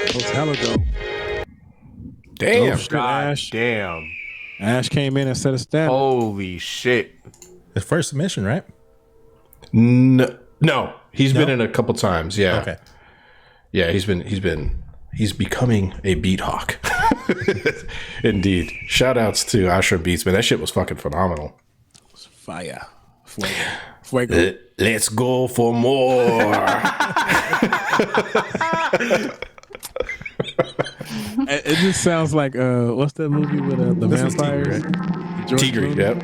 That was hella dope. Damn. Dope shit, Ash. Damn. Ash came in and set a standard. Holy shit. The first submission, right? No, he's been in a couple times. Yeah. Okay. Yeah, he's becoming a beat hawk. Indeed. Shout outs to Ashram Beats, man. That shit was fucking phenomenal. Fire. Fuego. Let's go for more. It just sounds like what's that movie with the vampires? Tigre, yep.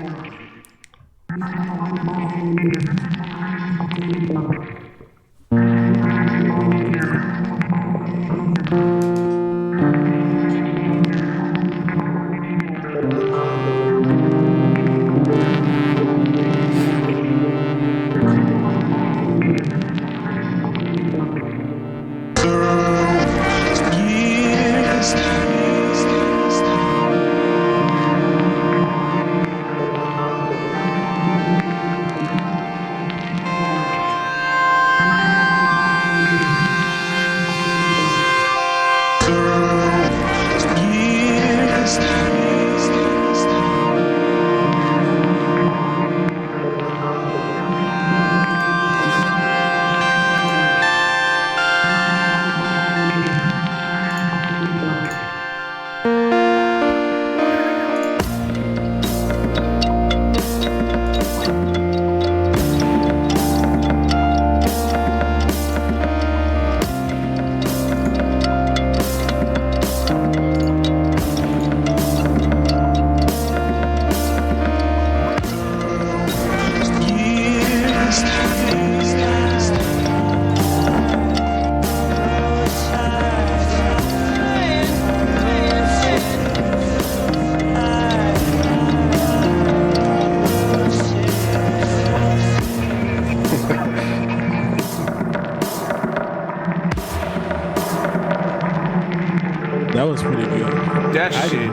That was pretty good. That shit.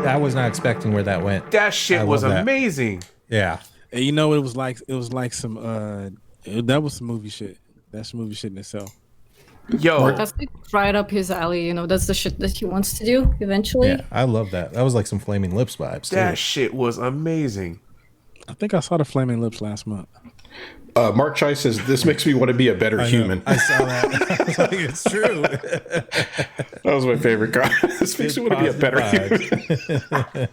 I was not expecting where that went. That shit was love that. amazing. Yeah. And you know, it was like some that was some movie shit. That's movie shit in itself. Yo, That's like right up his alley. You know, that's the shit that he wants to do eventually. Yeah, I love that. That was like some Flaming Lips vibes too. that shit was amazing. I think I saw the Flaming Lips last month. Mark Chai says, this makes me want to be a better human. I saw that. I was like, it's true. That was my favorite comment. This makes me want to be a better human.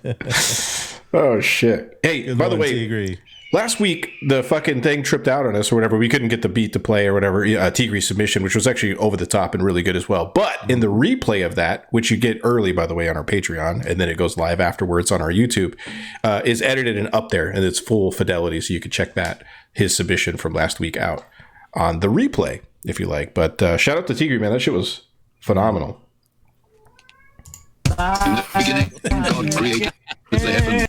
Oh, shit. Hey, Good by the Lord, way, Tigre. last week, the fucking thing tripped out on us or whatever. We couldn't get the beat to play or whatever, Tigre's submission, which was actually over the top and really good as well. But in the replay of that, which you get early, by the way, on our Patreon, and then it goes live afterwards on our YouTube, is edited and up there, and it's full fidelity, so you can check that, his submission from last week out on the replay, if you like. But shout out to Tigre, man. That shit was phenomenal. In the beginning, God created the heaven.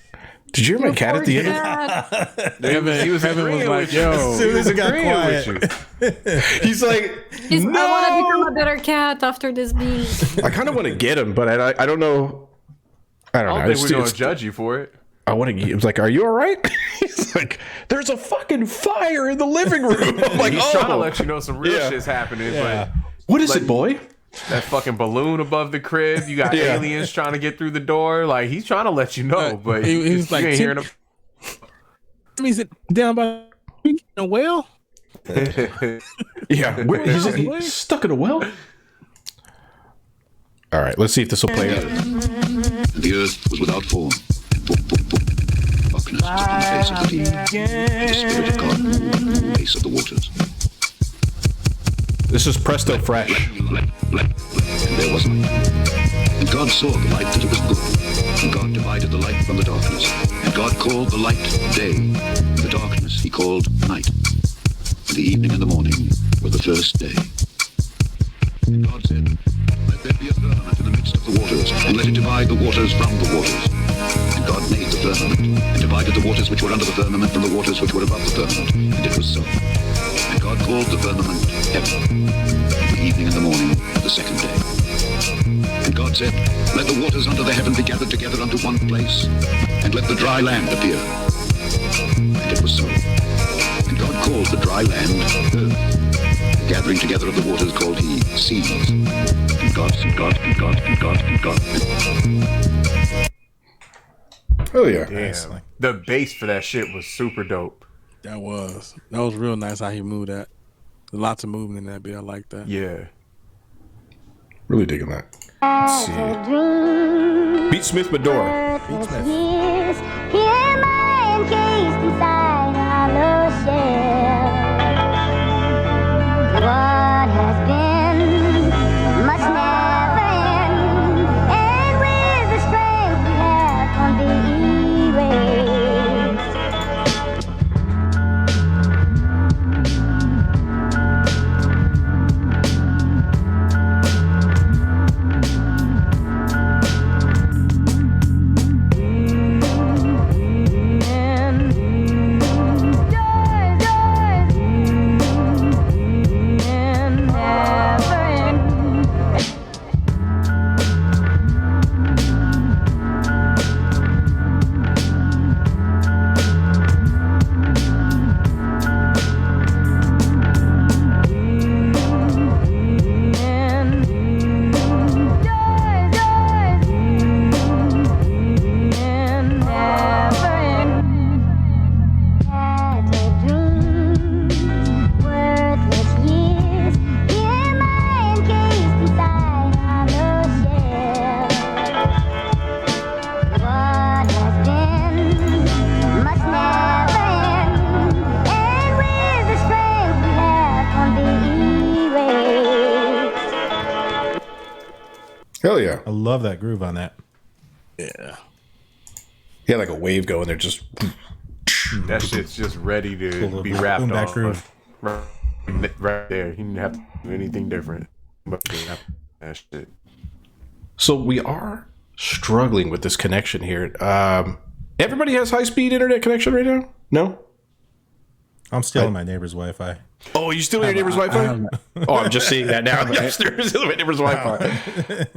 Did you hear my cat at the end? He was agreeing like, with you. yo. As soon as it got Agreeing quiet. with you. He's like, I want to become no. a better cat after this beat. I kind of want to get him, but I don't know. I don't know. I don't think we're It's- gonna judge you for it. I want to get. He was like, "Are you all right?" He's like, "There's a fucking fire in the living room." I'm like, He's "Oh, trying to let you know some real Yeah. shit's happening, Yeah. what is it, boy?" but that fucking balloon above the crib, you got Yeah. aliens trying to get through the door. Like he's trying to let you know, but he you was like, ain't hearing him. Is it down by a well? Yeah, where is he stuck in a well? All right, let's see if this will play out. And the earth was without form. Darkness was upon the face of the deep. And the Spirit of God moved on the face of the waters. This is Presto Fresh. And there was light. And God saw the light that it was good. And God divided the light from the darkness. And God called the light day. And the darkness he called night. And the evening and the morning were the first day. And God said, let there be a firmament in the midst of the waters, and let it divide the waters from the waters. And God made the firmament, and divided the waters which were under the firmament from the waters which were above the firmament. And it was so. And God called the firmament heaven. And the evening and the morning the second day. And God said, let the waters under the heaven be gathered together unto one place, and let the dry land appear. And it was so. And God called the dry land earth. The gathering together of the waters called he seas. And God. Oh yeah. Damn, the bass for that shit was super dope. That was real nice how he moved that. There's lots of movement in that beat. I like that. Yeah. Really digging that. Let's see. Beat Smith Medora. Beat Smith. Years, here my encased inside hollow shell. What has been must never end, and with the strength we have won't be erased. Hell yeah. I love that groove on that. Yeah. He had like a wave going there, just That shit's just ready to Little be boom wrapped back on. groove. Right there. He didn't have to do anything different. But that shit. So we are struggling with this connection here. Everybody has high-speed internet connection right now? No? I'm still on my neighbor's Wi-Fi. Oh, you still on your neighbor's Wi-Fi? Oh, I'm just seeing that now. Yes, there's my neighbor's Wi-Fi.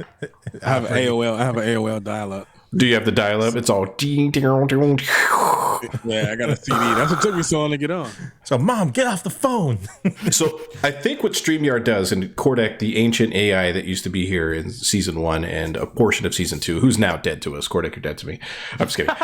I have an AOL dial-up. Do you have the dial-up? It's all... Yeah, I got a CD. That's what took me so long to get on. So, Mom, get off the phone. So I think what StreamYard does, and Kordek, the ancient AI that used to be here in season 1 and a portion of season 2, who's now dead to us. Kordek, you're dead to me. I'm just kidding.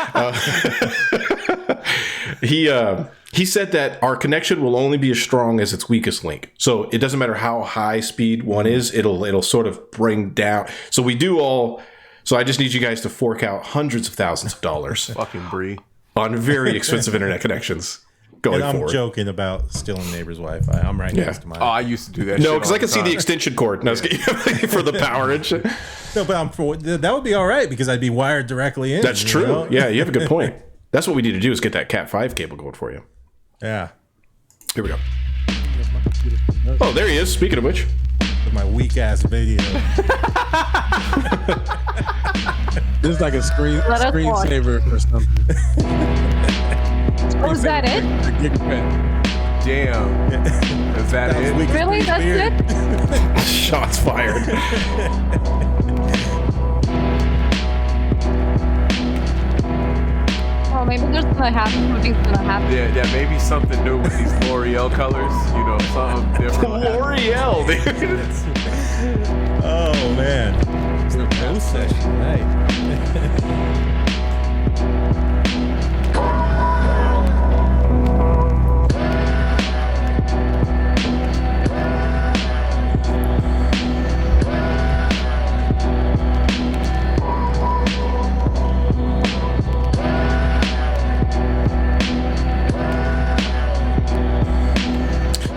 He said that our connection will only be as strong as its weakest link. So it doesn't matter how high speed one is, it'll sort of bring down. So we do all. So I just need you guys to fork out hundreds of thousands of dollars. Fucking Bree. On very expensive internet connections going And I'm forward. joking about stealing neighbor's Wi-Fi. I'm right next to mine. Oh, I used to do that. No, shit because all I can the see the time. extension cord. No, for the power and shit. No, but that would be all right because I'd be wired directly in. That's true. know? Yeah, you have a good point. That's what we need to do is get that Cat 5 cable going for you. Yeah. Here we go. Oh, there he is. Speaking of which. With my weak ass video. This is like a Let us watch. screensaver or something. Oh, is that it? Damn. Is that it? Really? That's it? Shots fired. Oh, maybe there's gonna happen. Something's gonna happen. Yeah, maybe something new with these L'Oreal colors. You know, something different. L'Oreal, dude. Oh man. It's a post session. Hey.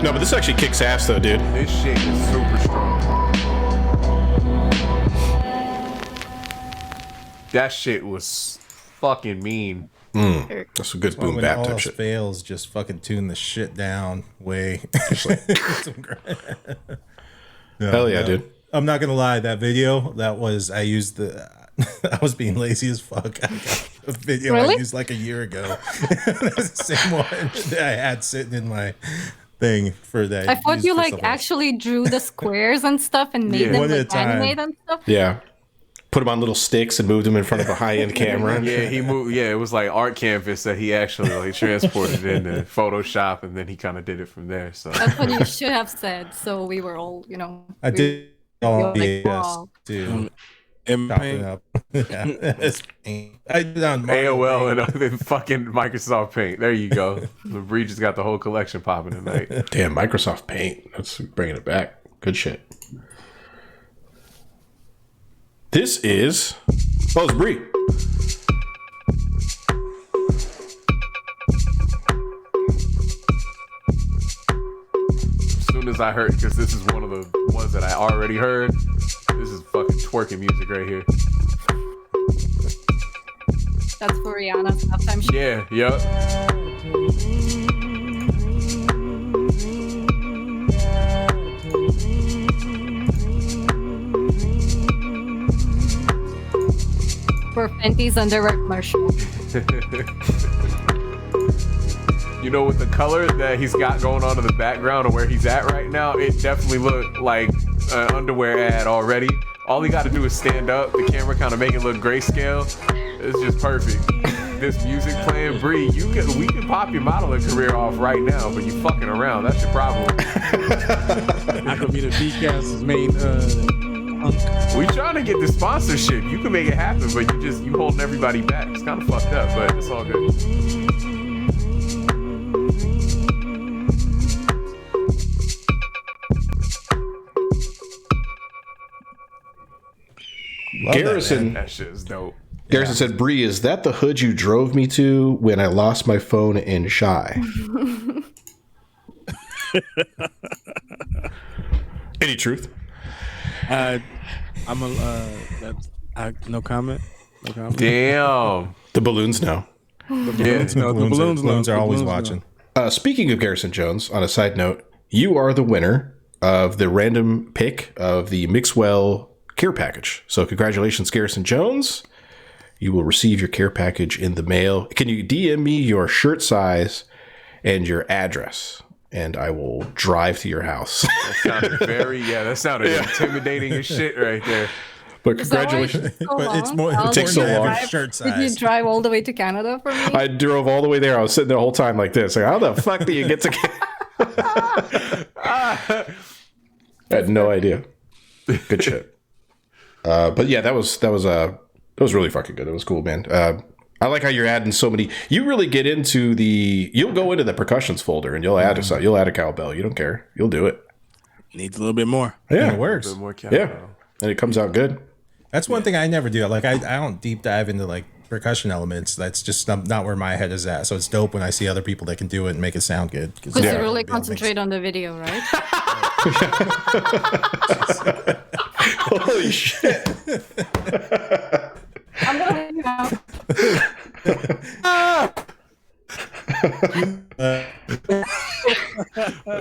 No, but this actually kicks ass, though, dude. This shit is super strong. That shit was fucking mean. That's a good boom When bap all type else shit. fails, just fucking tune the shit down way. Hell yeah, dude. I'm not gonna lie, that video I used the I was being lazy as fuck. I got a video I Really? used like a year ago. That's the same one that I had sitting in my thing for that. I thought used you for like something else. actually drew the squares and stuff and made Yeah. them One at a like time. animate and stuff. Yeah. Put him on little sticks and moved him in front of a high-end camera. Yeah, he moved. Yeah, it was like art canvas that he actually like transported into Photoshop, and then he kind of did it from there. So That's what you should have said. So we were all, I did all like, VHS wow. too. And Chop it up. Yeah, it's paint. I did on AOL and then fucking Microsoft Paint. There you go. Bree just got the whole collection popping tonight. Damn, Microsoft Paint. That's bringing it back. Good shit. This is... Oh, it's Bree. As soon as I heard, because this is one of the ones that I already heard. This is fucking twerking music right here. That's for Rihanna's halftime show. Yeah, yep. For Fenty's underwear commercial. You know, with the color that he's got going on in the background of where he's at right now, it definitely looked like an underwear ad already. All he got to do is stand up. The camera kind of make it look grayscale. It's just perfect. This music playing, Bree, we can pop your modeling career off right now, but you fucking around. That's your problem. I could be the Beatcast's main. We trying to get the sponsorship. You can make it happen, but you holding everybody back. It's kind of fucked up, but it's all good. Garrison. That shit is dope. Garrison said, Bree, is that the hood you drove me to when I lost my phone in Shy? Any truth? I'm no comment. No comment. Damn. The balloons know. Yeah. No, the balloons are always balloons watching. Speaking of Garrison Jones, on a side note, you are the winner of the random pick of the Mixwell care package. So congratulations, Garrison Jones. You will receive your care package in the mail. Can you DM me your shirt size and your address? And I will drive to your house. That sounded intimidating as shit right there. But Is that why it congratulations. took so But it's long? more- it I'll takes so long. drive- Shirt Did you size. drive all the way to Canada for me? I drove all the way there. I was sitting there the whole time like this. Like, how the fuck do you get to I had no idea. Good shit. But yeah, that was really fucking good. It was cool, man. I like how you're adding so many. You really get into you'll go into the percussions folder and you'll add a cowbell. You don't care. You'll do it. Needs a little bit more. Yeah, It works. More yeah, and it comes out good. That's one thing I never do. Like I don't deep dive into like percussion elements. That's just not where my head is at. So it's dope when I see other people that can do it and make it sound good. Because you really concentrate on the video, right? Holy shit! I'm gonna let you know.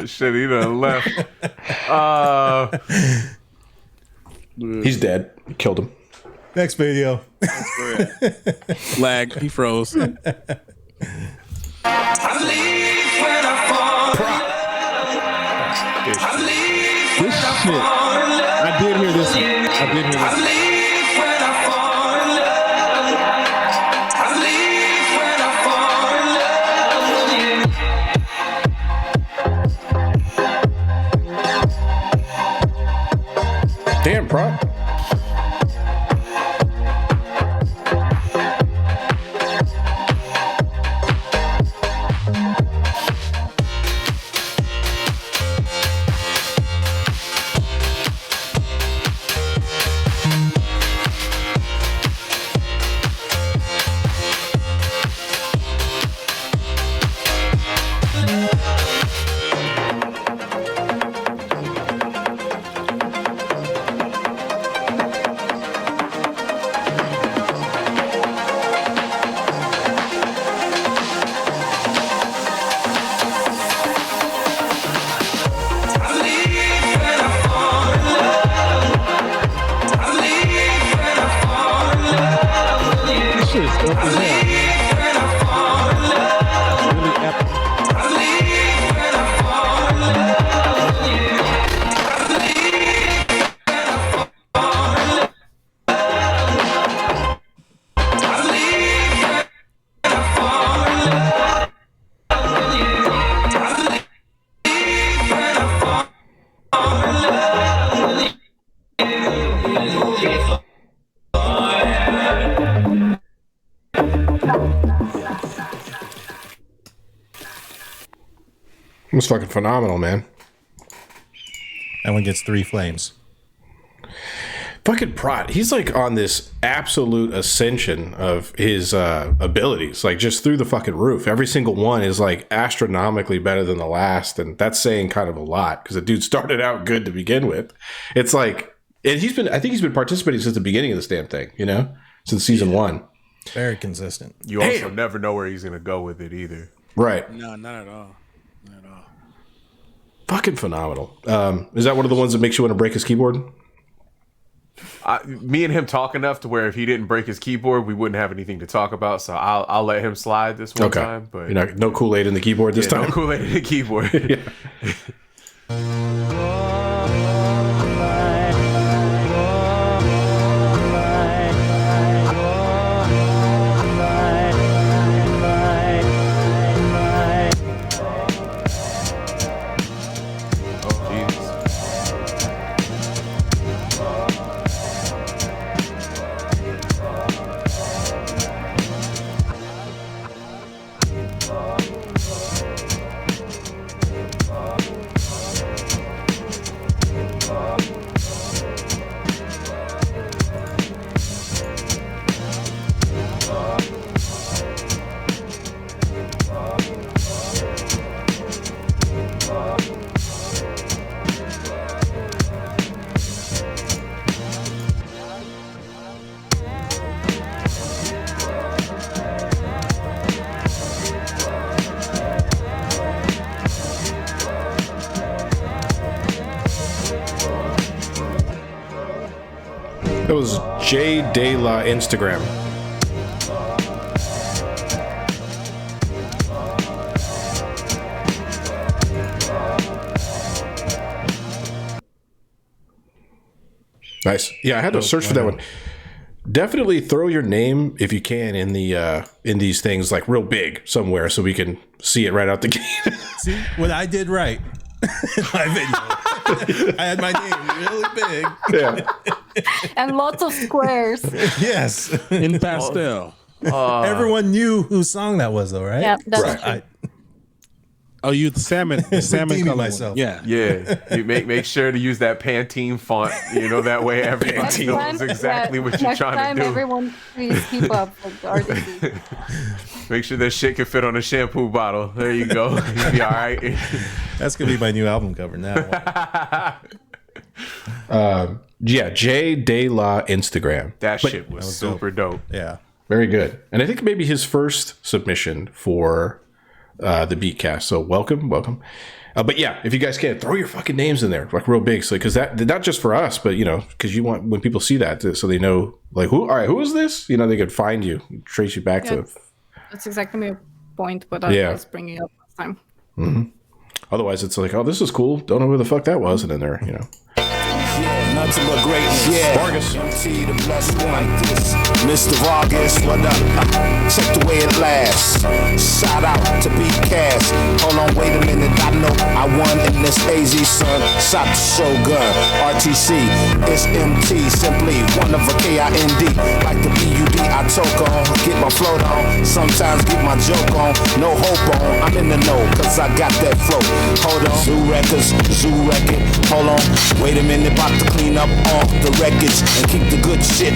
Shit, he done left. He's dead. Killed him. Next video. Lag. He froze. This shit. I did hear this one. I did hear this one. Damn, prop. This shit is dope as hell. Really epic. It was fucking phenomenal, man. That one gets 3 flames. Fucking Prot, he's like on this absolute ascension of his abilities, like just through the fucking roof. Every single one is like astronomically better than the last, and that's saying kind of a lot because the dude started out good to begin with. It's like, and I think he's been participating since the beginning of this damn thing, you know, since season 1. Very consistent. You also never know where he's gonna go with it either. Right. No, not at all. Not at all. Fucking phenomenal. Is that one of the ones that makes you want to break his keyboard? Me and him talk enough to where if he didn't break his keyboard, we wouldn't have anything to talk about. So I'll let him slide this one time. But no Kool-Aid in the keyboard this time. No Kool-Aid in the keyboard. That was J De La Instagram. Nice. Yeah, I had to search for that one. Definitely throw your name if you can in the in these things like real big somewhere so we can see it right out the gate. See what I did right. My video. I had my name really big. Yeah. And lots of squares. Yes. In pastel. Everyone knew whose song that was, though, right? Yeah, that's Right. true. Oh, you the salmon Redeeming color myself. one. Yeah. Yeah, you make sure to use that Pantene font. You know, that way everybody Next knows time- exactly yeah, what you're next trying time to do. Everyone, please keep up with the RTC. Make sure that shit can fit on a shampoo bottle. There you go. You'll be all right. That's gonna be my new album cover now. Yeah, J De La Instagram. That shit was super dope. Yeah. Very good. And I think maybe his first submission for the Beatcast. So welcome. But yeah, if you guys can, throw your fucking names in there, like real big. So, because that, not just for us, but, you know, because you want, when people see that, so they know, like, who is this? You know, they could find you, trace you back to. That's exactly my point, but I was bringing up last time. Mm-hmm. Otherwise, it's like, oh, this is cool. Don't know who the fuck that was. And then they're, you know. Yeah, nothing but greatness. Yeah, Vargas. MT, the blessed one. Mr. Vargas, what up? Check the way it lasts. Shout out to Beatcast. Hold on, wait a minute. I know I won in this AZ, son. Shot the Shogun. RTC, it's MT. Simply one of a KIND. Like the BUD I choke on. Get my float on. Sometimes get my joke on. No hope on. I'm in the know, cause I got that flow. Hold on. Zoo Records, Zoo Record. Hold on. Wait a minute, about to clean up all the wreckage and keep the good shit.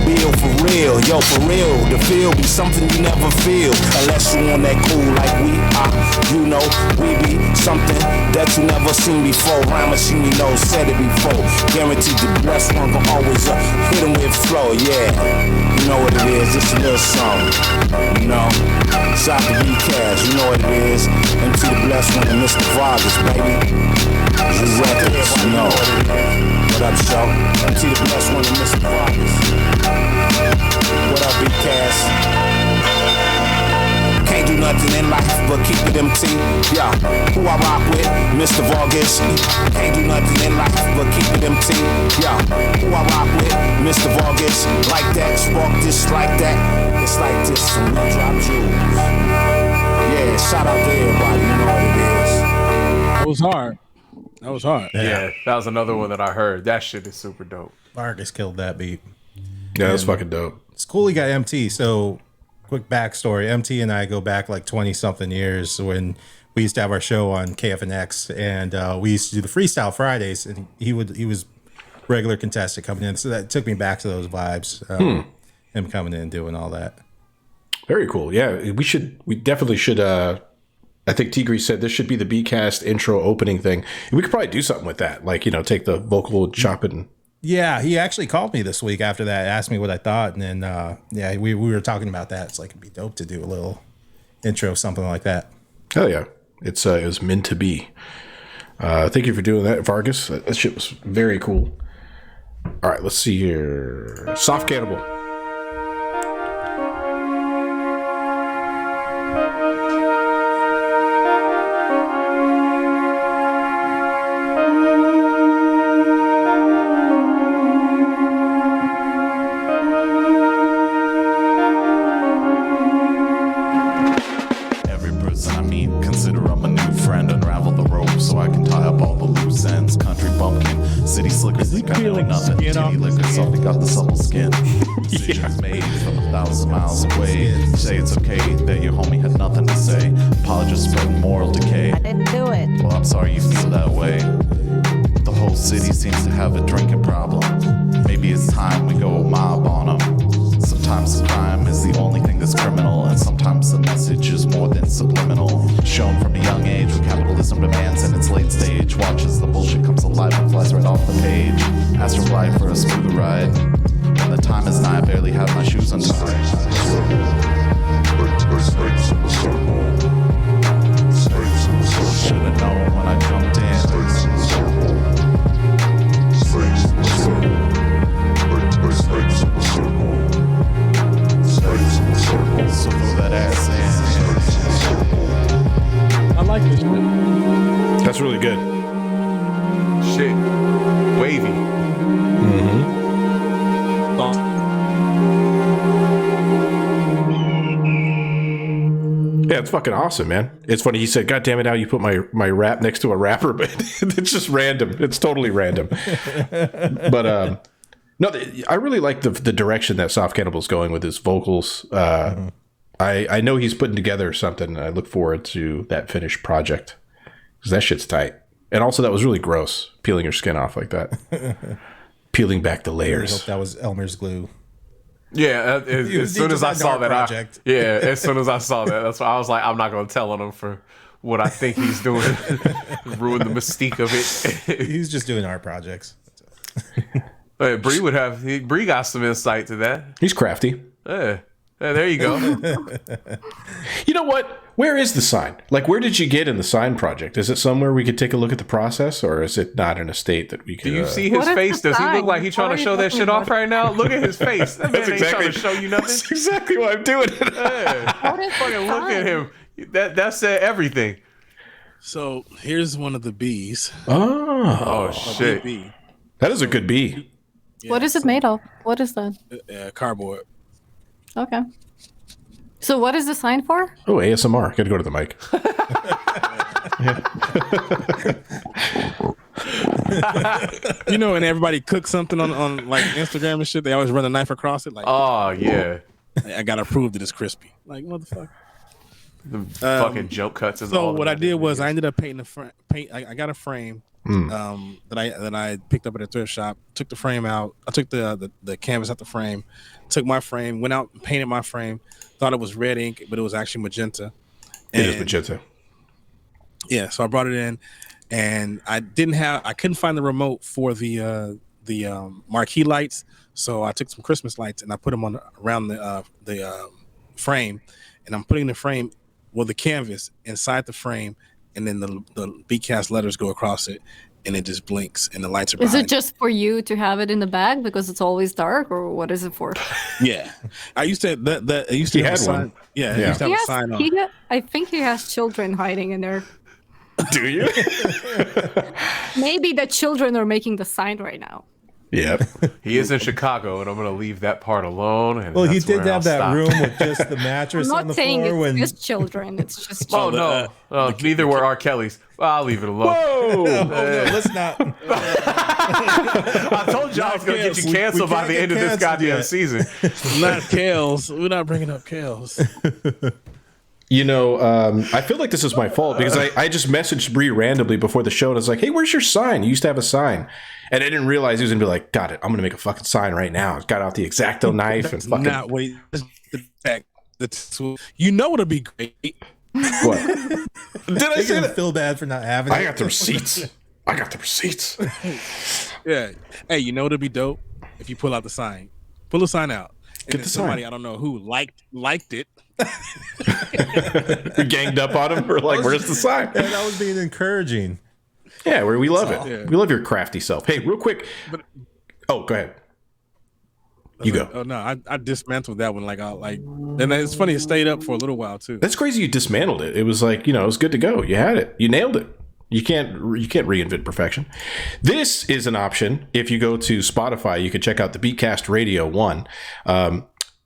Bill for real, yo for real. The feel be something you never feel unless you on that cool like we are. You know, we be something that you never seen before. Rhyme machine, you know, said it before. Guaranteed the blessed one gon' always hit him with flow, yeah. You know what it is, just a little song. You know, shout to Beatcast, you know what it is. MT the blessed one and Mr. Vargas, baby. Records, you know. What up, show? MT the blessed one and Mr. Vargas. What up, Beatcast? Can't do nothing in life but keep it MT. Yeah, who I rock with, Mr. Vargas. Can't do nothing in life but keep it MT. Yeah, who I rock with, Mr. Vargas. Like that, spark this like that. It's like this, and we drop jewels. Yeah, shout out to everybody, you know what it is. That was hard. That was hard. Yeah, that was another one that I heard. That shit is super dope. Vargas killed that beat. Yeah, that's fucking dope. It's cool he got MT. So, quick backstory. MT and I go back like 20-something years when we used to have our show on KFNX, and we used to do the Freestyle Fridays, and he was regular contestant coming in. So that took me back to those vibes. Him coming in and doing all that. Very cool. Yeah, we definitely should. I think Tigri said this should be the Beatcast intro opening thing. We could probably do something with that, like, you know, take the vocal chop it and. Yeah, he actually called me this week after that, asked me what I thought, and then we were talking about that. It's like it'd be dope to do a little intro, something like that. Hell yeah, it was meant to be. Thank you for doing that, Vargas. That shit was very cool. All right, let's see here. Soft Cannibal. Got the supple skin. Decisions made from 1,000 miles away. You say it's okay that your homie had nothing to say. Apologists spread moral decay. I didn't do it. Well, I'm sorry you feel that way. The whole city seems to have a drinking problem. Maybe it's time we go mob on them. Sometimes the crime is the only thing that's criminal, and sometimes the message is more than subliminal. Shown from a young age when capitalism demands in its late stage. Watch as the bullshit comes alive and flies right off the page. Ask your life for a smoother ride. When the time is nigh, I barely have my shoes untied. Should've known when I jumped in. So throw that ass in. I like this shit. That's really good. Shit. Wavy. Mm-hmm. That's fucking awesome, man. It's funny. He said, "God damn it, now you put my rap next to a rapper," but it's just random. It's totally random. But no, I really like the direction that Soft Cannibal is going with his vocals. I know he's putting together something. And I look forward to that finished project because that shit's tight. And also, that was really gross, peeling your skin off like that, peeling back the layers. I hope that was Elmer's glue. Yeah, as soon as I saw that, as soon as I saw that, that's why I was like, I'm not going to tell on him for what I think he's doing, ruin the mystique of it. He's just doing art projects. Bree got some insight to that. He's crafty. Yeah, there you go. You know what? Where is the sign? Like, where did you get in the sign project? Is it somewhere we could take a look at the process, or is it not in a state that we can? Do you see his face? Does he look like he's trying to show that shit off right now? Look at his face. That man ain't trying to show you nothing. That's exactly why I'm doing it. Fucking look at him. That said everything. So here's one of the bees. Oh shit! Bee. That is a good bee. Yeah, what is it made of? What is that? Cardboard. Okay. So what is the sign for? Oh, ASMR. Got to go to the mic. You know, and everybody cooks something on like Instagram and shit. They always run a knife across it. Like, oh yeah, I gotta prove that it's crispy. Like, motherfucker. The fucking joke cuts. Is so all what I did was I ended up painting I got a frame that I picked up at a thrift shop. Took the frame out. I took the canvas out the frame. Took my frame. Went out and painted my frame. Thought it was red ink, but it was actually magenta. It is magenta. Yeah, so I brought it in, and I couldn't find the remote for the marquee lights, so I took some Christmas lights and I put them around the frame, and I'm putting the frame with the canvas inside the frame, and then the Beatcast letters go across it, and it just blinks, and the lights are behind Is it just for you to have it in the bag because it's always dark, or what is it for? Yeah, I used to I used to have a sign. Yeah, I used to have a sign on. I think he has children hiding in there. Do you? Maybe the children are making the sign right now. Yep. He is in Chicago, and I'm going to leave that part alone. And well, he did have that room with just the mattress I'm on the not saying floor. it's just children. It's just children. No. Neither were R. Kelly's. Well, I'll leave it alone. Whoa! No, let's not. I told you I was going to get you canceled by the end of this goddamn season. Not Kales. We're not bringing up Kales. You know, I feel like this is my fault because I just messaged Bree randomly before the show and I was like, hey, where's your sign? You used to have a sign. And I didn't realize he was going to be like, got it. I'm going to make a fucking sign right now. I got out the X-Acto knife and fucking... Not wait. You know it'll be great. What? Did I say that? Feel bad for not having it? I got the receipts. Yeah. Hey, you know it'll be dope if you pull out the sign. Pull the sign out. And Get the somebody, sign. I don't know who, liked it. We ganged up on him. We're like, where's the sign? Yeah, that was being encouraging. Yeah, we love it. Yeah. We love your crafty self. Hey, real quick. Go ahead. You go. Oh no, I dismantled that one and it's funny, it stayed up for a little while too. That's crazy. You dismantled it. It was like, it was good to go. You had it. You nailed it. You can't reinvent perfection. This is an option. If you go to Spotify, you can check out the Beatcast Radio 1.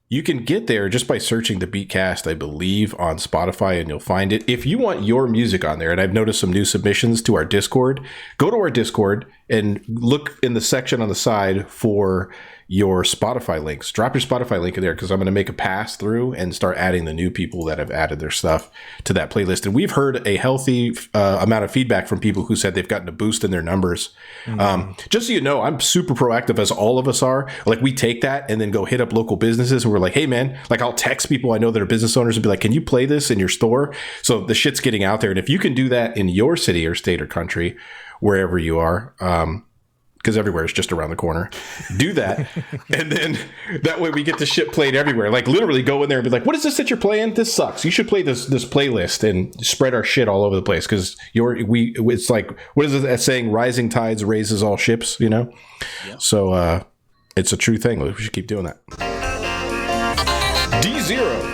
You can get there just by searching the Beatcast, I believe, on Spotify, and you'll find it. If you want your music on there, and I've noticed some new submissions to our Discord, go to our Discord and look in the section on the side for your Spotify links. Drop your Spotify link in there because I'm going to make a pass through and start adding the new people that have added their stuff to that playlist. And we've heard a healthy amount of feedback from people who said they've gotten a boost in their numbers. Just so you know, I'm super proactive, as all of us are. Like, we take that and then go hit up local businesses and we're like, hey man, like, I'll text people I know that are business owners and be like, can you play this in your store? So the shit's getting out there. And if you can do that in your city or state or country, wherever you are, because everywhere is just around the corner, do that. And then that way we get the shit played everywhere. Like, literally go in there and be like, what is this that you're playing? This sucks. You should play this playlist and spread our shit all over the place. Because it's like, what is that saying? Rising tides raises all ships, Yeah. So it's a true thing. We should keep doing that. D0.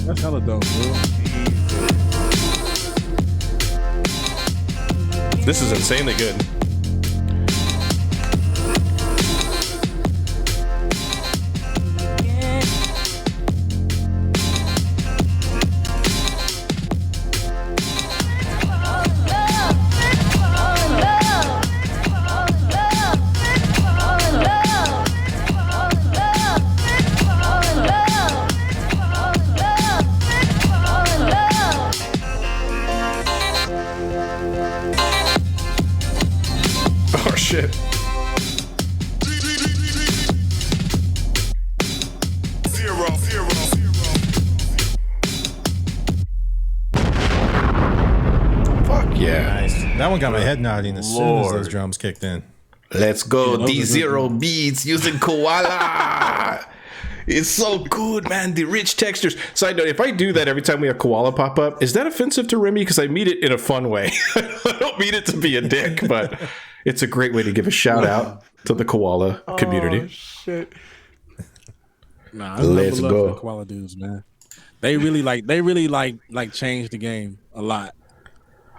That's hella dope, bro. This is insanely good. Oh shit. Fuck yeah. Nice. That one got my head nodding as soon as those drums kicked in. Let's go D0 beats using koala. It's so good, man. The rich textures. Side note, if I do that every time we have koala pop up, is that offensive to Remy? Because I mean it in a fun way. I don't mean it to be a dick, but it's a great way to give a shout out to the koala community. Oh, shit. Nah, I Let's love go. the koala dudes, man. They really changed the game a lot.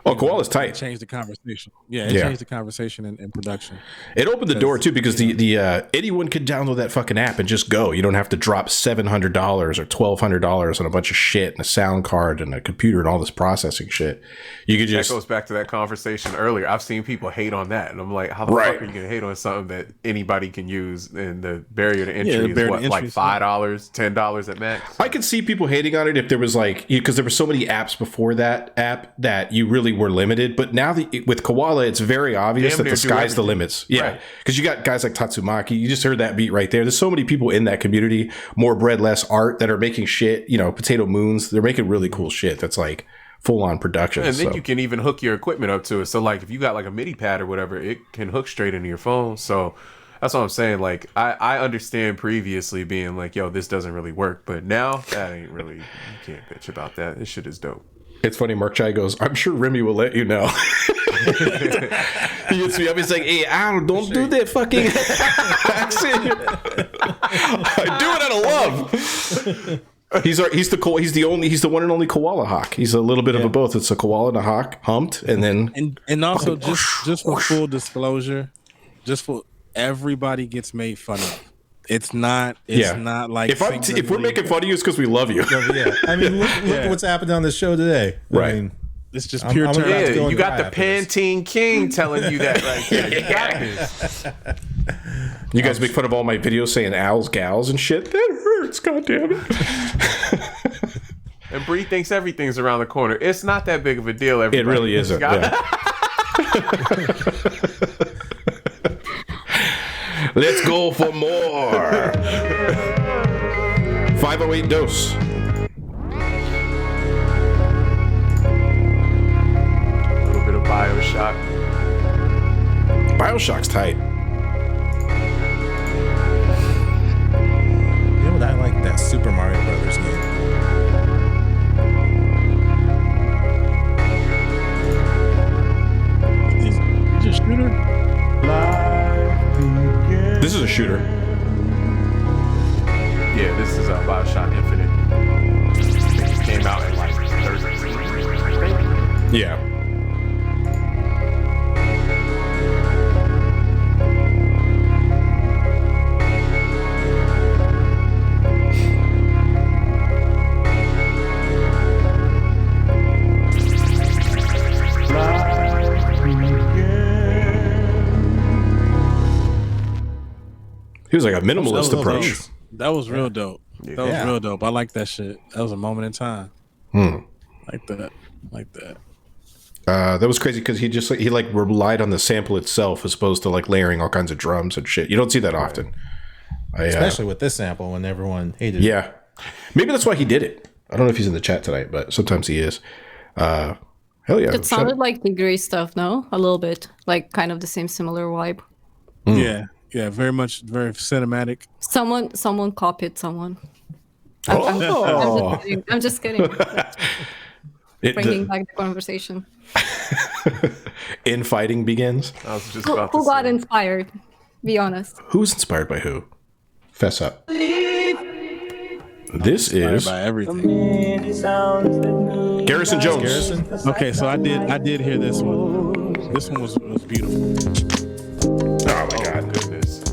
Oh, koala's tight. It changed the conversation. Yeah, it changed the conversation in production. It opened the door too because the anyone could download that fucking app and just go. You don't have to drop $700 or $1,200 on a bunch of shit and a sound card and a computer and all this processing shit. You could just that goes back to that conversation earlier. I've seen people hate on that, and I'm like, how the fuck are you gonna hate on something that anybody can use? And the barrier to entry is what, like $5, $10 at max. I could see people hating on it if there was like, because there were so many apps before that app that you really were limited, but now with koala it's very obvious that the sky's the limits. Yeah, because you got guys like Tatsumaki. You just heard that beat right there. There's so many people in that community, more bread less art, that are making shit. You know, Potato Moons, they're making really cool shit that's like full on production. And then you can even hook your equipment up to it. So like if you got like a MIDI pad or whatever, it can hook straight into your phone. So that's what I'm saying. Like I understand previously being like, yo, this doesn't really work, but now that ain't really, you can't bitch about that. This shit is dope. It's funny, Mark Chai goes, I'm sure Remy will let you know. He hits me up, he's like, hey, Al, don't do that fucking accent. I do it out of love. He's the one and only koala hawk. He's a little bit of a both. It's a koala and a hawk humped, and then and also just for full disclosure, just for everybody gets made fun of. It's not like if we're making fun of you, it's because we love you. Yeah. I mean, look at what's happened on this show today. Right. I mean, it's just pure turn. Yeah, you got the Pantene King telling you that right there. You got this. You guys make fun of all my videos saying owls, gals, and shit. That hurts, goddammit. And Bree thinks everything's around the corner. It's not that big of a deal. Everybody. It really isn't. Yeah. Let's go for more. 508 dose. A little bit of Bioshock. Bioshock's tight. you know what I like? That Super Mario Brothers game. Is it a shooter? This is a shooter. Yeah, this is Bioshock Infinite. It came out in like 30. Yeah. He was like a minimalist approach. That was real dope. That was real dope. I like that shit. That was a moment in time. Like that. That was crazy because he relied on the sample itself as opposed to like layering all kinds of drums and shit. You don't see that often. Especially with this sample when everyone hated it. Yeah. Maybe that's why he did it. I don't know if he's in the chat tonight, but sometimes he is. Hell yeah. It sounded like Tigray stuff, no? A little bit. Like kind of the same similar vibe. Yeah, very cinematic. Someone copied someone. Oh. I'm just kidding. Bringing back the conversation. Infighting begins. I was just Who got inspired? Be honest. Who's inspired by who? Fess up. This is by everything. Garrison Jones. Okay, so I did hear this one. This one was beautiful. Oh my God. Goodness.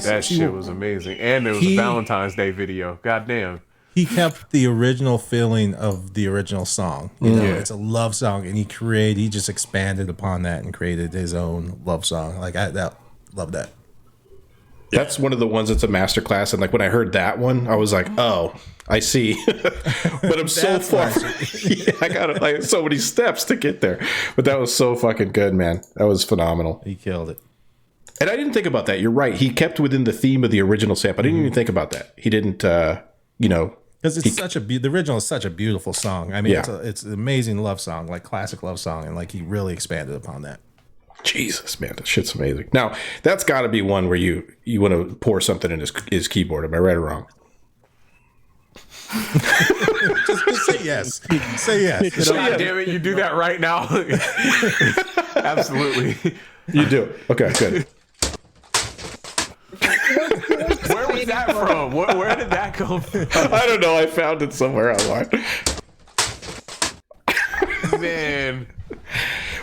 That shit was amazing. And there was a Valentine's Day video. Goddamn. He kept the original feeling of the original song. You know, it's a love song, and he just expanded upon that and created his own love song. Like I love that. That's one of the ones that's a masterclass. And like when I heard that one, I was like, oh, I see. But I'm so far. I got like so many steps to get there. But that was so fucking good, man. That was phenomenal. He killed it. And I didn't think about that. You're right. He kept within the theme of the original sample. I didn't even think about that. He didn't, because it's the original is such a beautiful song. I mean, it's an amazing love song, like classic love song, and like he really expanded upon that. Jesus, man, that shit's amazing. Now that's got to be one where you want to pour something in his keyboard. Am I right or wrong? just say yes. Say yes. God damn it, you do that right now. Absolutely. You do. Okay, good. Where was that from? Where did that come from? I don't know. I found it somewhere online. Man.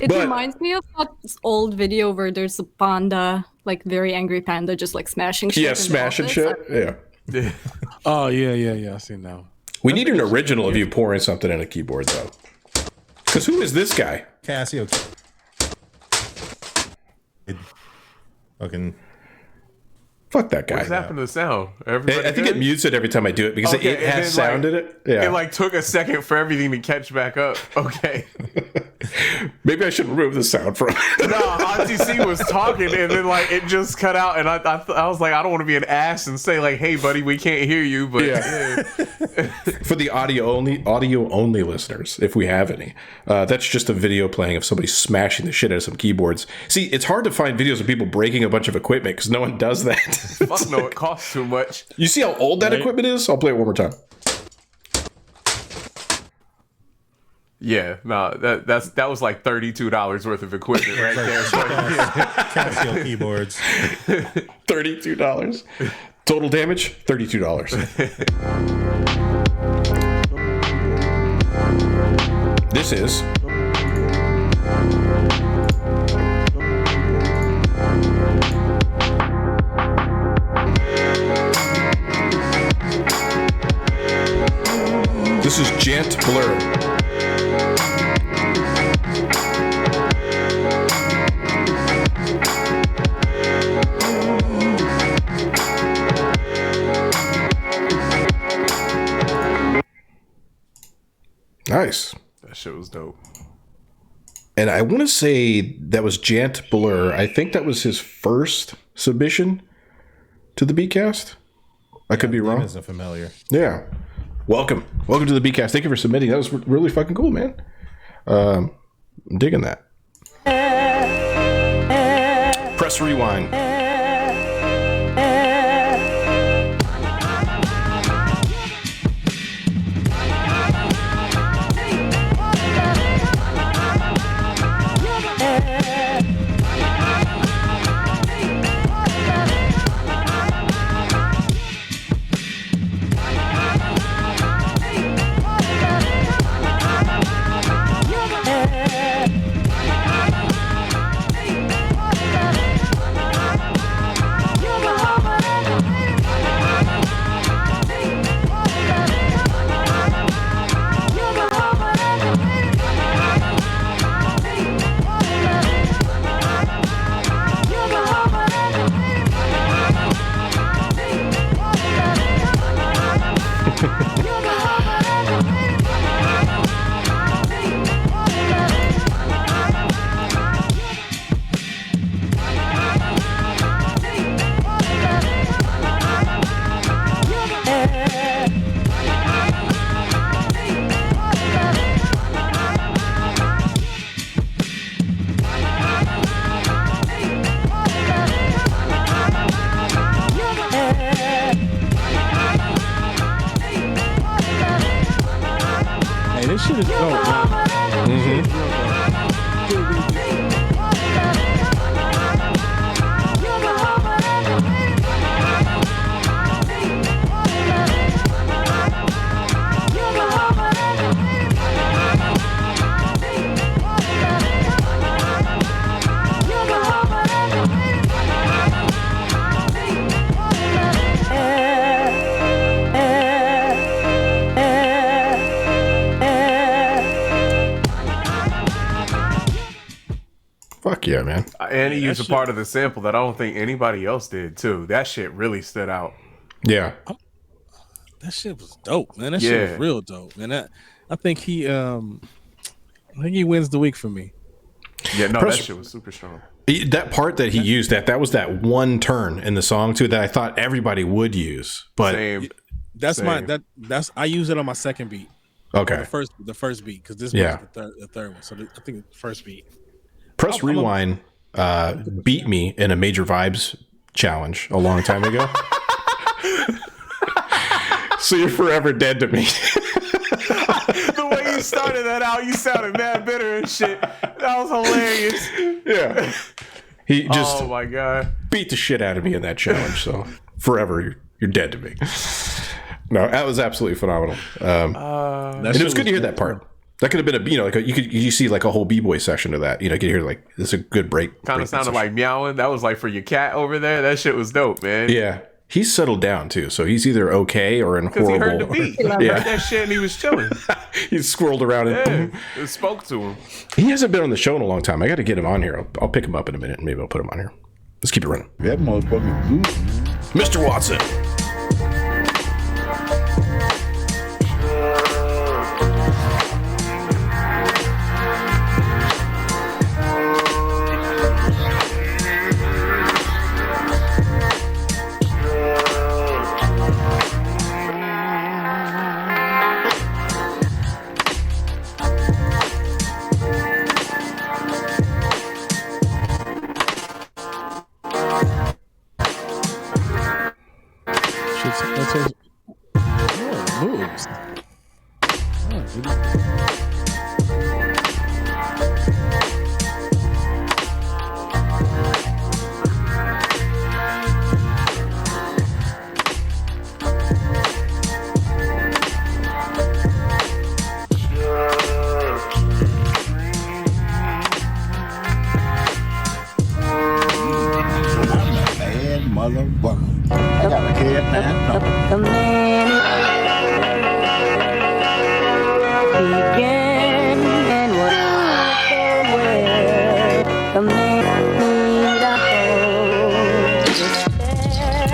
It reminds me of that old video where there's a panda, like very angry panda, just like smashing shit. Yeah, smashing shit. Yeah. Oh, yeah. I seen that one. We need an original of you pouring something in a keyboard, though. Because who is this guy? Casio. Fucking. Fuck that guy. What's happened to the sound? I think it mutes it every time I do it because it has sound in it. Yeah. It like took a second for everything to catch back up. Okay. Maybe I should remove the sound from it. No, Auntie C was talking and then like it just cut out and I was like, I don't want to be an ass and say like, hey buddy, we can't hear you. But yeah. For the audio only listeners, if we have any, that's just a video playing of somebody smashing the shit out of some keyboards. See, it's hard to find videos of people breaking a bunch of equipment because no one does that. Fuck no, it costs too much. You see how old that equipment is? I'll play it one more time. Yeah, no, that was like $32 worth of equipment right there. Casio keyboards. $32. Total damage, $32. This is Gent Blur. Nice. That shit was dope. And I want to say that was Jant Blur. I think that was his first submission to the Beatcast. I could be wrong. Isn't familiar. Yeah. Welcome to the Beatcast. Thank you for submitting. That was really fucking cool, man. I'm digging that. Press rewind. Fuck yeah, man. And he used a part of the sample that I don't think anybody else did too. That shit really stood out. Yeah. That shit was dope, man. That shit was real dope, man. I think he wins the week for me. Yeah, no, that shit was super strong. That part that he used, that was that one turn in the song too that I thought everybody would use. But that's I use it on my second beat. Okay. The first beat, because this was the third one. So I think the first beat. Press Rewind beat me in a Major Vibes challenge a long time ago. So you're forever dead to me. The way you started that out, you sounded mad bitter and shit. That was hilarious. Yeah. He just oh my god, beat the shit out of me in that challenge. So forever you're dead to me. No, that was absolutely phenomenal. And it was good to hear that part. That could have been you see like a whole b-boy session of that. You know, you could hear like this is a good break. Kind of sounded like meowing. That was like for your cat over there. That shit was dope, man. Yeah. He's settled down too, so he's either okay or in horrible. Because he heard the beat. He heard that shit and he was chilling. He swirled around and it spoke to him. He hasn't been on the show in a long time. I got to get him on here. I'll pick him up in a minute and maybe I'll put him on here. Let's keep it running. That motherfucking blue. Mr. Watson.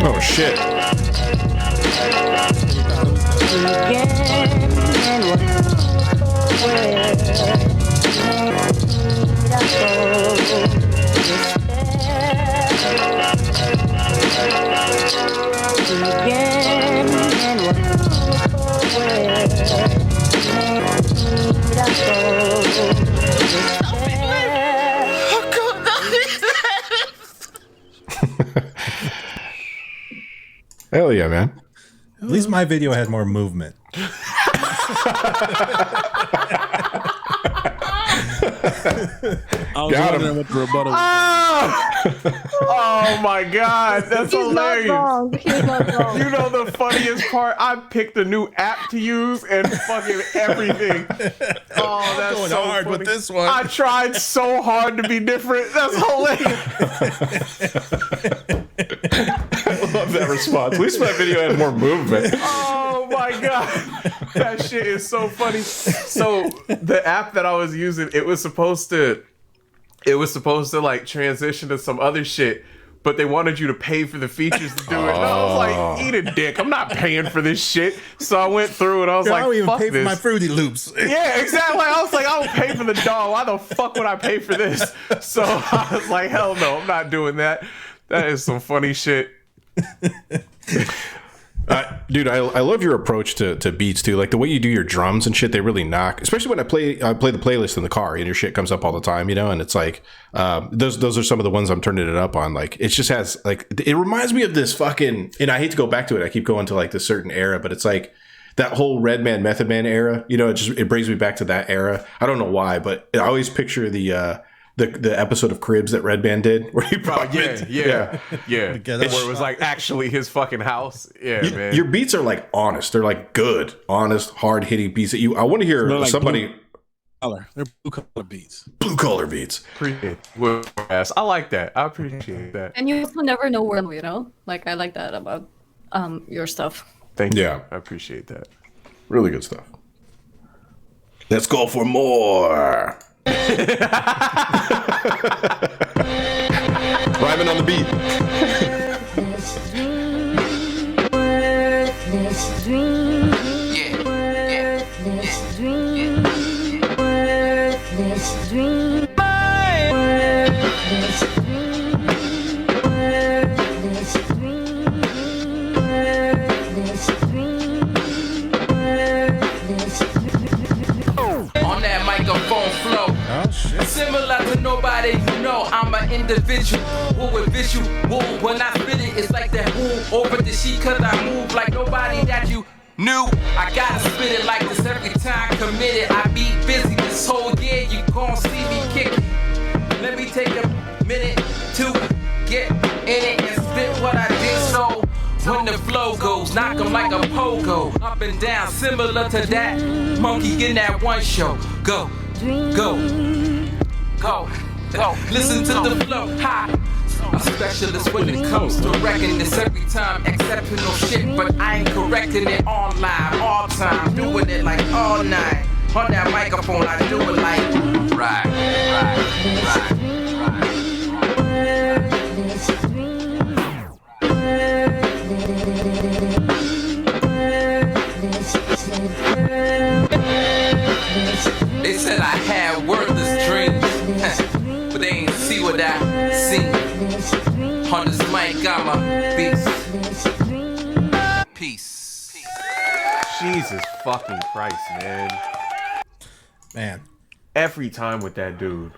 Oh shit. Hell yeah, man. At least my video had more movement. I was wondering what the rebuttal was. Oh my god, that's hilarious. He's not wrong. You know the funniest part? I picked a new app to use and fucking everything. Oh, that's going so hard funny. with this one. I tried so hard to be different. That's hilarious. I love that response. At least my video had more movement. Oh my god, that shit is so funny. So the app that I was using, it was supposed to like transition to some other shit, but they wanted you to pay for the features to do it. And I was like, eat a dick. I'm not paying for this shit. So I went through and I was like, I don't even fuck pay this. for my Fruity Loops. Yeah, exactly. I was like, I don't pay for the dog. Why the fuck would I pay for this? So I was like, hell no, I'm not doing that. That is some funny shit. Dude, I love your approach to beats too. Like the way you do your drums and shit, they really knock. Especially when I play the playlist in the car and your shit comes up all the time, you know. And it's like those are some of the ones I'm turning it up on. Like it just has like it reminds me of this fucking. And I hate to go back to it. I keep going to like this certain era, but it's like that whole Redman Method Man era. You know, it brings me back to that era. I don't know why, but I always picture the episode of Cribs that Redman did where he brought yeah. Where it was like actually his fucking house. Yeah, man. Your beats are like honest. They're like good, honest, hard hitting beats that you. I want to hear Like somebody. Color. They're blue color beats. Blue collar beats. Appreciate it. I like that. I appreciate that. And you also never know where, you know? Like, I like that about your stuff. Thank you. Yeah. I appreciate that. Really good stuff. Let's go for more. Rhyming on the beat. Worthless dream. Worthless dream. Worthless dream. Worthless dream. Worthless dream. Worthless dream. Worthless dream. On that microphone flow. Oh shit. Similar to nobody you know, I'm an individual with visual. When I spit it, it's like that woo over the sheet, cause I move like nobody that you knew. I gotta spit it like this every time committed. I be busy this whole year, you gon' see me kick it. Let me take a minute to get in it and spit what I did. So when the flow goes, knock 'em like a pogo, up and down, similar to that monkey in that one show. Go, go, go, go. Listen to the flow, high. A specialist when it comes to wrecking this every time, exceptional shit, but I ain't correcting it online, all time, doing it like all night. On that microphone, I do it like right, right, They said I had worthless dreams, but they ain't see what I seen. On this mic, I'm a beast. Peace. Jesus fucking Christ, man. Man. Every time with that dude.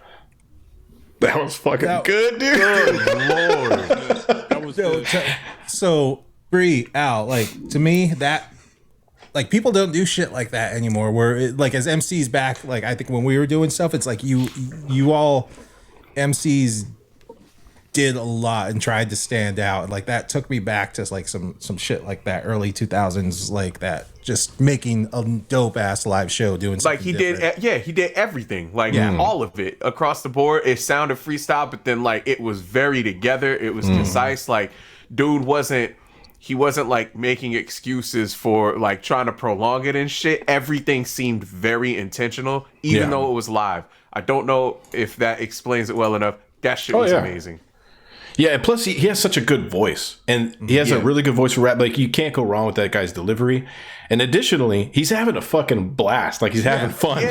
That was fucking good, dude. Good Lord. That was good. So, Bree, Al, like, to me, that, like, people don't do shit like that anymore. Where, like, as MCs back, like, I think when we were doing stuff, it's like you all MCs did a lot and tried to stand out. Like, that took me back to, like, some shit like that, early 2000s, like that, just making a dope ass live show, doing something like he different. he did everything, like all of it across the board. It sounded freestyle, but then like it was very together. It was concise. Like, dude wasn't like making excuses for like trying to prolong it and shit. Everything seemed very intentional, even though it was live. I don't know if that explains it well enough. That shit was amazing. Yeah, and plus he has such a good voice, and he has a really good voice for rap. Like, you can't go wrong with that guy's delivery. And additionally, he's having a fucking blast. Like, he's having fun.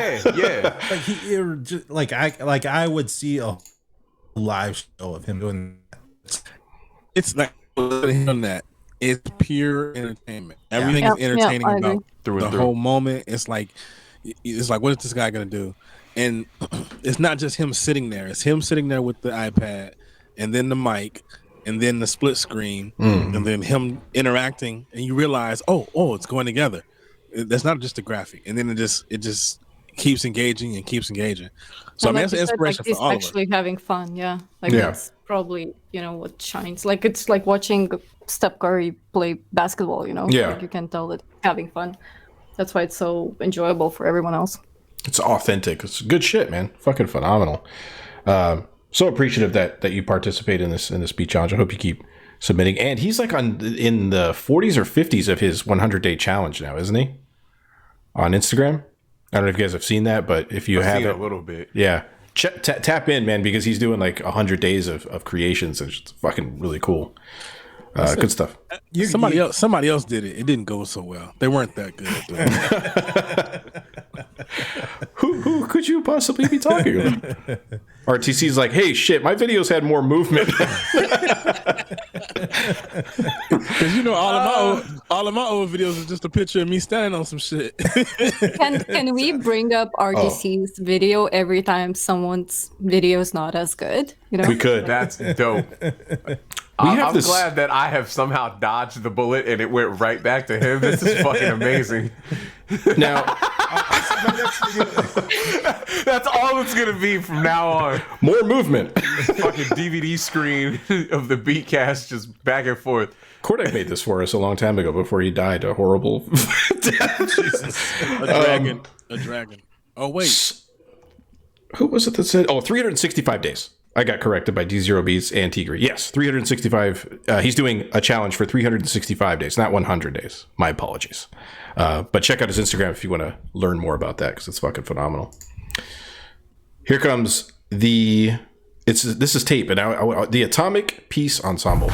Like, I would see a live show of him doing that. It's like him that it's pure entertainment. Everything is entertaining about the whole moment. It's like what is this guy gonna do? And it's not just him sitting there. It's him sitting there with the iPad, and then the mic, and then the split screen, and then him interacting, and you realize, oh, it's going together. That's not just a graphic, and then it just keeps engaging and keeps engaging. So I mean, that's an inspiration for all of us. Actually having fun, that's probably what shines. Like, it's like watching Steph Curry play basketball. Like, you can tell that having fun. That's why it's so enjoyable for everyone else. It's authentic. It's good shit, man. Fucking phenomenal. So appreciative that you participate in this beat challenge. I hope you keep submitting. And he's like in the 40s or 50s of his 100-day challenge now, isn't he? On Instagram. I don't know if you guys have seen that, but if you have it, a little bit, tap in, man, because he's doing like 100 days of creations, and it's fucking really cool. Good stuff. Somebody else did it. It didn't go so well. They weren't that good at doing it. Who could you possibly be talking about? RTC's like, hey, shit, my videos had more movement. Because all of my old videos is just a picture of me standing on some shit. Can we bring up RTC's video every time someone's video is not as good? We could. That's dope. I'm glad that I have somehow dodged the bullet and it went right back to him. This is fucking amazing. Now, that's all it's gonna be from now on. More movement. Fucking DVD screen of the Beatcast just back and forth. Kordak made this for us a long time ago before he died a horrible death. Jesus. A dragon. Oh, wait. Who was it that said? 365 days. I got corrected by D0 Beats and Tigre. Yes, 365. He's doing a challenge for 365 days, not 100 days. My apologies. But check out his Instagram if you want to learn more about that, because it's fucking phenomenal. Here comes this is tape, and the Atomic Peace Ensemble.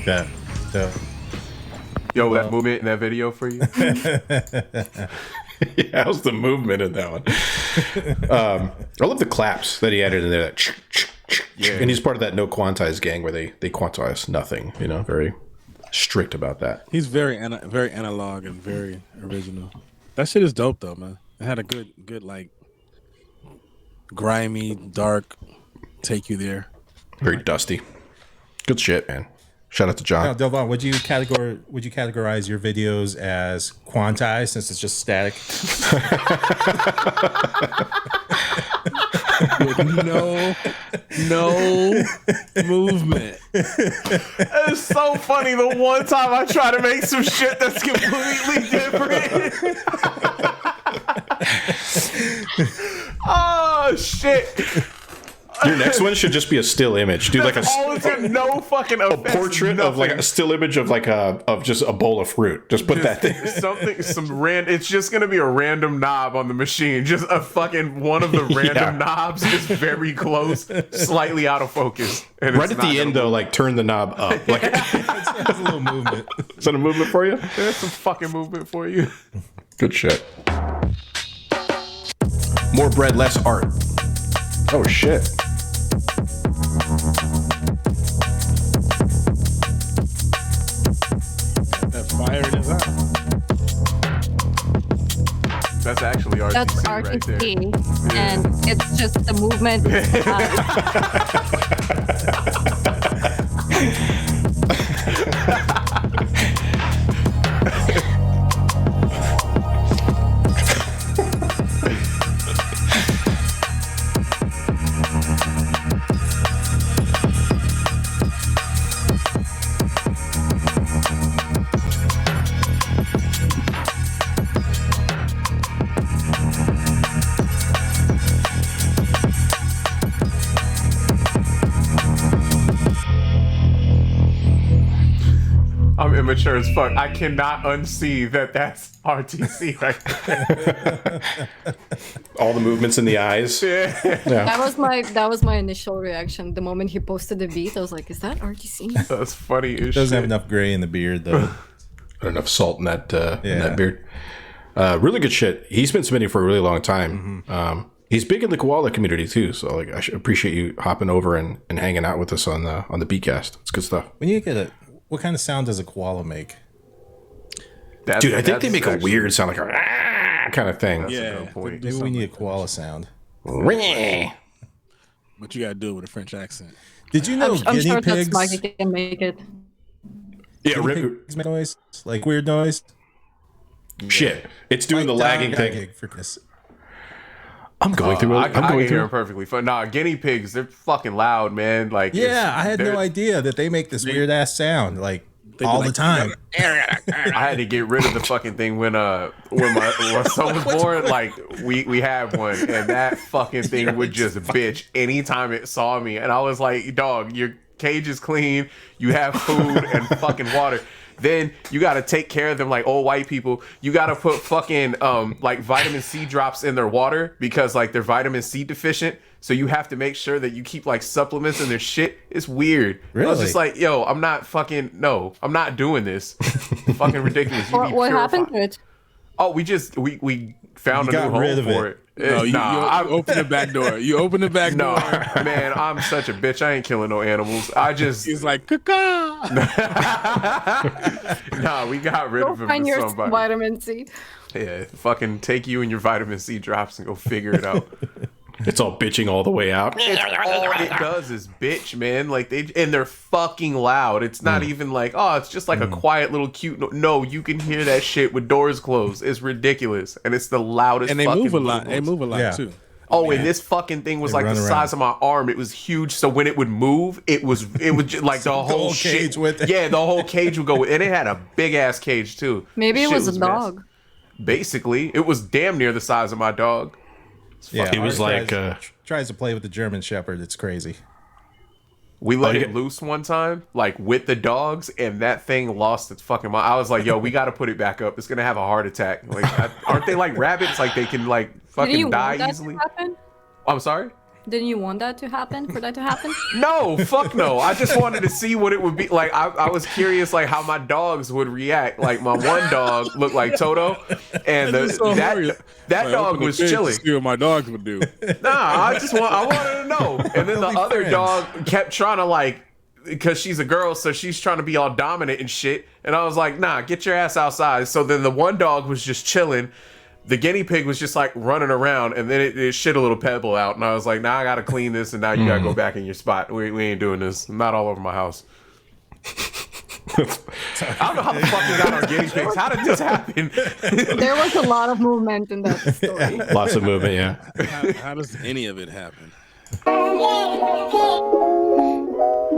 Okay. So, Yo, that movement in that video for you? Yeah, how's the movement in that one? I love the claps that he added in there. That and he's part of that no quantize gang where they quantize nothing. You know, very strict about that. He's very analog and very original. That shit is dope though, man. It had a good like grimy, dark take you there. Very dusty. Good shit, man. Shout out to John. now, Delvon, would you categorize your videos as quantized since it's just static? With no movement. It's so funny. The one time I try to make some shit that's completely different. Oh shit. Your next one should just be a still image, dude. Like no fucking a portrait of like a still image of like of just a bowl of fruit. Just put that there. It's just gonna be a random knob on the machine. Just a fucking one of the random knobs is very close, slightly out of focus. And right at the end though, like turn the knob up. Like it's a little movement. Is that a movement for you? There's some fucking movement for you. Good shit. More bread, less art. Oh shit. That fire in his eye. That's actually RTC. That's RTC, right there. And it's just the movement. I'm immature as fuck. I cannot unsee that that's RTC right there. All the movements in the eyes. Yeah. That was my initial reaction. The moment he posted the beat, I was like, "Is that RTC?" That's funny. Doesn't have enough gray in the beard though. Not enough salt in that beard. Really good shit. He's been submitting for a really long time. Mm-hmm. He's big in the koala community too. So like, I appreciate you hopping over and hanging out with us on the Beatcast. It's good stuff. When you get what kind of sound does a koala make? Dude, I think they make a weird sound, like a kind of thing. Yeah, maybe we need a koala sound. But you gotta do it with a French accent. Did you know I'm guinea sure pigs? that's why he can make it. Yeah, pigs make noise, like weird noise. Shit, it's doing the lagging thing. For this. I'm going through. I can hear them perfectly fine. Nah, guinea pigs, they're fucking loud, man. Like, yeah, I had no idea that they make this weird ass sound like all the time. I had to get rid of the fucking thing when my son was born. Like we had one, and that fucking thing would just bitch anytime it saw me, and I was like, dog, your cage is clean, you have food and fucking water. Then you gotta take care of them like old white people. You gotta put fucking like vitamin C drops in their water because like they're vitamin C deficient. So you have to make sure that you keep like supplements in their shit. It's weird. Really? I was just like, yo, I'm not doing this. Fucking ridiculous. What happened to it? Oh, we found You a new got rid home of for it. it. No, you open the back door. You open the back No, door. man, I'm such a bitch. I ain't killing no animals. I just He's like, caca. nah, we got rid Go of him find for your somebody. vitamin C. Yeah, fucking take you and your vitamin C drops and go figure it out. It's all bitching all the way out. It's all it does is bitch, man. Like they're fucking loud. It's not even like, oh, it's just like a quiet little cute. No, you can hear that shit with doors closed. It's ridiculous, and it's the loudest. And they fucking move a lot. animals. They move a lot too. Oh, and this fucking thing was They like the run around. size of my arm. It was huge. So when it would move, it was just like the whole cage shit. with it. Yeah, the whole cage would go with, and it had a big ass cage too. Maybe it Shit was a dog. massive. Basically, it was damn near the size of my dog. Yeah, It was ours like tries to play with the German Shepherd. It's crazy. We let it loose one time, like with the dogs, and that thing lost its fucking mind. I was like, "Yo, we got to put it back up. It's gonna have a heart attack." Like, aren't they like rabbits? Like they can like Didn't fucking you die want that easily. to happen? I'm sorry. Didn't you want that to happen? For that to happen? No, fuck no. I just wanted to see what it would be like. I was curious, like how my dogs would react. Like my one dog looked like Toto, and that dog was chilling. See what my dogs would do. Nah, I wanted to know. And then the other dog kept trying to like, because she's a girl, so she's trying to be all dominant and shit. And I was like, nah, get your ass outside. So then the one dog was just chilling. The guinea pig was just like running around, and then it shit a little pebble out. And I was like, nah, I gotta clean this, and now you gotta go back in your spot. We ain't doing this. I'm not all over my house. I don't know how the fuck we got on guinea pigs. How did this happen? There was a lot of movement in that story. lots of movement. Yeah. How does any of it happen?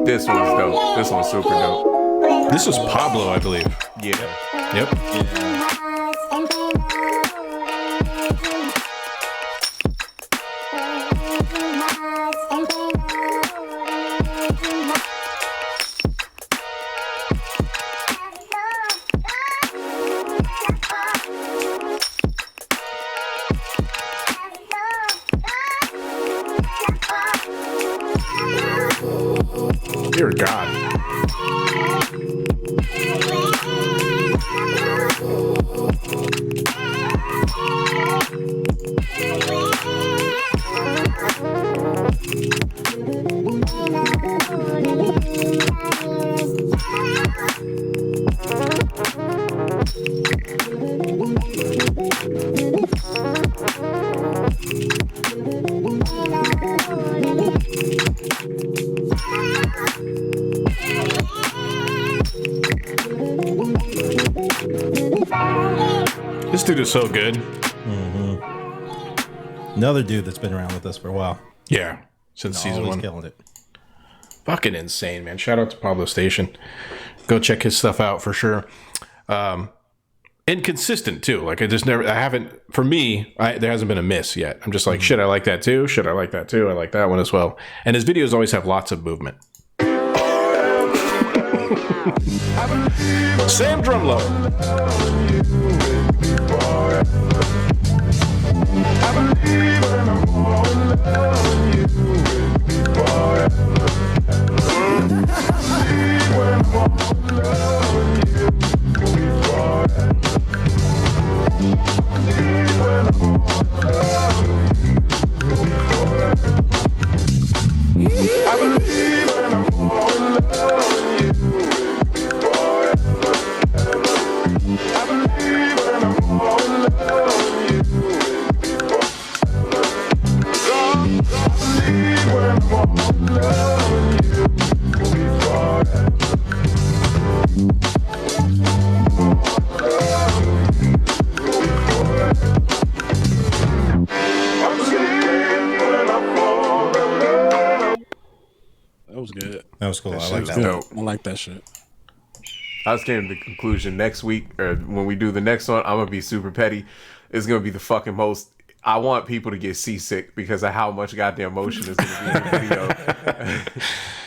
This one's dope. This one's super dope. This was Pablo, I believe. Yeah. Yep. Dear God. This dude is so good. Another dude that's been around with us for a while. Yeah. Since season Always one. killing it. Fucking insane, man. Shout out to Pablo Station. Go check his stuff out for sure. Inconsistent too. Like for me, there hasn't been a miss yet. I'm just like, shit, I like that too. Shit, I like that too. I like that one as well. And his videos always have lots of movement. Sam Drumlow. That was good. That was cool. I like that. Dope. I like that shit. I just came to the conclusion next week, or when we do the next one, I'm gonna be super petty. It's gonna be the fucking most. I want people to get seasick because of how much goddamn motion is gonna be in the video.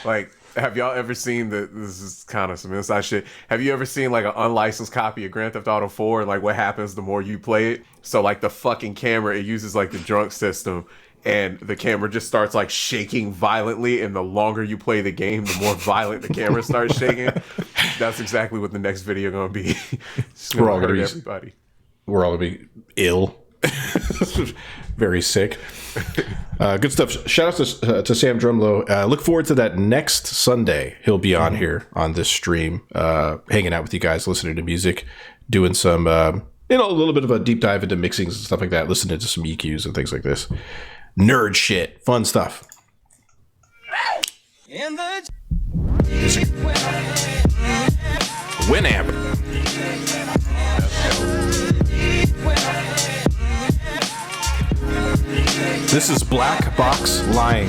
Like, have y'all ever seen this is kind of some inside shit. Have you ever seen like an unlicensed copy of Grand Theft Auto 4 and like what happens the more you play it? So like the fucking camera, it uses like the drunk system. And the camera just starts like shaking violently, and the longer you play the game, the more violent the camera starts shaking. That's exactly what the next video gonna be. It's We're all hurt gonna be everybody. we're all gonna be ill, very sick. Good stuff. Shout out to Sam Drumlow. Look forward to that next Sunday. He'll be on here on this stream, hanging out with you guys, listening to music, doing some, a little bit of a deep dive into mixings and stuff like that, listening to some EQs and things like this. Nerd shit. Fun stuff. Winamp. This is Black Box Lying.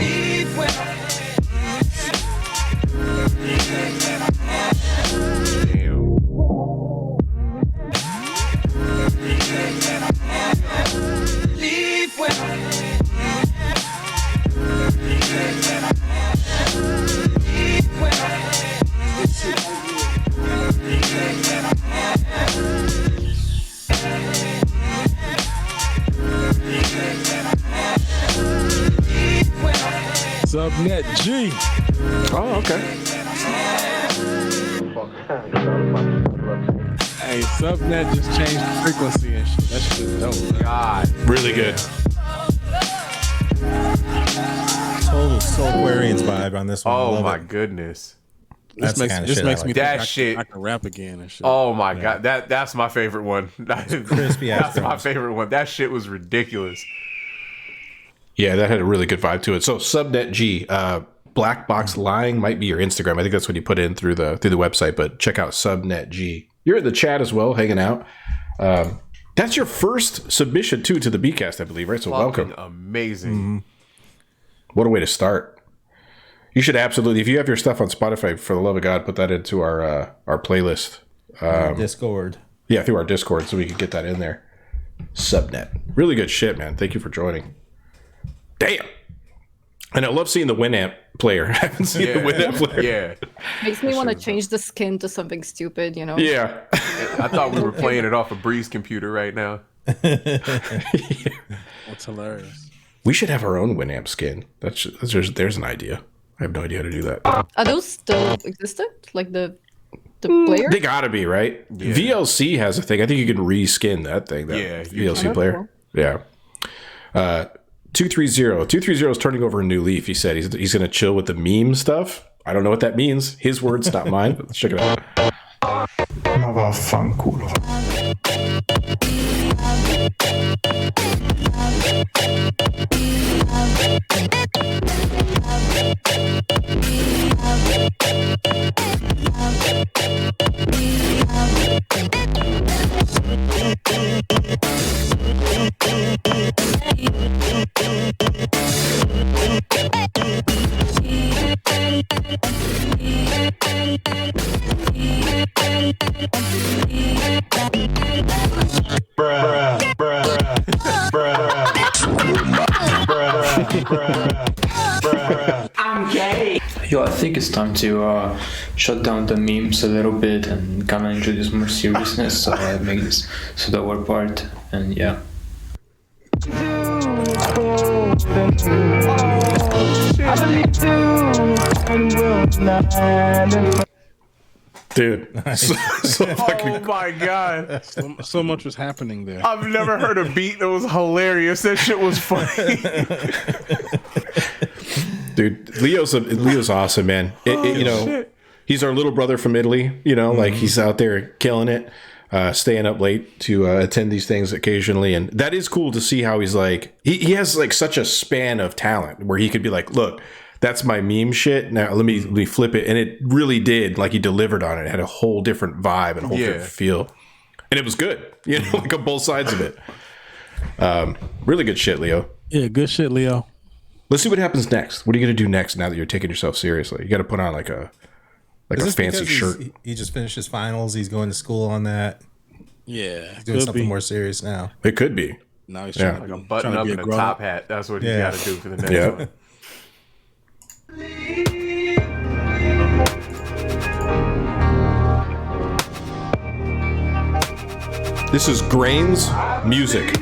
Subnet G. Oh, okay. Hey, Subnet just changed the frequency and shit. That shit is dope. God. Really good. Total Soulquarians vibe on this one. Oh my goodness. This makes me think that shit. I can rap again and shit. Oh my god, that's my favorite one. Crispy ass That's my favorite one. That shit was ridiculous. Yeah, that had a really good vibe to it. So Subnet G, Black Box Lying might be your Instagram. I think that's what you put in through the website, but check out Subnet G. You're in the chat as well, hanging out. That's your first submission too to the Beatcast, I believe, right? So welcome. Amazing. Mm-hmm. What a way to start. You should absolutely, if you have your stuff on Spotify, for the love of God, put that into our playlist. Discord. Yeah, through our Discord, so we can get that in there. Subnet. Really good shit, man. Thank you for joining. Damn. And I love seeing the Winamp player. I haven't seen the Winamp player. Yeah. Makes me want to change the skin to something stupid, you know? Yeah. I thought we were playing it off a Breeze computer right now. That's hilarious. We should have our own Winamp skin. There's an idea. I have no idea how to do that. Are those still existent? Like the player? They gotta be, right? Yeah. VLC has a thing. I think you can reskin that thing. That VLC player. Cool. Yeah. 230 is turning over a new leaf. He said he's gonna chill with the meme stuff. I don't know what that means. His words, not mine. But let's check it out. Ma vaffanculo. I'm gay. Yo, I think it's time to shut down the memes a little bit and kind of introduce more seriousness. So I make this slower part, and yeah. Dude, so fucking. Oh my god, so much was happening there. I've never heard a beat that was hilarious. That shit was funny. Dude, Leo's awesome, man. He's our little brother from Italy. Like he's out there killing it, staying up late to attend these things occasionally, and that is cool to see how he's like he has like such a span of talent where he could be like, look, that's my meme shit. Now let me flip it, and it really did. Like he delivered on it. It had a whole different vibe and a whole different feel, and it was good. Like on both sides of it. Really good shit, Leo. Yeah, good shit, Leo. Let's see what happens next. What are you gonna do next? Now that you're taking yourself seriously, you got to put on like a fancy shirt. He just finished his finals. He's going to school on that. Yeah, he's doing something more serious now. It could be. Now he's trying like a button up and a top hat. That's what he's got to do for the next one. This is Grains Music.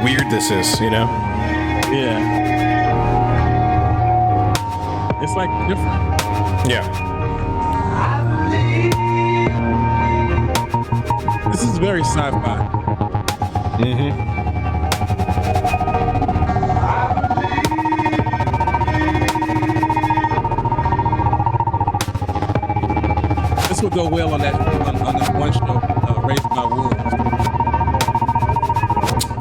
weird this is, you know? Yeah. It's like different. Yeah. This is very sci-fi. Mm-hmm. This would go well on that one show, Raised by Wolves.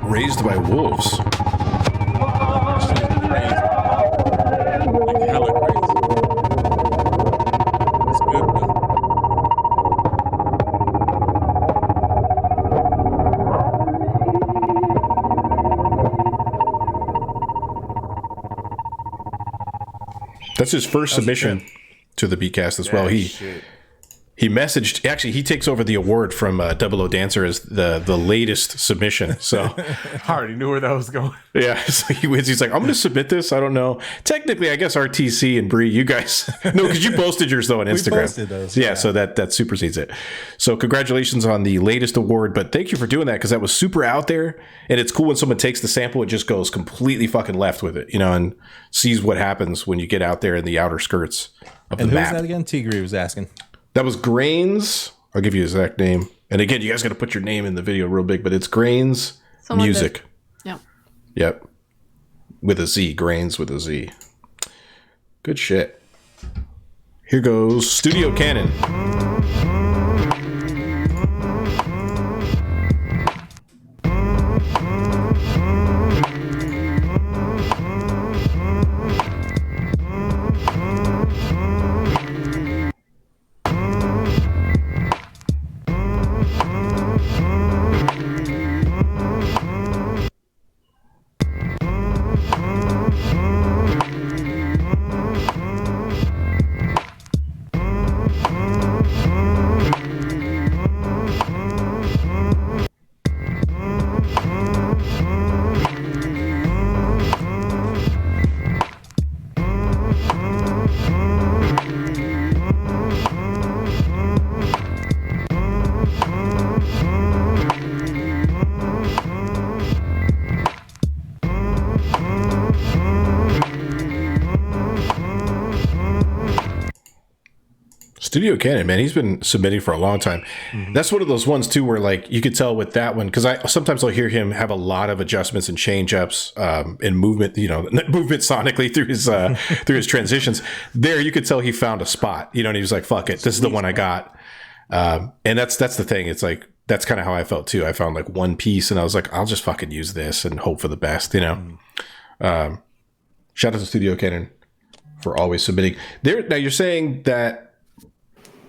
Raised by Wolves. She's crazy. Like hella crazy. It's good though. That's his first submission to the Beatcast as well. He messaged. Actually, he takes over the award from Double O Dancer as the latest submission. So I already knew where that was going. yeah, so he wins. He's like, I'm going to submit this. I don't know. Technically, I guess RTC and Bree, you guys, no, because you posted yours though on Instagram. We posted those. Yeah, so that supersedes it. So congratulations on the latest award. But thank you for doing that because that was super out there, and it's cool when someone takes the sample, it just goes completely fucking left with it, you know, and sees what happens when you get out there in the outer skirts of and the who's map. that again? Tigre was asking. That was Grains. I'll give you his exact name. And again, you guys got to put your name in the video real big, but it's Grains Music. Yeah. Yep. With a Z. Grains with a Z. Good shit. Here goes Studio Cannon. Studio Cannon, man, he's been submitting for a long time. Mm-hmm. That's one of those ones too, where like you could tell with that one, because sometimes I'll hear him have a lot of adjustments and change ups in movement, you know, movement sonically through his transitions. There, you could tell he found a spot, you know, and he was like, "Fuck it, this is the one I got." And that's the thing. It's like that's kind of how I felt too. I found like one piece, and I was like, "I'll just fucking use this and hope for the best," you know. Shout out to Studio Cannon for always submitting. There, now you're saying that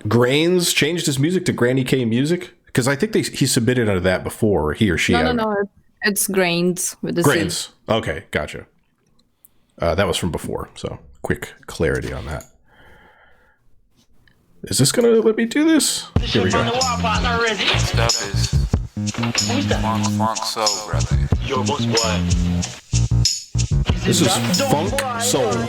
Grains changed his music to Granny K Music? Because I think he submitted under that before, he or she. No. It's Grains with the Grains. Z. Okay, gotcha. That was from before, so quick clarity on that. Is this going to let me do this? Here we go. Next up is Funk Soul, brother. Yo, what's what? This is Funk Soul.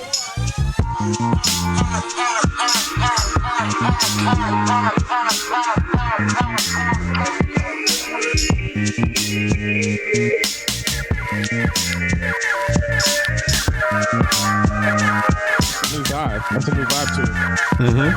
New vibe. That's a new vibe to it. Mm-hmm.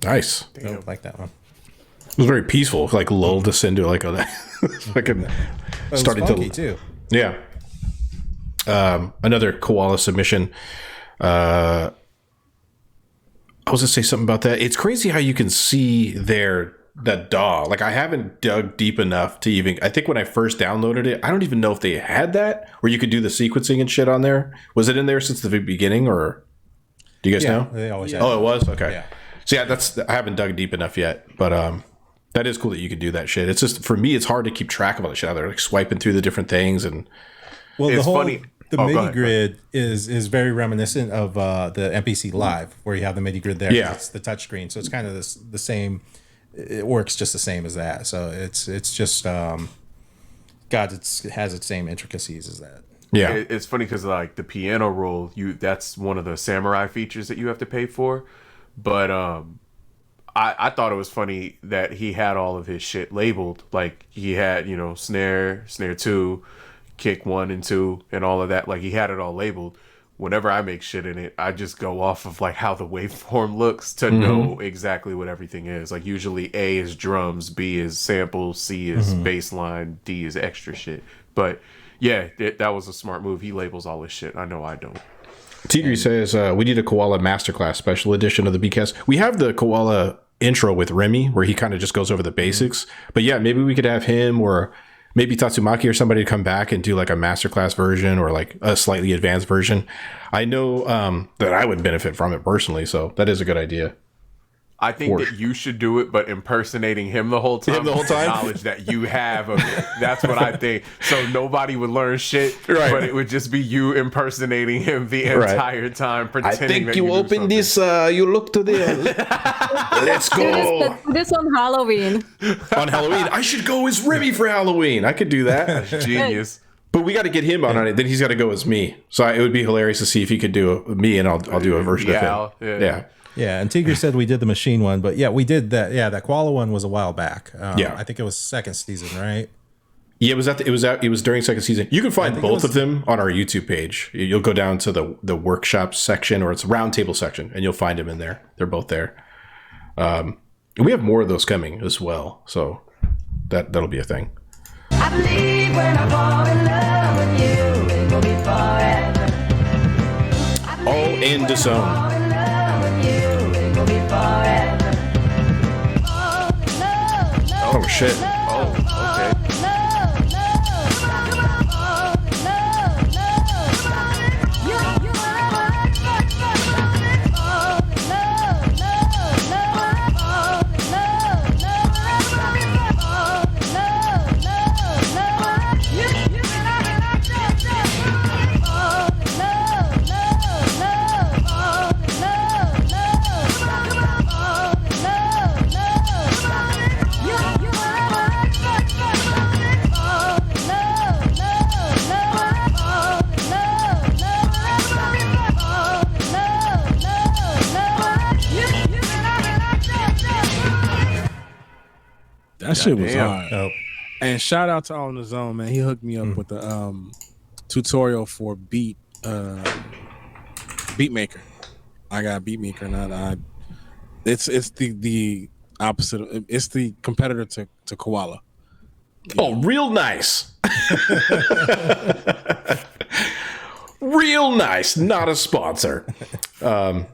Nice. I like that one. It was very peaceful, like lulled us into like a fucking starting funky too. Yeah. Another koala submission. I was gonna say something about that. It's crazy how you can see that DAW. Like, I haven't dug deep enough to even. I think when I first downloaded it, I don't even know if they had that where you could do the sequencing and shit on there. Was it in there since the beginning, or do you guys know? They always had Oh, it was okay. Yeah. So yeah, I haven't dug deep enough yet, but that is cool that you could do that shit. It's just, for me, it's hard to keep track of all the shit out there, like swiping through the different things. And well, it's funny. The MIDI grid is very reminiscent of the MPC Live, where you have the MIDI grid there. Yeah. It's the touch screen, so it's kind of the same. It works just the same as that. So it's just it has its same intricacies as that. Yeah, it's funny because like the piano roll, that's one of the samurai features that you have to pay for. But I thought it was funny that he had all of his shit labeled. Like, he had, snare 2, kick 1 and 2, and all of that. Like, he had it all labeled. Whenever I make shit in it, I just go off of like how the waveform looks to know exactly what everything is. Like, usually A is drums, B is samples, C is bass line, D is extra shit. But yeah, that was a smart move. He labels all his shit. I know I don't. Tigri says we need a Koala Masterclass special edition of the Beatcast. We have the Koala intro with Remy, where he kind of just goes over the basics. But yeah, maybe we could have him, or maybe Tatsumaki or somebody to come back and do like a masterclass version, or like a slightly advanced version. I know that I would benefit from it personally, so that is a good idea. I think that you should do it, but impersonating him the whole time. Him the whole time? Knowledge that you have of it. That's what I think. So nobody would learn shit, right, but it would just be you impersonating him the entire time, pretending I think that you open this, you look to the... Let's go. Do this on Halloween. On Halloween. I should go as Remy for Halloween. I could do that. That's genius. But we got to get him on it. Then he's got to go as me. So it would be hilarious to see if he could do me, and I'll do a version of him. Yeah. Yeah, and Tigger said we did the machine one, but yeah, we did that. Yeah, that Koala one was a while back. I think it was second season, right? Yeah, it was during second season. You can find both of them on our YouTube page. You'll go down to the workshop section, or it's roundtable section, and you'll find them in there. They're both there. And we have more of those coming as well, so that'll be a thing. I believe when I fall in love with you, it will be forever. All in the zone. Oh shit. Oh, okay. That shit was hard. Oh. And shout out to All in the Zone, man. He hooked me up with the tutorial for Beatmaker. I got Beatmaker, and it's the opposite. It's the competitor to Koala. Oh, real nice. Real nice. Not a sponsor. Yeah,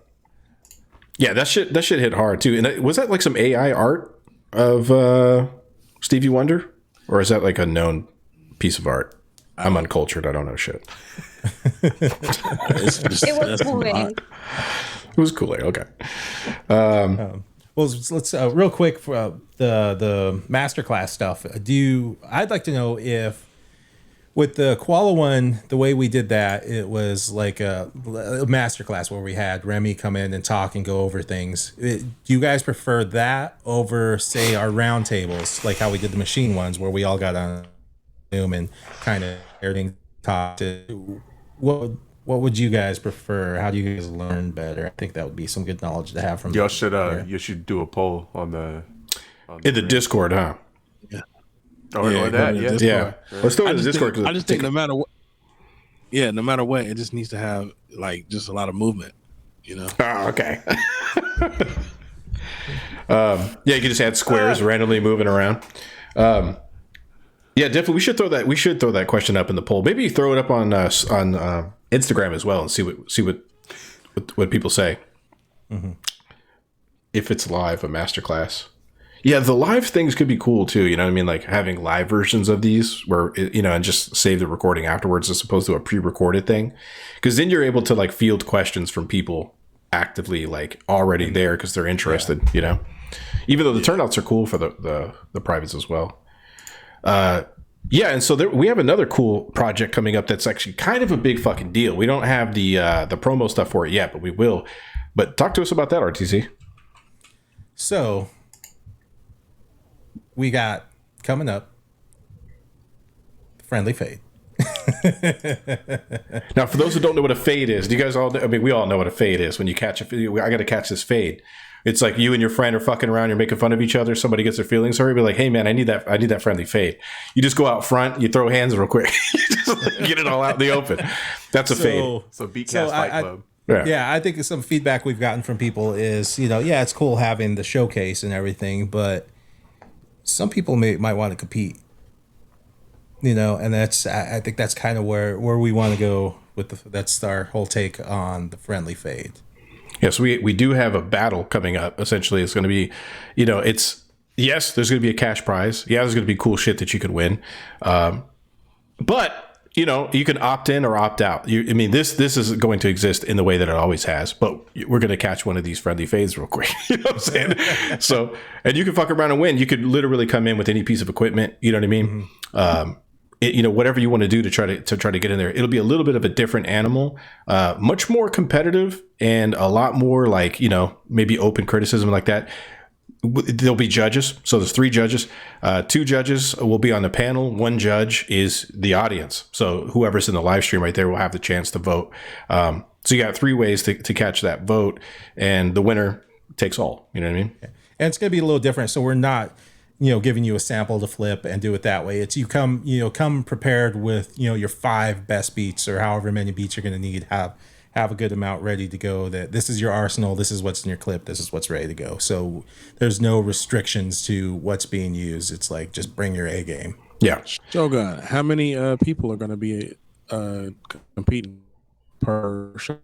that shit hit hard too. And was that like some AI art of Stevie Wonder, or is that like a known piece of art? I'm uncultured. I don't know shit. It was Kool-Aid. It was Kool-Aid. Okay. Well, let's real quick for the masterclass stuff. I'd like to know if with the Koala one, the way we did that, it was like a masterclass where we had Remy come in and talk and go over things. Do you guys prefer that over, say, our round tables, like how we did the machine ones, where we all got on Zoom and kind of everything talked? What would you guys prefer? How do you guys learn better? I think that would be some good knowledge to have from y'all. You should do a poll on the Discord, huh? Yeah. Or that, yeah. Yeah. Let's do it in the Discord. I just think no matter what, it just needs to have like just a lot of movement, you know? Oh, okay. Yeah, you can just add squares randomly moving around. Yeah, definitely. We should throw that question up in the poll. Maybe throw it up on Instagram as well and see what people say. Mm-hmm. If it's live, a masterclass. Yeah, the live things could be cool too. You know what I mean? Like having live versions of these where, and just save the recording afterwards as opposed to a pre-recorded thing. Because then you're able to like field questions from people actively like already there because they're interested, even though the turnouts are cool for the privates as well. And so we have another cool project coming up that's actually kind of a big fucking deal. We don't have the promo stuff for it yet, but we will. But talk to us about that, RTC. So we got coming up Friendly Fade. Now, for those who don't know what a fade is, do you guys all know? I mean, we all know what a fade is. When you catch I got to catch this fade. It's like you and your friend are fucking around, you're making fun of each other, somebody gets their feelings hurt, be like, hey man, I need that friendly fade. You just go out front, you throw hands real quick. You just like, get it all out in the open. That's a fade. So Beatcast Fight Club. Yeah, I think some feedback we've gotten from people is, it's cool having the showcase and everything, but some people might want to compete. And I think that's kind of where we want to go with that's our whole take on the Friendly Fade. Yes, we do have a battle coming up. Essentially, it's going to be, there's going to be a cash prize. Yeah, there's going to be cool shit that you could win. But, you can opt in or opt out. This is going to exist in the way that it always has, but we're going to catch one of these friendly fades real quick. You know what I'm saying? So, and you can fuck around and win. You could literally come in with any piece of equipment. You know what I mean? Mm-hmm. Whatever you want to do to try to get in there. It'll be a little bit of a different animal, much more competitive and a lot more like, maybe open criticism like that. There'll be judges. So there's 3 judges. 2 judges will be on the panel. 1 judge is the audience. So whoever's in the live stream right there will have the chance to vote. So you got 3 ways to catch that vote, and the winner takes all. You know what I mean? And it's going to be a little different. So we're not, giving you a sample to flip and do it that way. It's you come prepared with, your 5 best beats or however many beats you're going to need. Have a good amount ready to go. That this is your arsenal. This is what's in your clip. This is what's ready to go. So there's no restrictions to what's being used. It's like just bring your A game. Yeah. Shogun, how many people are going to be competing per show?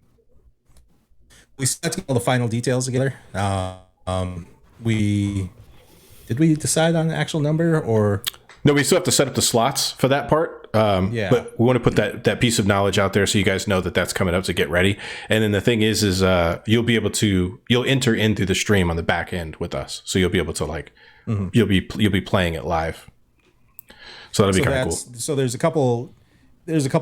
We still have to get all the final details together. Did we decide on an actual number or? No, we still have to set up the slots for that part. But we want to put that piece of knowledge out there so you guys know that that's coming up, to get ready. And then the thing is you'll enter in through the stream on the back end with us. So you'll be able to you'll be playing it live. So that'll be kind of cool. So there's a couple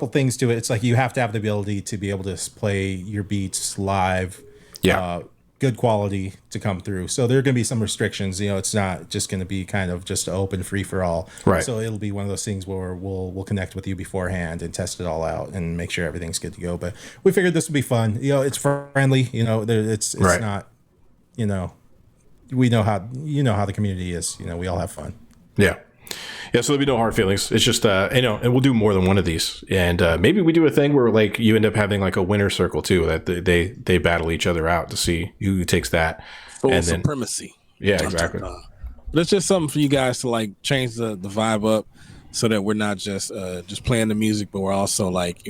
things to it. It's like you have to have the ability to be able to play your beats live. Yeah. Good quality to come through. So there are going to be some restrictions. It's not just going to be kind of just open free for all. Right. So it'll be one of those things where we'll connect with you beforehand and test it all out and make sure everything's good to go. But we figured this would be fun. It's friendly. It's right. Not. We know how the community is. We all have fun. Yeah. Yeah, so there'll be no hard feelings. It's just, and we'll do more than one of these. And maybe we do a thing where, like, you end up having, like, a winner circle, too, that they battle each other out to see who takes that. Full supremacy. Yeah, exactly. But it's just something for you guys to, like, change the vibe up so that we're not just playing the music, but we're also, like,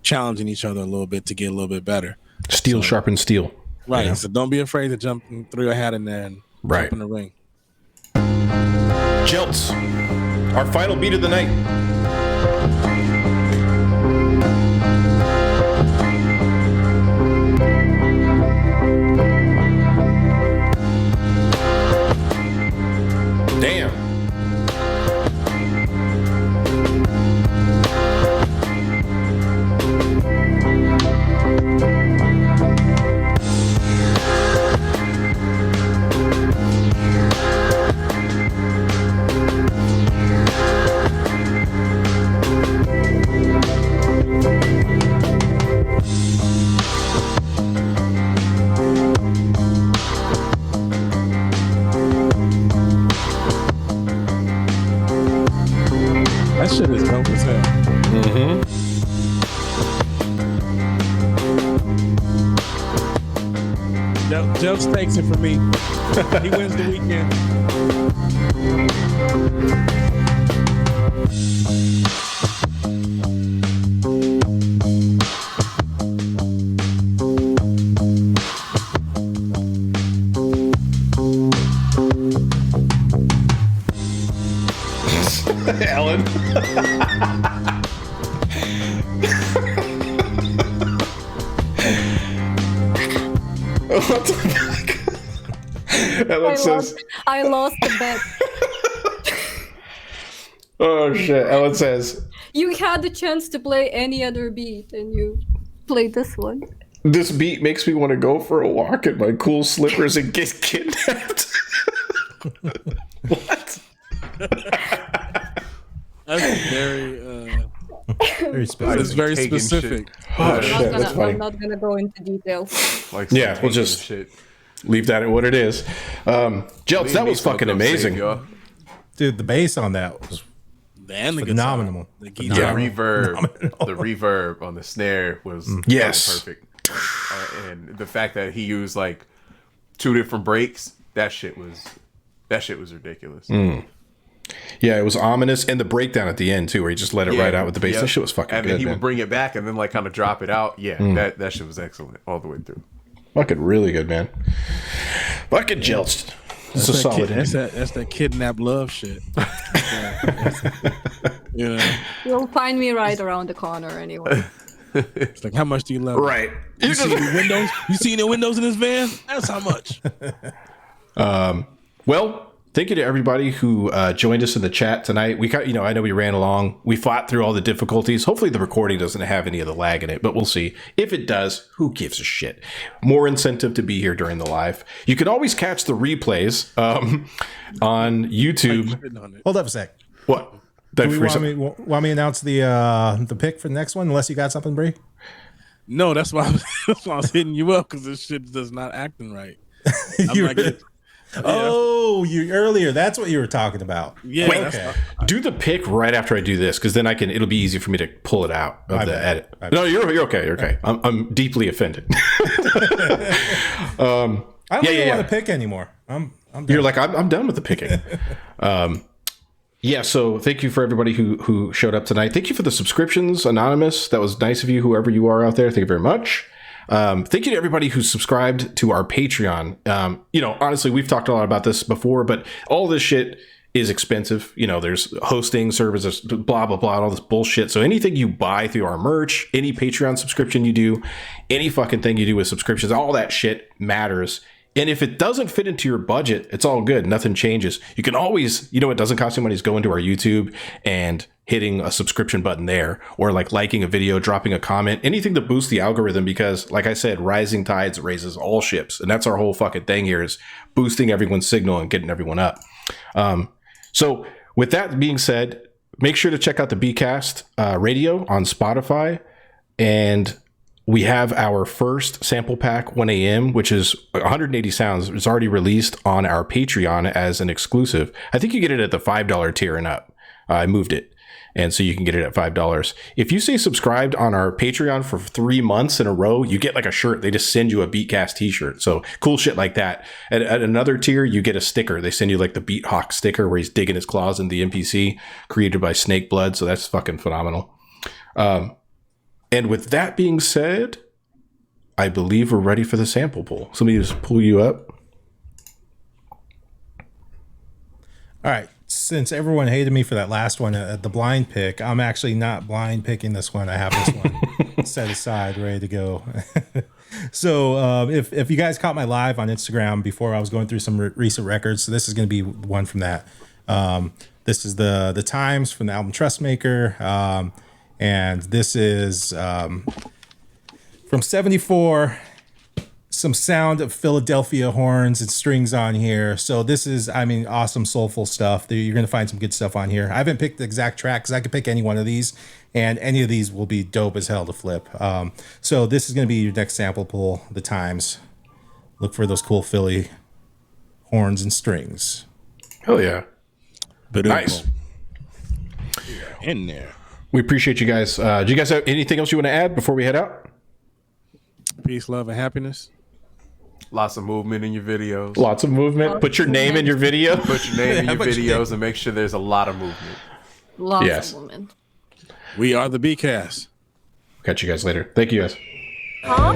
challenging each other a little bit to get a little bit better. Steel sharpens steel. Right. So don't be afraid to jump and throw your hat in there and jump in the ring. Jelts, our final beat of the night. Damn. That shit is dope as hell. Mm-hmm. Jelks takes it for me. He wins the weekend. Alex. Ellen. What the fuck? Ellen says, I lost the bet. oh shit. Ellen says, You had the chance to play any other beat and you played this one. this beat makes me want to go for a walk in my cool slippers and get kidnapped. What? That's very very specific. It's very specific. Oh shit, that's funny. I'm not gonna go into details. Like Yeah, we'll just shit. leave that at what it is. Jelts, that was fucking amazing. Dude, the bass on that was And the phenomenal. The Yeah, guitar. the reverb on the snare was Yes. perfect. And the fact that he used like 2 different breaks, that shit was ridiculous. Yeah, it was ominous, and the breakdown at the end too, where he just let it right out with the bass. That shit was fucking and good, then he man. would bring it back and then like kind of drop it out. Yeah, that shit was excellent all the way through. Fucking really good, man. Fucking Jelts. It's a solid. That's that kidnap love shit. You know, You'll find me right around the corner anyway. it's like, how much do you love? Right. You see any windows? You see any windows in this van? That's how much. Well, thank you to everybody who joined us in the chat tonight. We got, I know we ran along. We fought through all the difficulties. Hopefully the recording doesn't have any of the lag in it, but we'll see. If it does, who gives a shit? More incentive to be here during the live. You can always catch the replays on YouTube. Hold up a sec. What? Do we want me to announce the pick for the next one? Unless you got something, Bree. No, that's why I was hitting you up, because this shit does not acting right. You earlier. That's what you were talking about. Yeah. Wait, okay. Do the pick right after I do this, because then it'll be easy for me to pull it out of the edit. No, you're okay. You're okay. I'm deeply offended. I don't even want to pick anymore. I'm done. You're like, I'm done with the picking. Yeah, so thank you for everybody who showed up tonight. Thank you for the subscriptions, Anonymous. That was nice of you, whoever you are out there. Thank you very much. Thank you to everybody who subscribed to our Patreon. Honestly, we've talked a lot about this before, but all this shit is expensive. There's hosting services, blah, blah, blah, all this bullshit. So anything you buy through our merch, any Patreon subscription you do, any fucking thing you do with subscriptions, all that shit matters. And if it doesn't fit into your budget, it's all good. Nothing changes. You can always, it doesn't cost you money, is go into our YouTube and hitting a subscription button there, or like liking a video, dropping a comment, anything to boost the algorithm, because like I said, rising tides raises all ships. And that's our whole fucking thing here, is boosting everyone's signal and getting everyone up. So with that being said, make sure to check out the Beatcast radio on Spotify, and we have our first sample pack 1 a.m., which is 180 sounds. It's already released on our Patreon as an exclusive. I think you get it at the $5 tier and up. I moved it, and so you can get it at $5. If you say subscribed on our Patreon for 3 months in a row, you get like a shirt. They just send you a Beatcast t-shirt. So cool shit like that. At another tier, you get a sticker. They send you like the Beat Hawk sticker where he's digging his claws in the NPC, created by Snake Blood. So that's fucking phenomenal. And with that being said, I believe we're ready for the sample pool. Somebody just pull you up. All right. Since everyone hated me for that last one, the blind pick, I'm actually not blind picking this one. I have this one set aside, ready to go. So if you guys caught my live on Instagram before, I was going through some recent records. So this is going to be one from that. This is the Times from the album Trustmaker. And this is from 74, some sound of Philadelphia horns and strings on here. So this is, awesome soulful stuff. You're going to find some good stuff on here. I haven't picked the exact track because I could pick any one of these, and any of these will be dope as hell to flip. So this is going to be your next sample pool, the Times. Look for those cool Philly horns and strings. Hell yeah. Nice. In there. We appreciate you guys. Do you guys have anything else you want to add before we head out? Peace, love, and happiness. Lots of movement in your videos. Lots of movement. Put your name in your video. Put your name in your videos and make sure there's a lot of movement. Lots of movement. We are the Beatcast. Catch you guys later. Thank you guys. Huh?